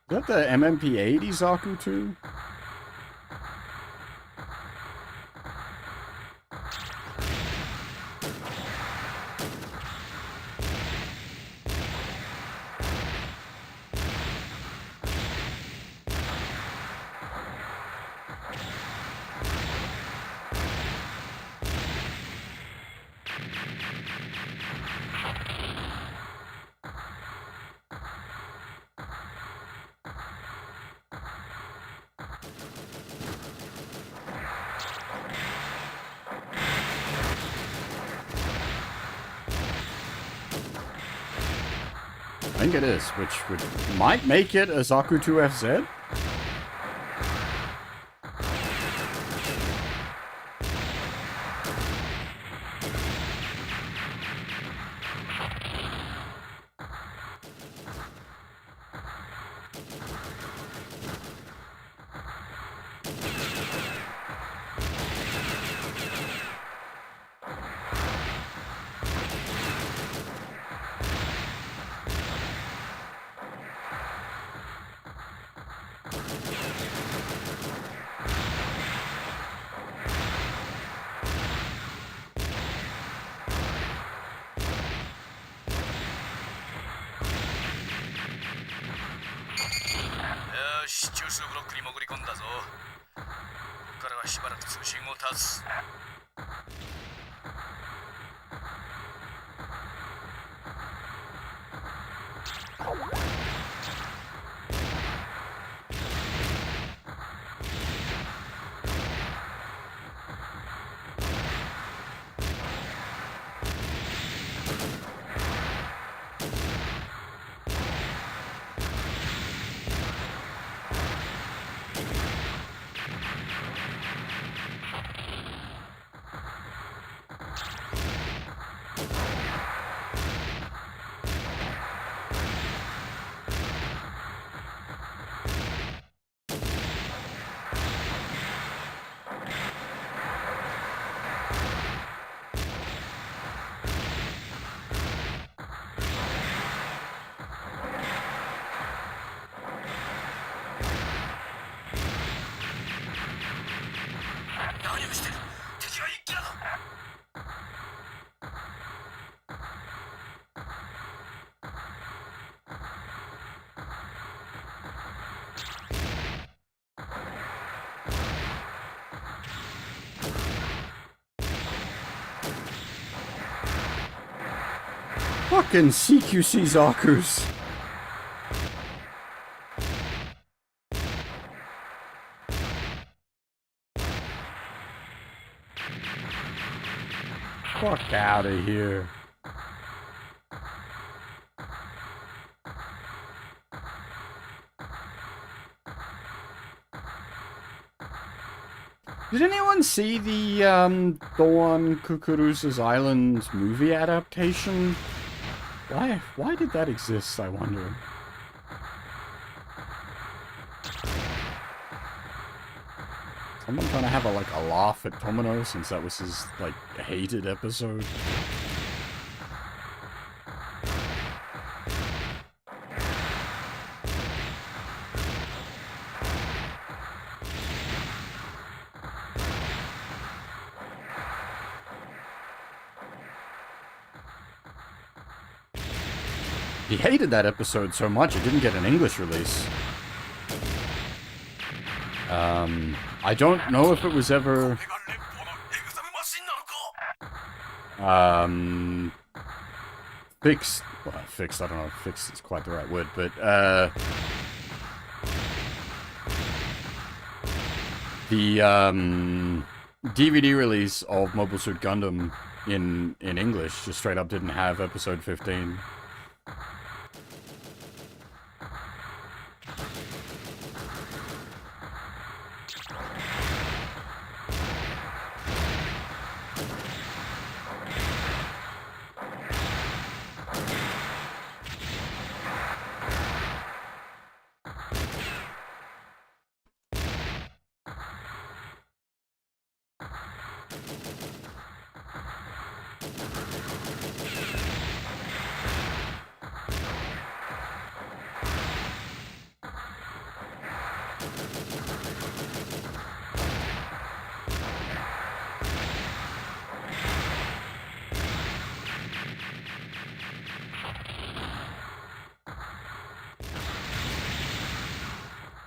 Is that the MMP-80 Zaku too? I think it is, which might make it a Zaku 2FZ. Fucking CQC Zakus. Fuck out of here. Did anyone see the Doan Kukurusa's Island movie adaptation? Why did that exist, I wonder? Someone trying to have a laugh at Tomino since that was his hated episode. He hated that episode so much it didn't get an English release. I don't know if it was ever... Fixed. Well, fixed. I don't know if fixed is quite the right word, but the DVD release of Mobile Suit Gundam in English just straight up didn't have episode 15.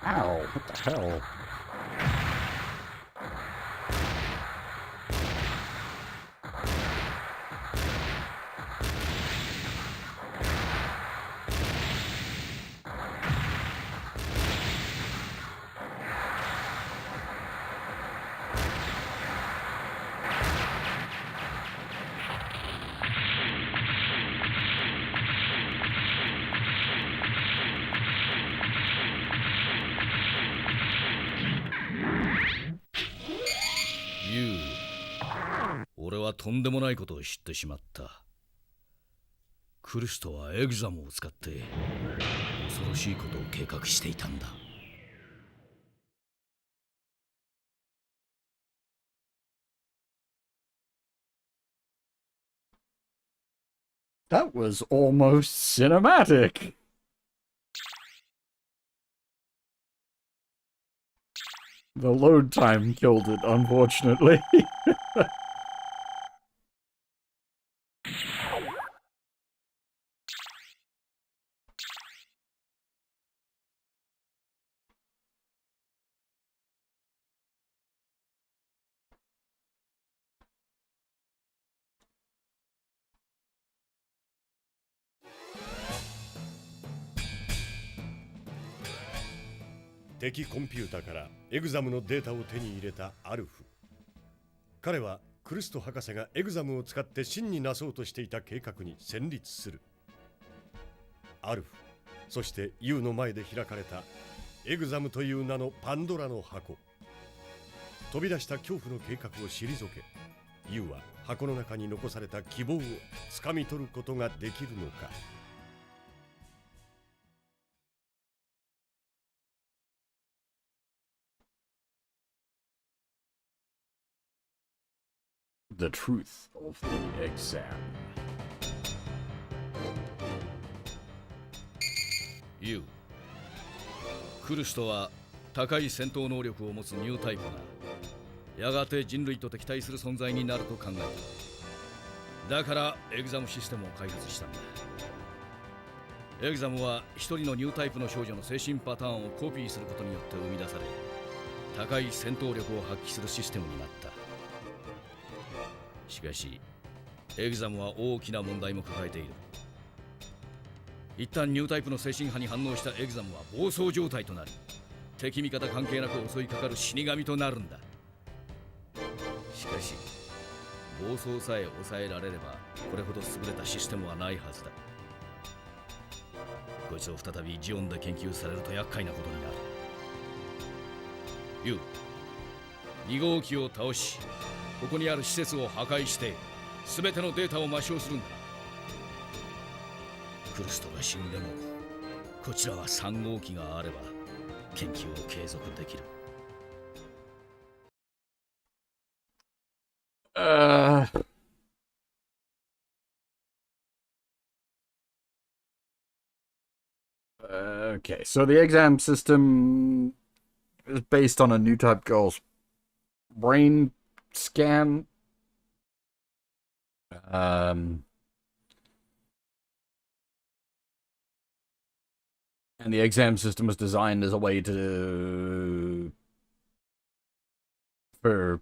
Ow, what the hell?俺はとんでもないことを知ってしまった。クリストはエグザムを使って恐ろしいことを計画していたんだ。That was almost cinematic. The load time killed it, unfortunately. .敵コンピュータからエグザムのデータを手に入れたアルフ。彼はクリスト博士がエグザムを使って真になそうとしていた計画に戦慄する。アルフ、そしてユウの前で開かれたエグザムという名のパンドラの箱。飛び出した恐怖の計画を退け、ユウは箱の中に残された希望をつかみ取ることができるのか。The truth of the exam. ユウ、クルストは高い戦闘能力を持つニュータイプがやがて人類と敵対する存在になると考えた。だからエグザムシステムを開発したんだ。エグザムは一人のニュータイプの少女の精神パターンをコピーすることによって生み出され、高い戦闘力を発揮するシステムになった。しかしエグザムは大きな問題も抱えている。一旦ニュータイプの精神波に反応したエグザムは暴走状態となり、敵味方関係なく襲いかかる死神となるんだ。しかし暴走さえ抑えられればこれほど優れたシステムはないはずだ。こいつを再びジオンで研究されると厄介なことになる。ユウ、2号機を倒し、ここにある施設を破壊して全てのデータを抹消するんだ。クルストが死んでもこちらは3号機があれば研究を継続できる。Okay, so the exam system is based on a new type girl's brain scan. And the exam system was designed as a way for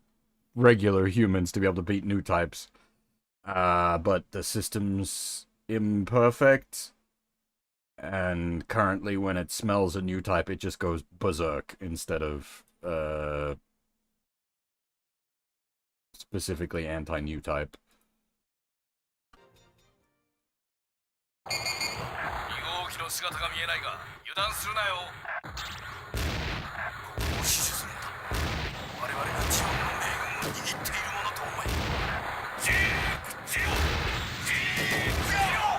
regular humans to be able to beat new types. but the system's imperfect, and currently when it smells a new type, it just goes berserk instead of specifically anti-new type. 姿が見えないが油断するなよ。ここを死守するんだ。我々がジオンの命運を握っているものと思え。ジークジオジークジオ。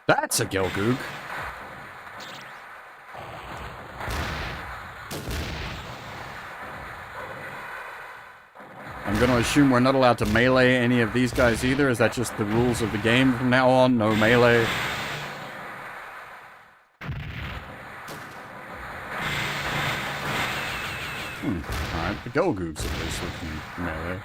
That's a Gelgoog. I'm gonna assume we're not allowed to melee any of these guys either. Is that just the rules of the game from now on? No melee? Alright, the Gelgoogs at least with melee.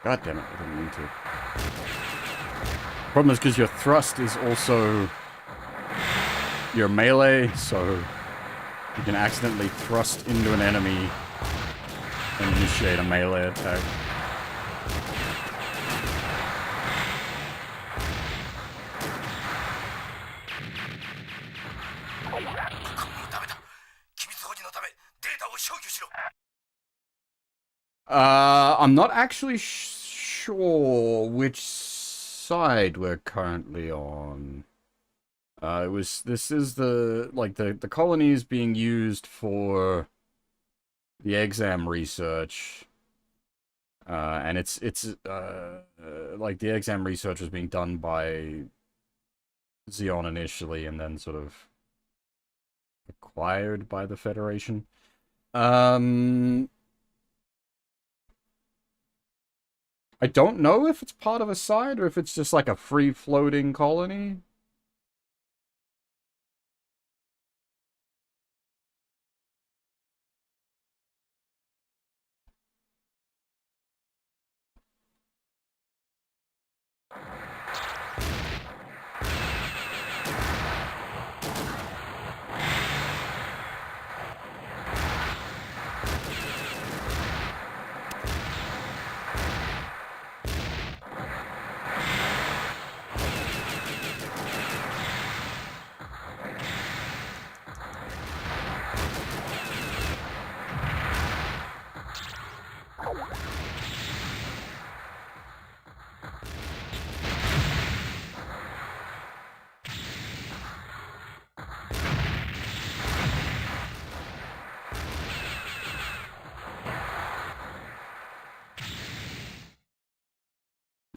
God damn it, I didn't mean to. Problem is because your thrust is also your melee, so you can accidentally thrust into an enemy and initiate a melee attack. I'm not actually sure which side we're currently on. This is the colonies being used for the exam research. And it's like the exam research was being done by Xeon initially and then sort of acquired by the Federation. I don't know if it's part of a side or if it's just like a free-floating colony.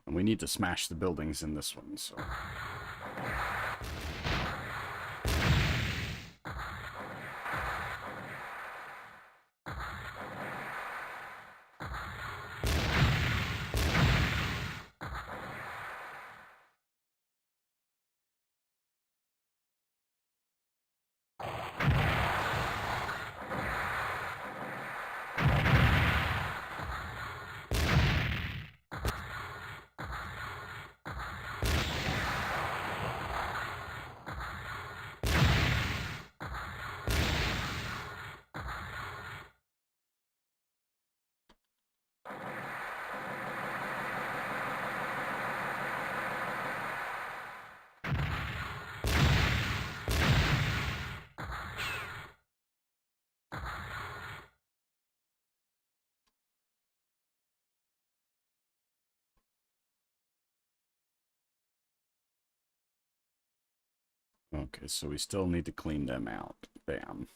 We need to smash the buildings in this one, so... Okay, so we still need to clean them out. Bam.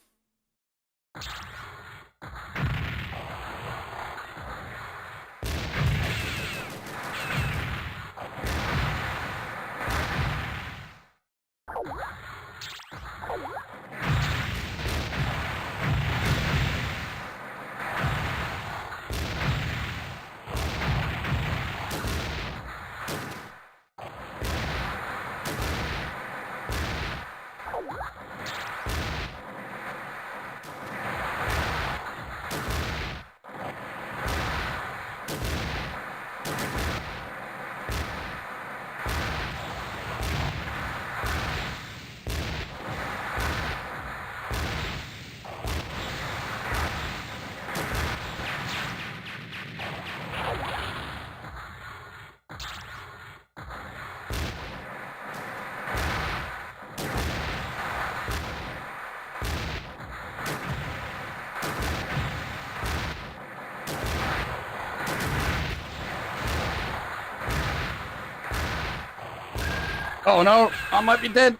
Oh no, I might be dead. リン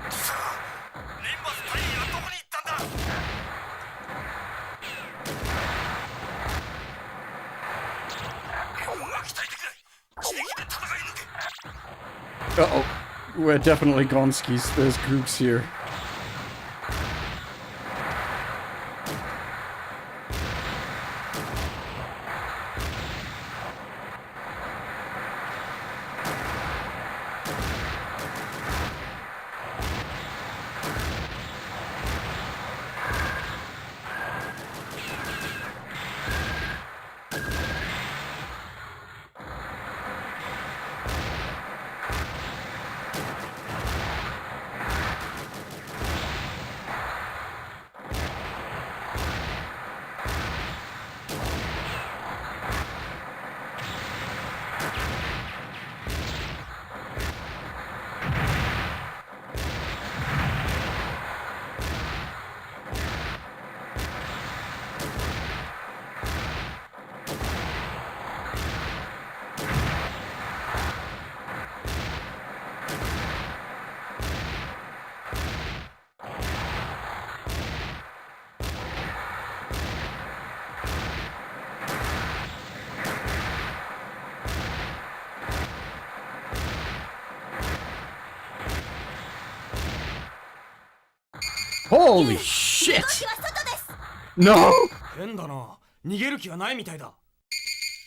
バス隊員はどこに行ったんだ。うまく鍛えてくれ。地域で戦い抜け。Uh-oh. We're definitely Gonskis. There's groups here. Holy shit! 動機は外です。 No! 変だな。逃げる気がないみたいだ。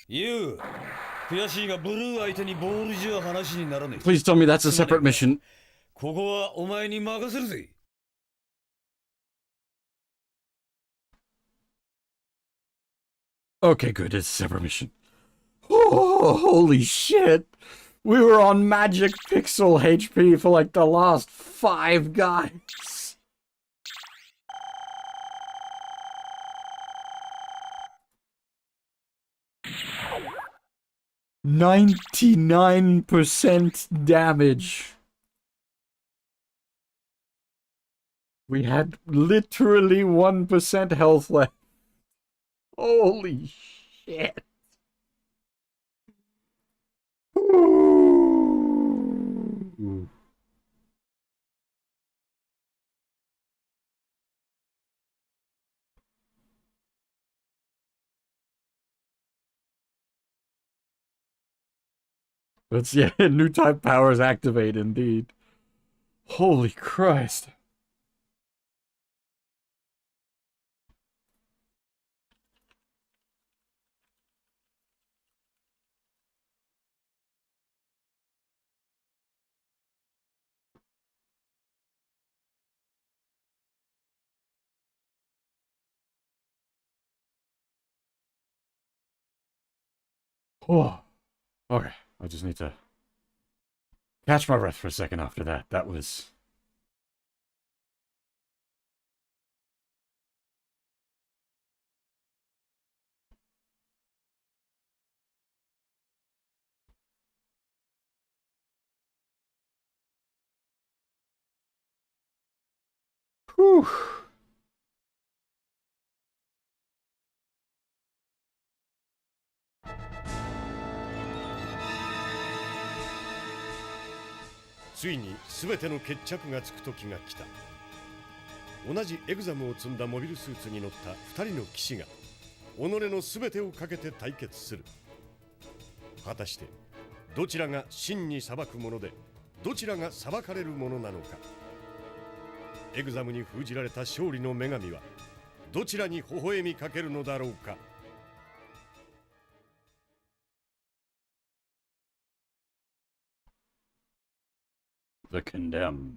ユウ、悔しいがブルー相手にボールじゃ話にならねえ。 Please tell me that's a separate mission. ここはお前に任せるぜ。Okay, good. It's a separate mission. Oh, holy shit! We were on magic pixel HP for like the last 5 guys. %99% damage. We had literally 1% health left. Holy shit. Ooh. That's, yeah, new type powers activate indeed. Holy Christ. Oh, okay. I just need to catch my breath for a second after that. That was... Whew.「ついに全ての決着がつく時が来た。同じエグザムを積んだモビルスーツに乗った2人の騎士が己の全てをかけて対決する。果たしてどちらが真に裁くもので、どちらが裁かれるものなのか。エグザムに封じられた勝利の女神はどちらに微笑みかけるのだろうか。The Condemned.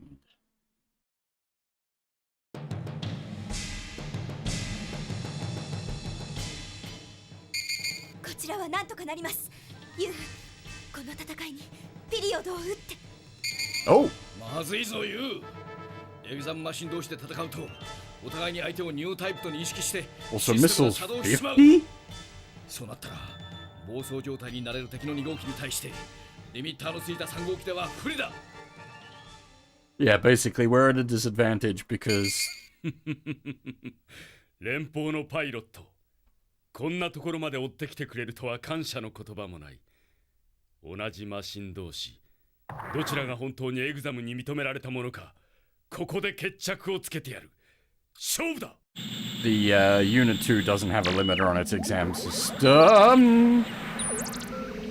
こちらは何とかなります。ユウ、この戦いにピリオドを打って。Oh! まずいぞユウ。エグザムマシン同士で戦うとお互いに相手をニュータイプと認識して Also システム missiles が作動してしまう。 50? そうなったら暴走状態になれる敵の2号機に対してリミッターのついた3号機では不利だ。Yeah, basically we're at a disadvantage because... 連邦のパイロット、こんなところまで追ってきてくれるとは感謝の言葉もない。同じマシン同士、どちらが本当にエグザムに認められたものか、ここで決着をつけてやる。勝負だ。 The Unit 2 doesn't have a limiter on its exam system.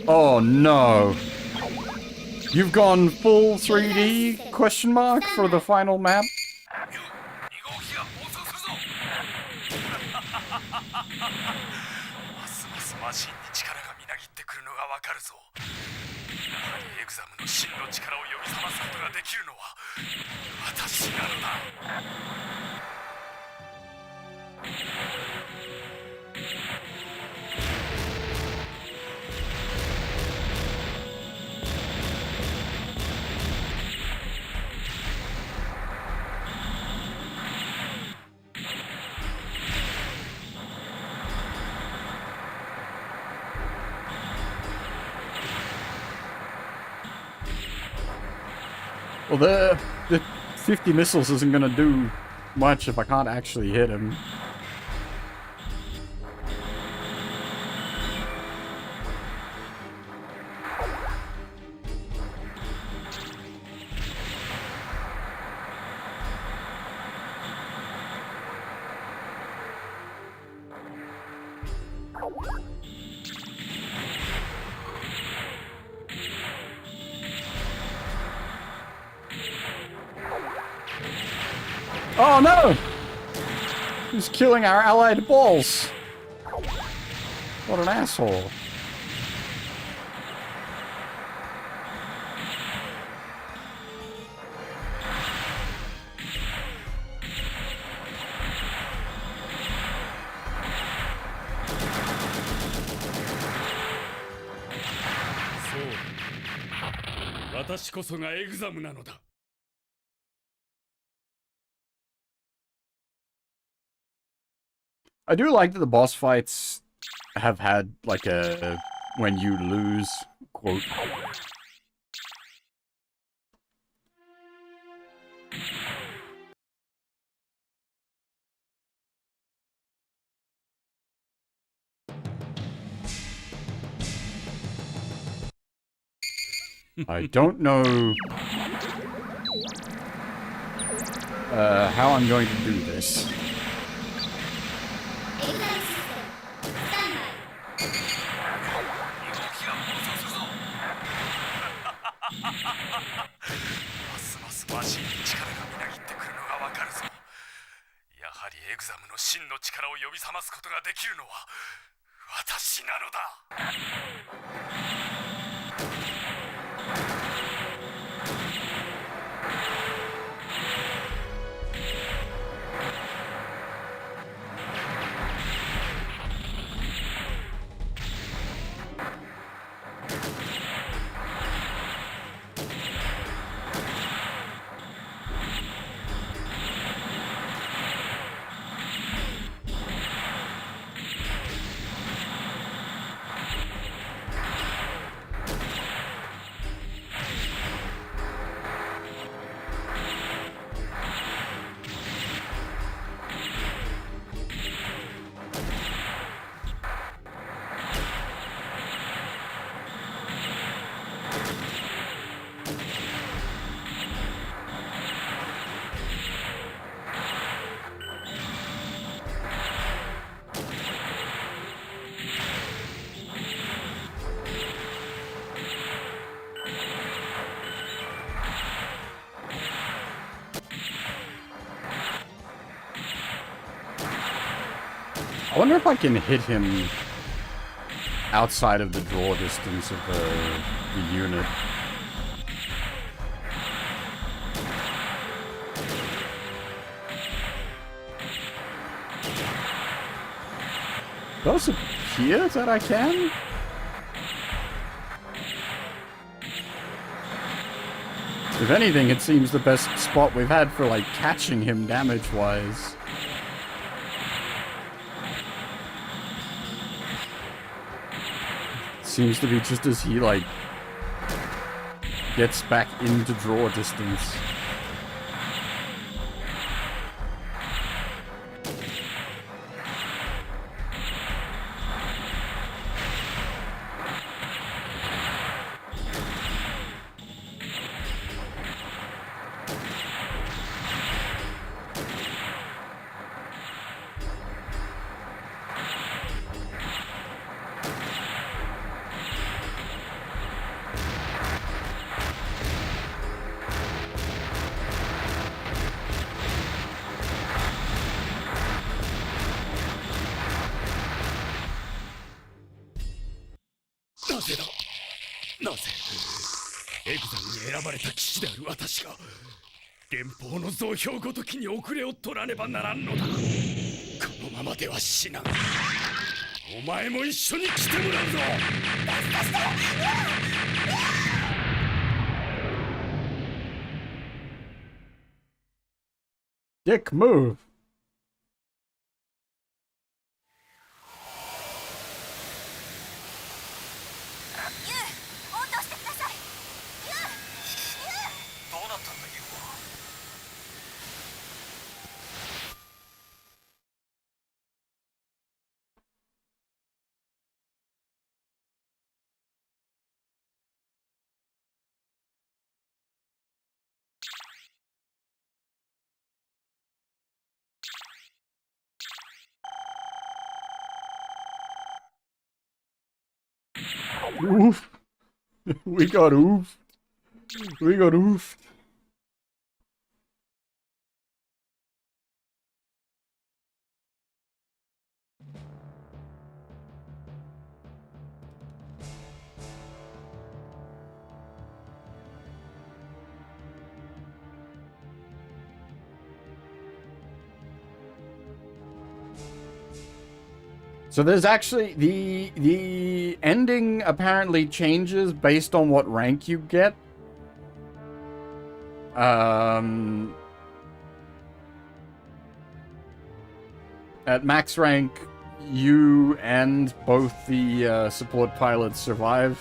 Oh no. You've gone full 3D question mark for the final map? ますますマシンに力がみなぎってくるのがわかるぞ。やはりエグザムの真の力を呼び覚ますことができるのは私なのだ。Well, the 50 missiles isn't gonna do much if I can't actually hit him. Oh no! He's killing our allied balls! What an asshole. So, 私こそがエグザムなのだ。I do like that the boss fights have had, like, a when you lose quote. I don't know how I'm going to do this. I wonder if I can hit him outside of the draw distance of the unit. Does it appear that I can? If anything, it seems the best spot we've had for, like, catching him damage-wise. Seems to be just as he, like, gets back into draw distance. なぜエグザムに選ばれた騎士である私が連邦の増票ごときに遅れを取らねばならんのだ。このままでは死なん。お前も一緒に来てもらうぞ。Dick move. 応答してください。どうなったんだユウは。Oof. We got oofed. We got oofed. So there's actually the ending apparently changes based on what rank you get. At max rank, you and both the support pilots survive.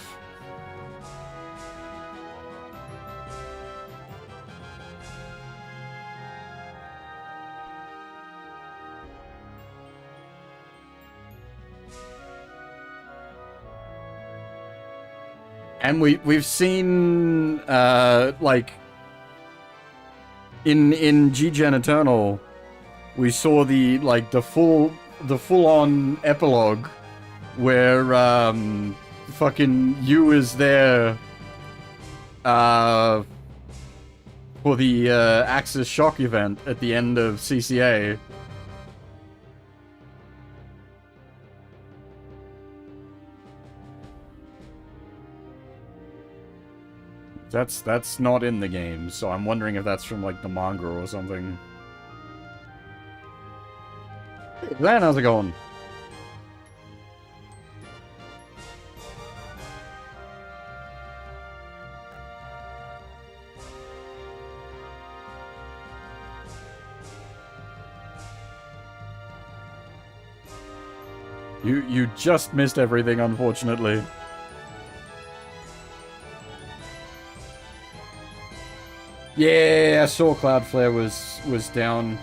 And we've seen like in G-Gen Eternal, we saw the full on epilogue where fucking Yu is there for the Axis Shock event at the end of CCA. That's not in the game, so I'm wondering if that's from like the manga or something. Hey Glenn, how's it going? You just missed everything, unfortunately. Yeah, I saw Cloudflare was down.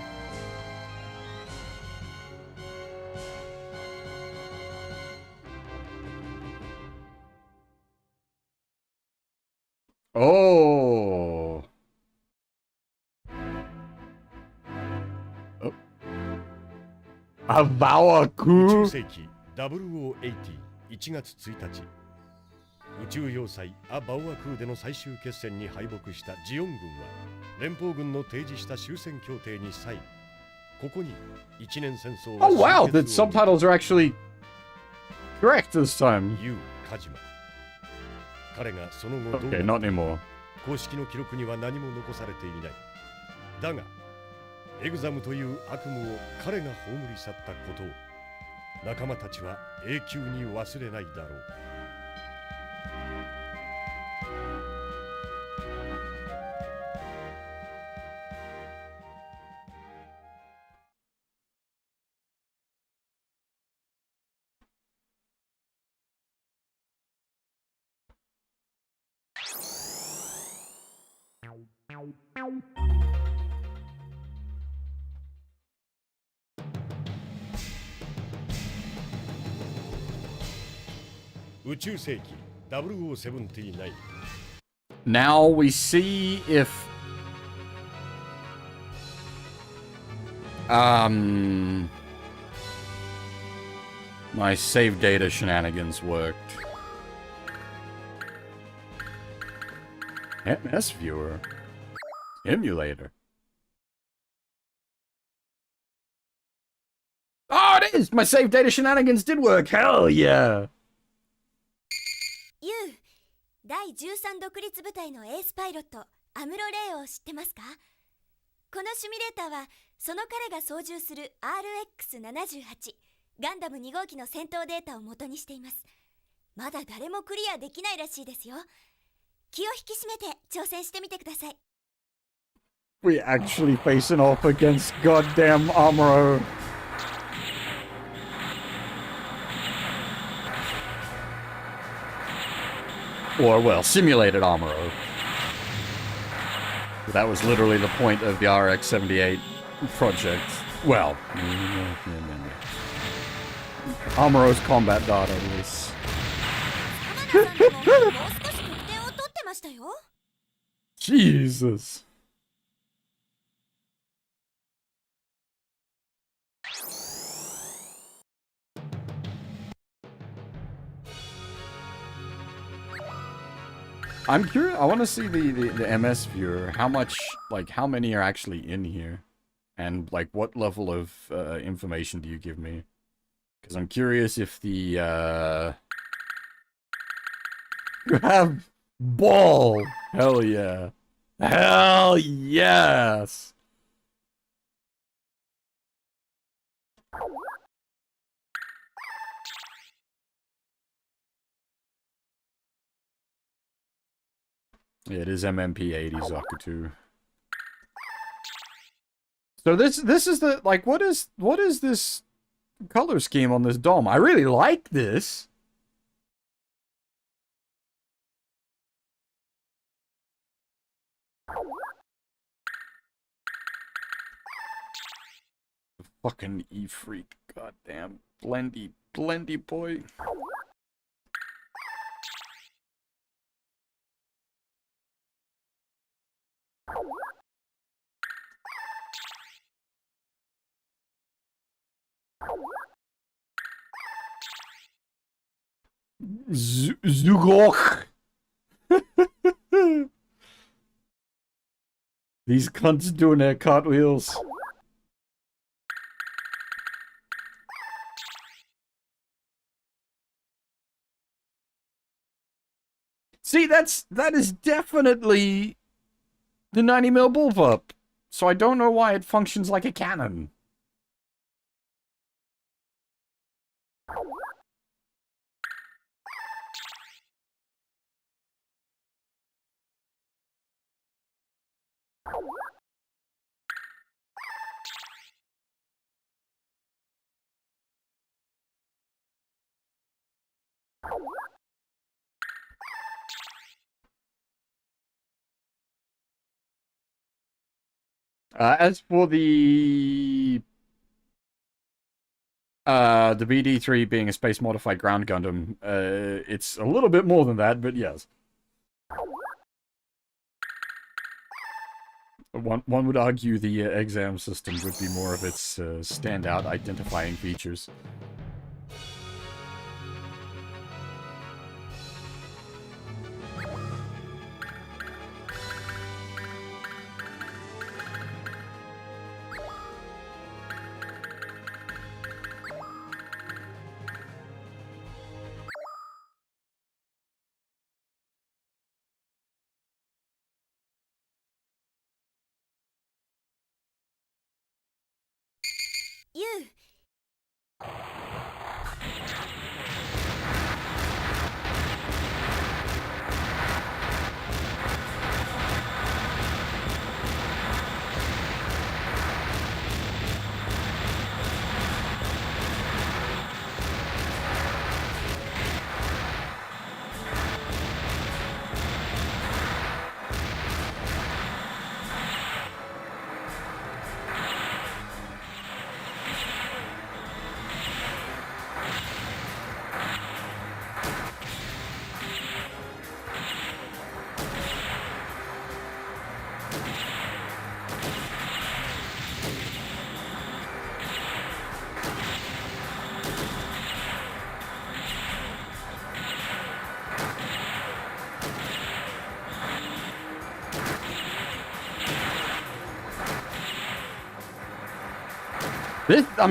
Oh. Avawaku. 宇宙世紀0080 1月1日宇宙要塞ア・バオアクーでの最終決戦に敗北したジオン軍は連邦軍の提示した終戦協定に際ここに一年戦争 Oh wow, the subtitles are actually correct this time. ユウ・カジマ彼がその後 Okay, not anymore. 公式の記録には何も残されていないだがエグザムという悪夢を彼が葬り去ったことを仲間たちは永久に忘れないだろう宇宙世紀0079 Now we see if my save data shenanigans worked. MS viewer. Emulator. Oh, it is! My save data shenanigans did work! Hell yeah! ユウ、第13独立部隊のエースパイロットアムロ・レイを知ってますか？このシミュレーターはその彼が操縦する RX78 ガンダム2号機の戦闘データを元にしています。まだ誰もクリアできないらしいですよ。気を引き締めて挑戦してみてください。 We actually facing off against goddamn Amuro. Or, well, simulated Amuro. That was literally the point of the RX-78 project. Well, Amuro's combat data was... 浜田さんでももう少し得点を取ってましたよ。 Jesus. I'm curious. I want to see the MS viewer. How much, like, how many are actually in here? And, like, what level of information do you give me? Because I'm curious if the, You have ball! Hell yeah. Hell yes! Yeah, it is MMP80 Zakutu. So this is the, like, what is this color scheme on this dome? I really like this. Fucking E-freak, goddamn blendy boy. Zugok. These cunts doing their cartwheels. See, that is definitely the 90mm bullpup. So I don't know why it functions like a cannon. As for the BD3 being a space-modified ground Gundam, it's a little bit more than that, but yes. One would argue the exam system would be more of its standout identifying features. You.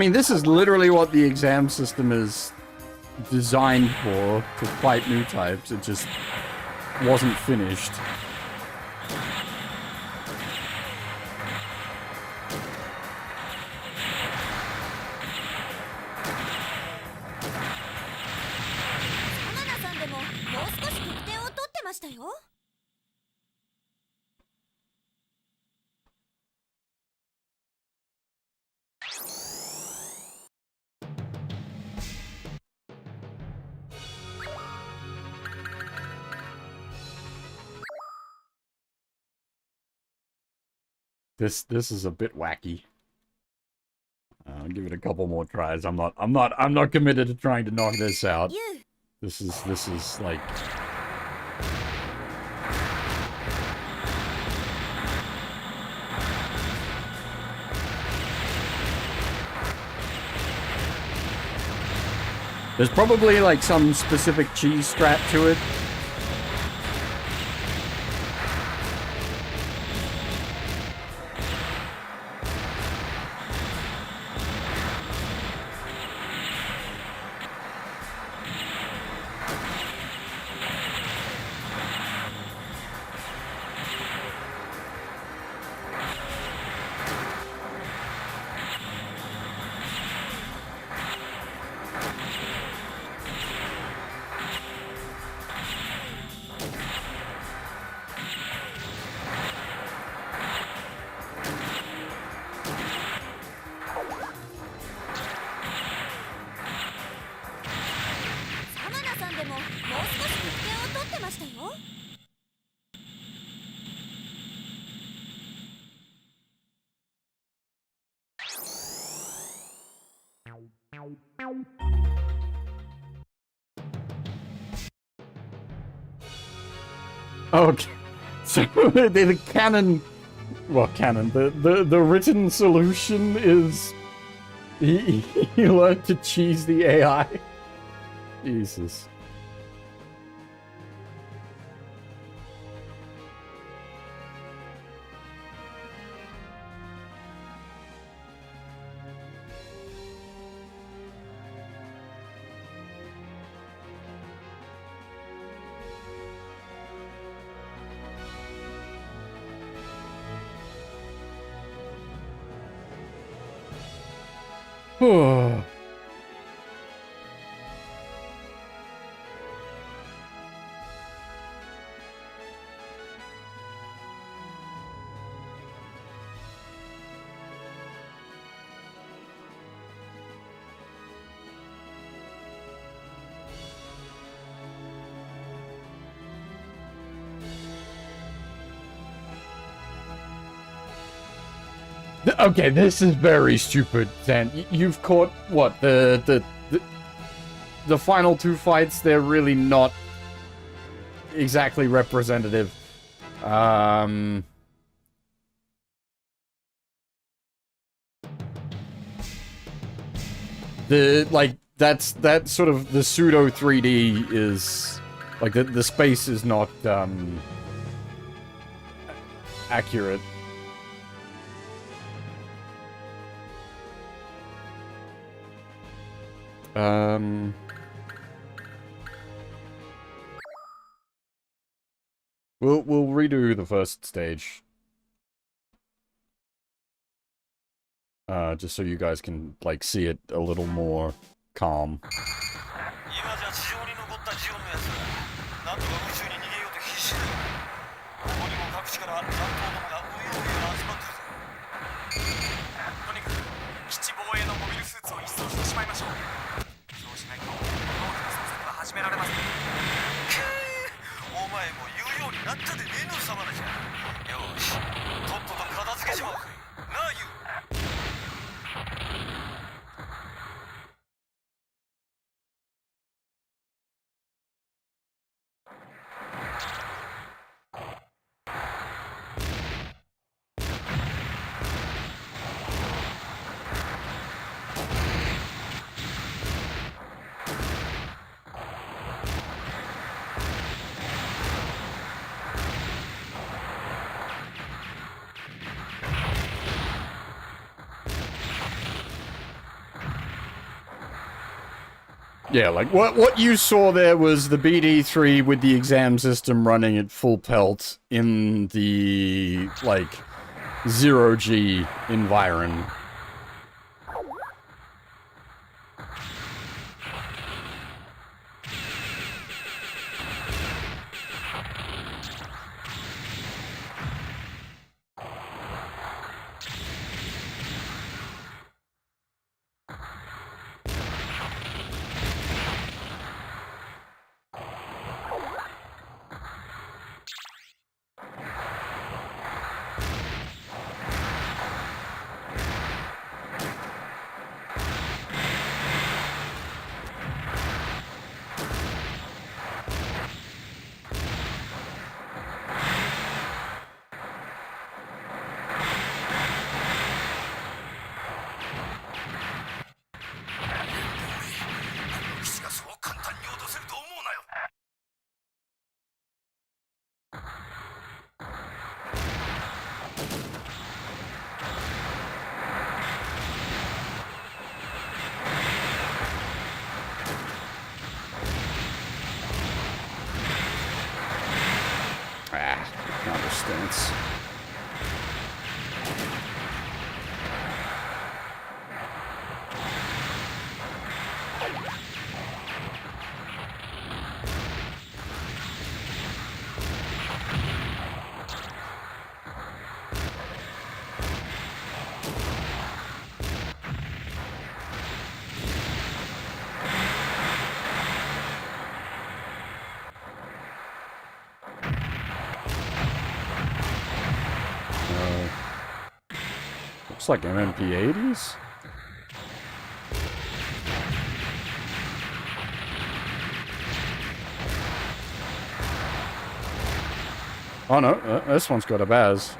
This is literally what the exam system is designed for, to fight new types. It just wasn't finished. This is a bit wacky. I'll give it a couple more tries. I'm not committed to trying to knock this out. This is like there's probably like some specific cheese strat to it. Okay, so the canon, well, canon, the written solution is he learned to cheese the AI. Jesus. Okay, this is very stupid, Dan. You've caught what the final two fights. They're really not exactly representative. That's sort of the pseudo 3D is like the space is not accurate. We'll redo the first stage. Just so you guys can like see it a little more calm. Yeah, like what you saw there was the BD3 with the exam system running at full pelt in the like 0G environ. Counter stance. Looks like MMP-80s? Oh no, this one's got a Baz.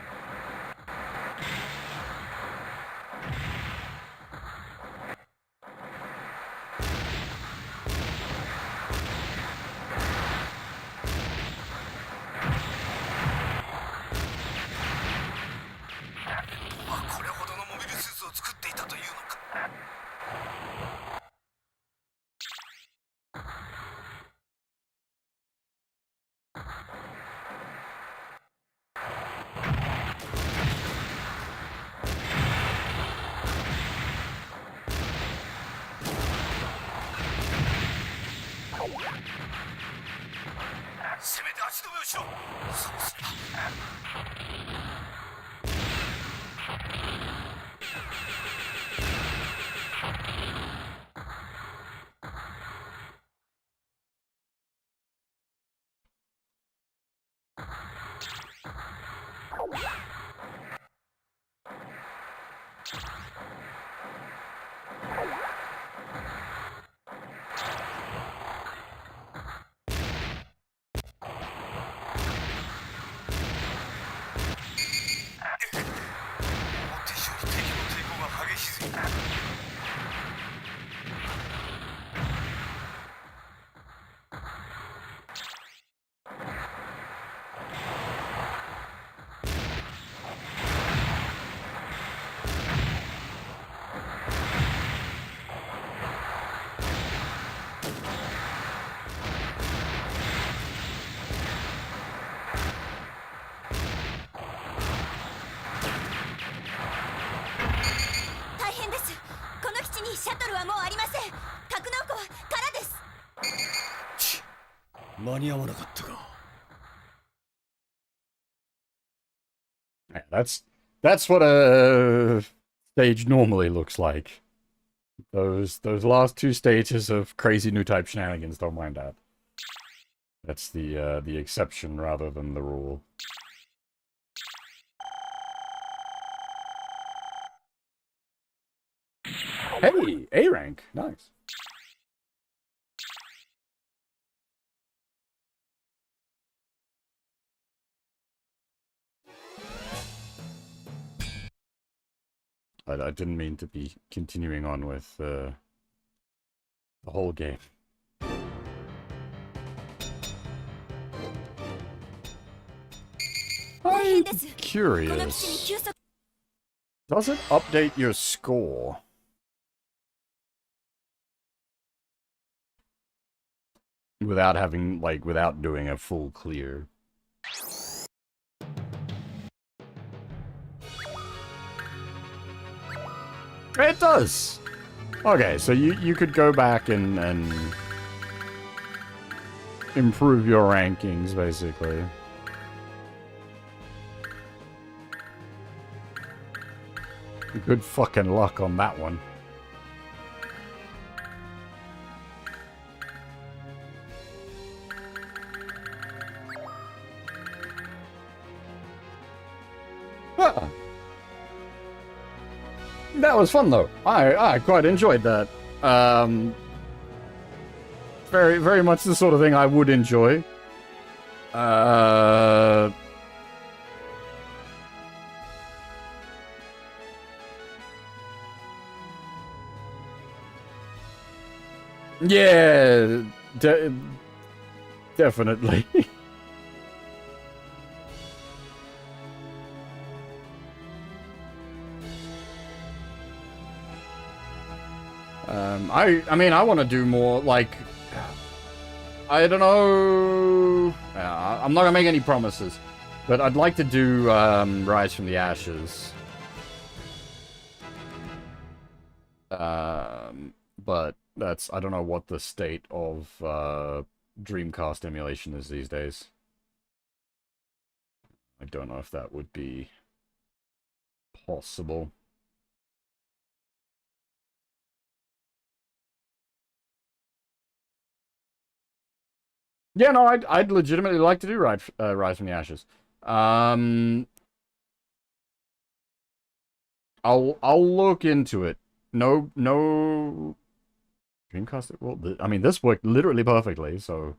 That's what a stage normally looks like. Those last two stages of crazy new type shenanigans, don't mind that. That's the exception rather than the rule. Hey, A rank, nice. I didn't mean to be continuing on with the whole game. I'm curious. Does it update your score? without having, like, without doing a full clear. It does! Okay, so you could go back and improve your rankings, basically. Good fucking luck on that one. Ah. That was fun, though. I quite enjoyed that. Very, very much the sort of thing I would enjoy. Yeah, definitely. I mean, I want to do more, like, I don't know, I'm not gonna make any promises, but I'd like to do, Rise from the Ashes. But that's, I don't know what the state of, Dreamcast emulation is these days. I don't know if that would be possible. Yeah, no, I'd legitimately like to do Rise from the Ashes. I'll look into it. No Dreamcast. Well, I mean, this worked literally perfectly, so.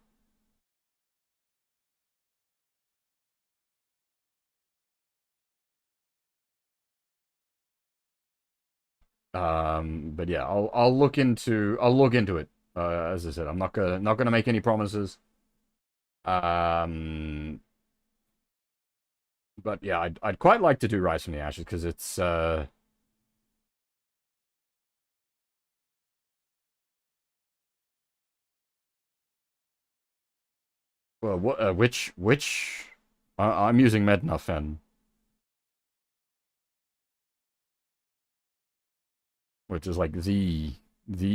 But yeah, I'll look into it. As I said, I'm not gonna make any promises. But yeah, I'd quite like to do Rise from the Ashes because it's well, what which I'm using Mednafen, which is like the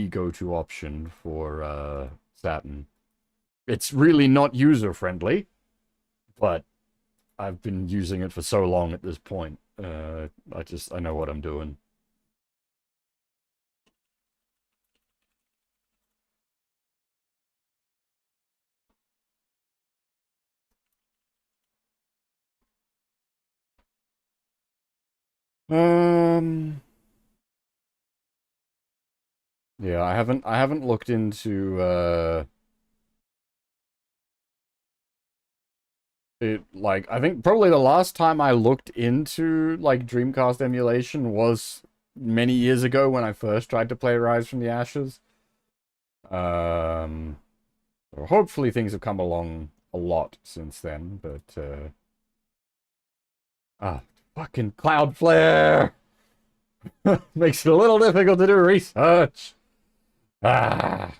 go-to option for Saturn. It's really not user-friendly, but I've been using it for so long at this point. I know what I'm doing. Yeah, I haven't looked into it, like, I think probably the last time I looked into, like, Dreamcast emulation was many years ago when I first tried to play Rise from the Ashes. So hopefully things have come along a lot since then, but, fucking Cloudflare! Makes it a little difficult to do research! Ah!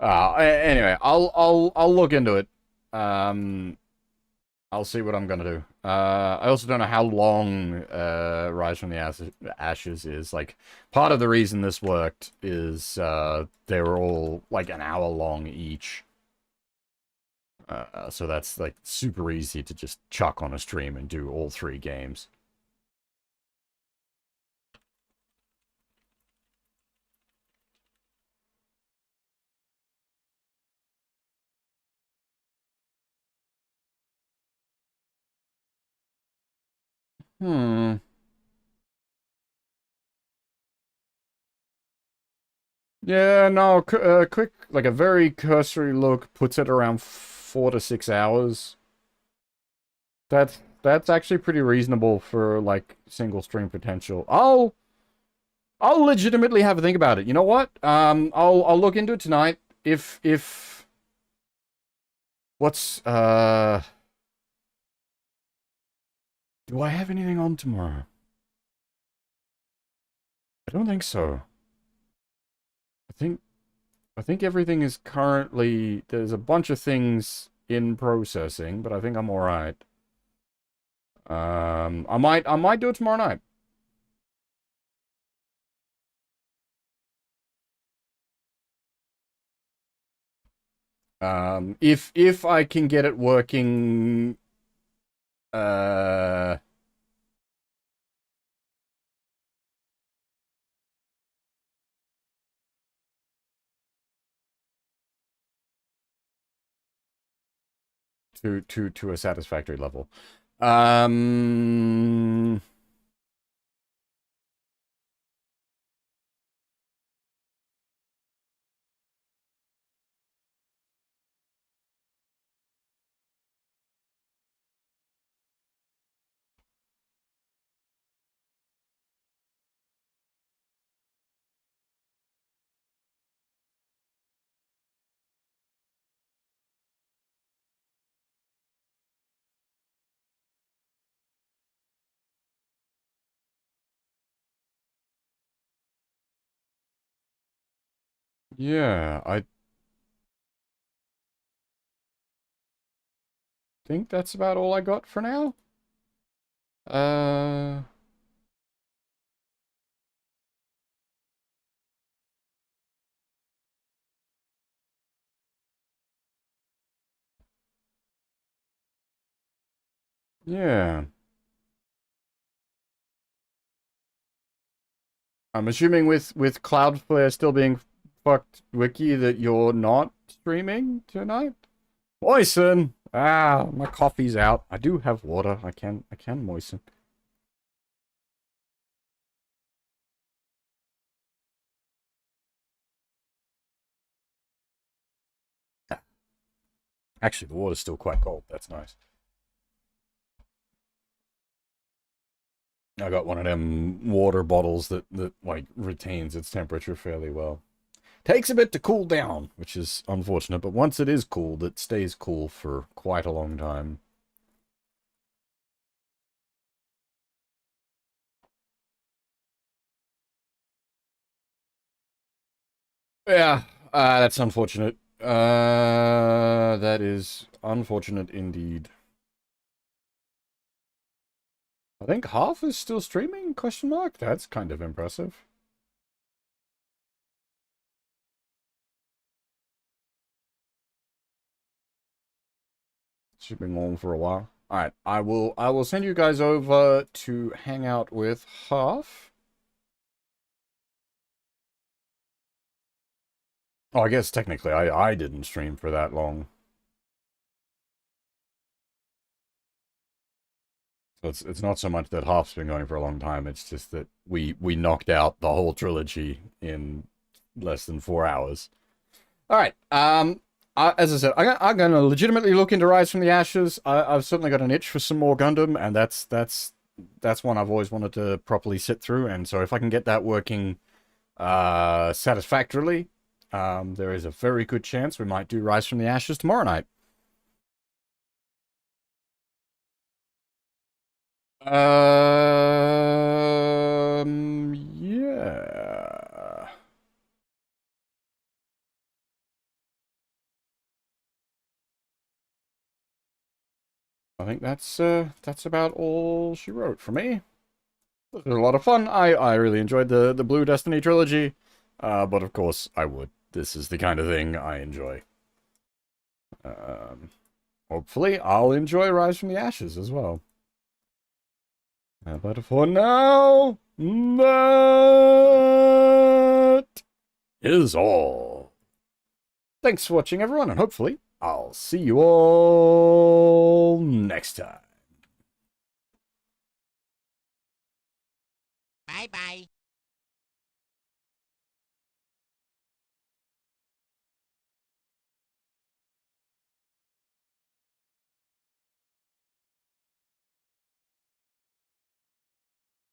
Anyway, I'll look into it. I'll see what I'm gonna do. I also don't know how long Rise from the Ashes is. Like, part of the reason this worked is they were all like an hour long each. So that's like super easy to just chuck on a stream and do all 3 games. Yeah, no, quick, like a very cursory look puts it around 4 to 6 hours. That's actually pretty reasonable for, like, single stream potential. I'll legitimately have a think about it. You know what? I'll look into it tonight. If what's Do I have anything on tomorrow? I don't think so. I think everything is currently... There's a bunch of things in processing, but I think I'm alright. I might do it tomorrow night. If I can get it working... to a satisfactory level. Yeah, I think that's about all I got for now. Yeah. I'm assuming with Cloudflare still being fucked wiki that you're not streaming tonight? Moisten! Ah, my coffee's out. I do have water. I can moisten. Actually, the water's still quite cold. That's nice. I got one of them water bottles that like retains its temperature fairly well. Takes a bit to cool down, which is unfortunate, but once it is cooled, it stays cool for quite a long time. Yeah, that's unfortunate. That is unfortunate indeed. I think half is still streaming, question mark? That's kind of impressive. She's been on for a while. Alright, I will send you guys over to hang out with half. Oh, I guess technically I didn't stream for that long. So it's not so much that half's been going for a long time, it's just that we knocked out the whole trilogy in less than 4 hours. Alright, as I said, I'm going to legitimately look into Rise from the Ashes. I've certainly got an itch for some more Gundam, and that's one I've always wanted to properly sit through, and so if I can get that working satisfactorily, there is a very good chance we might do Rise from the Ashes tomorrow night. Yeah. I think that's about all she wrote for me. It was a lot of fun. I really enjoyed the Blue Destiny trilogy, but of course I would. This is the kind of thing I enjoy. Hopefully I'll enjoy Rise from the Ashes as well. But for now, that is all. Thanks for watching, everyone, and hopefully I'll see you all next time. Bye-bye.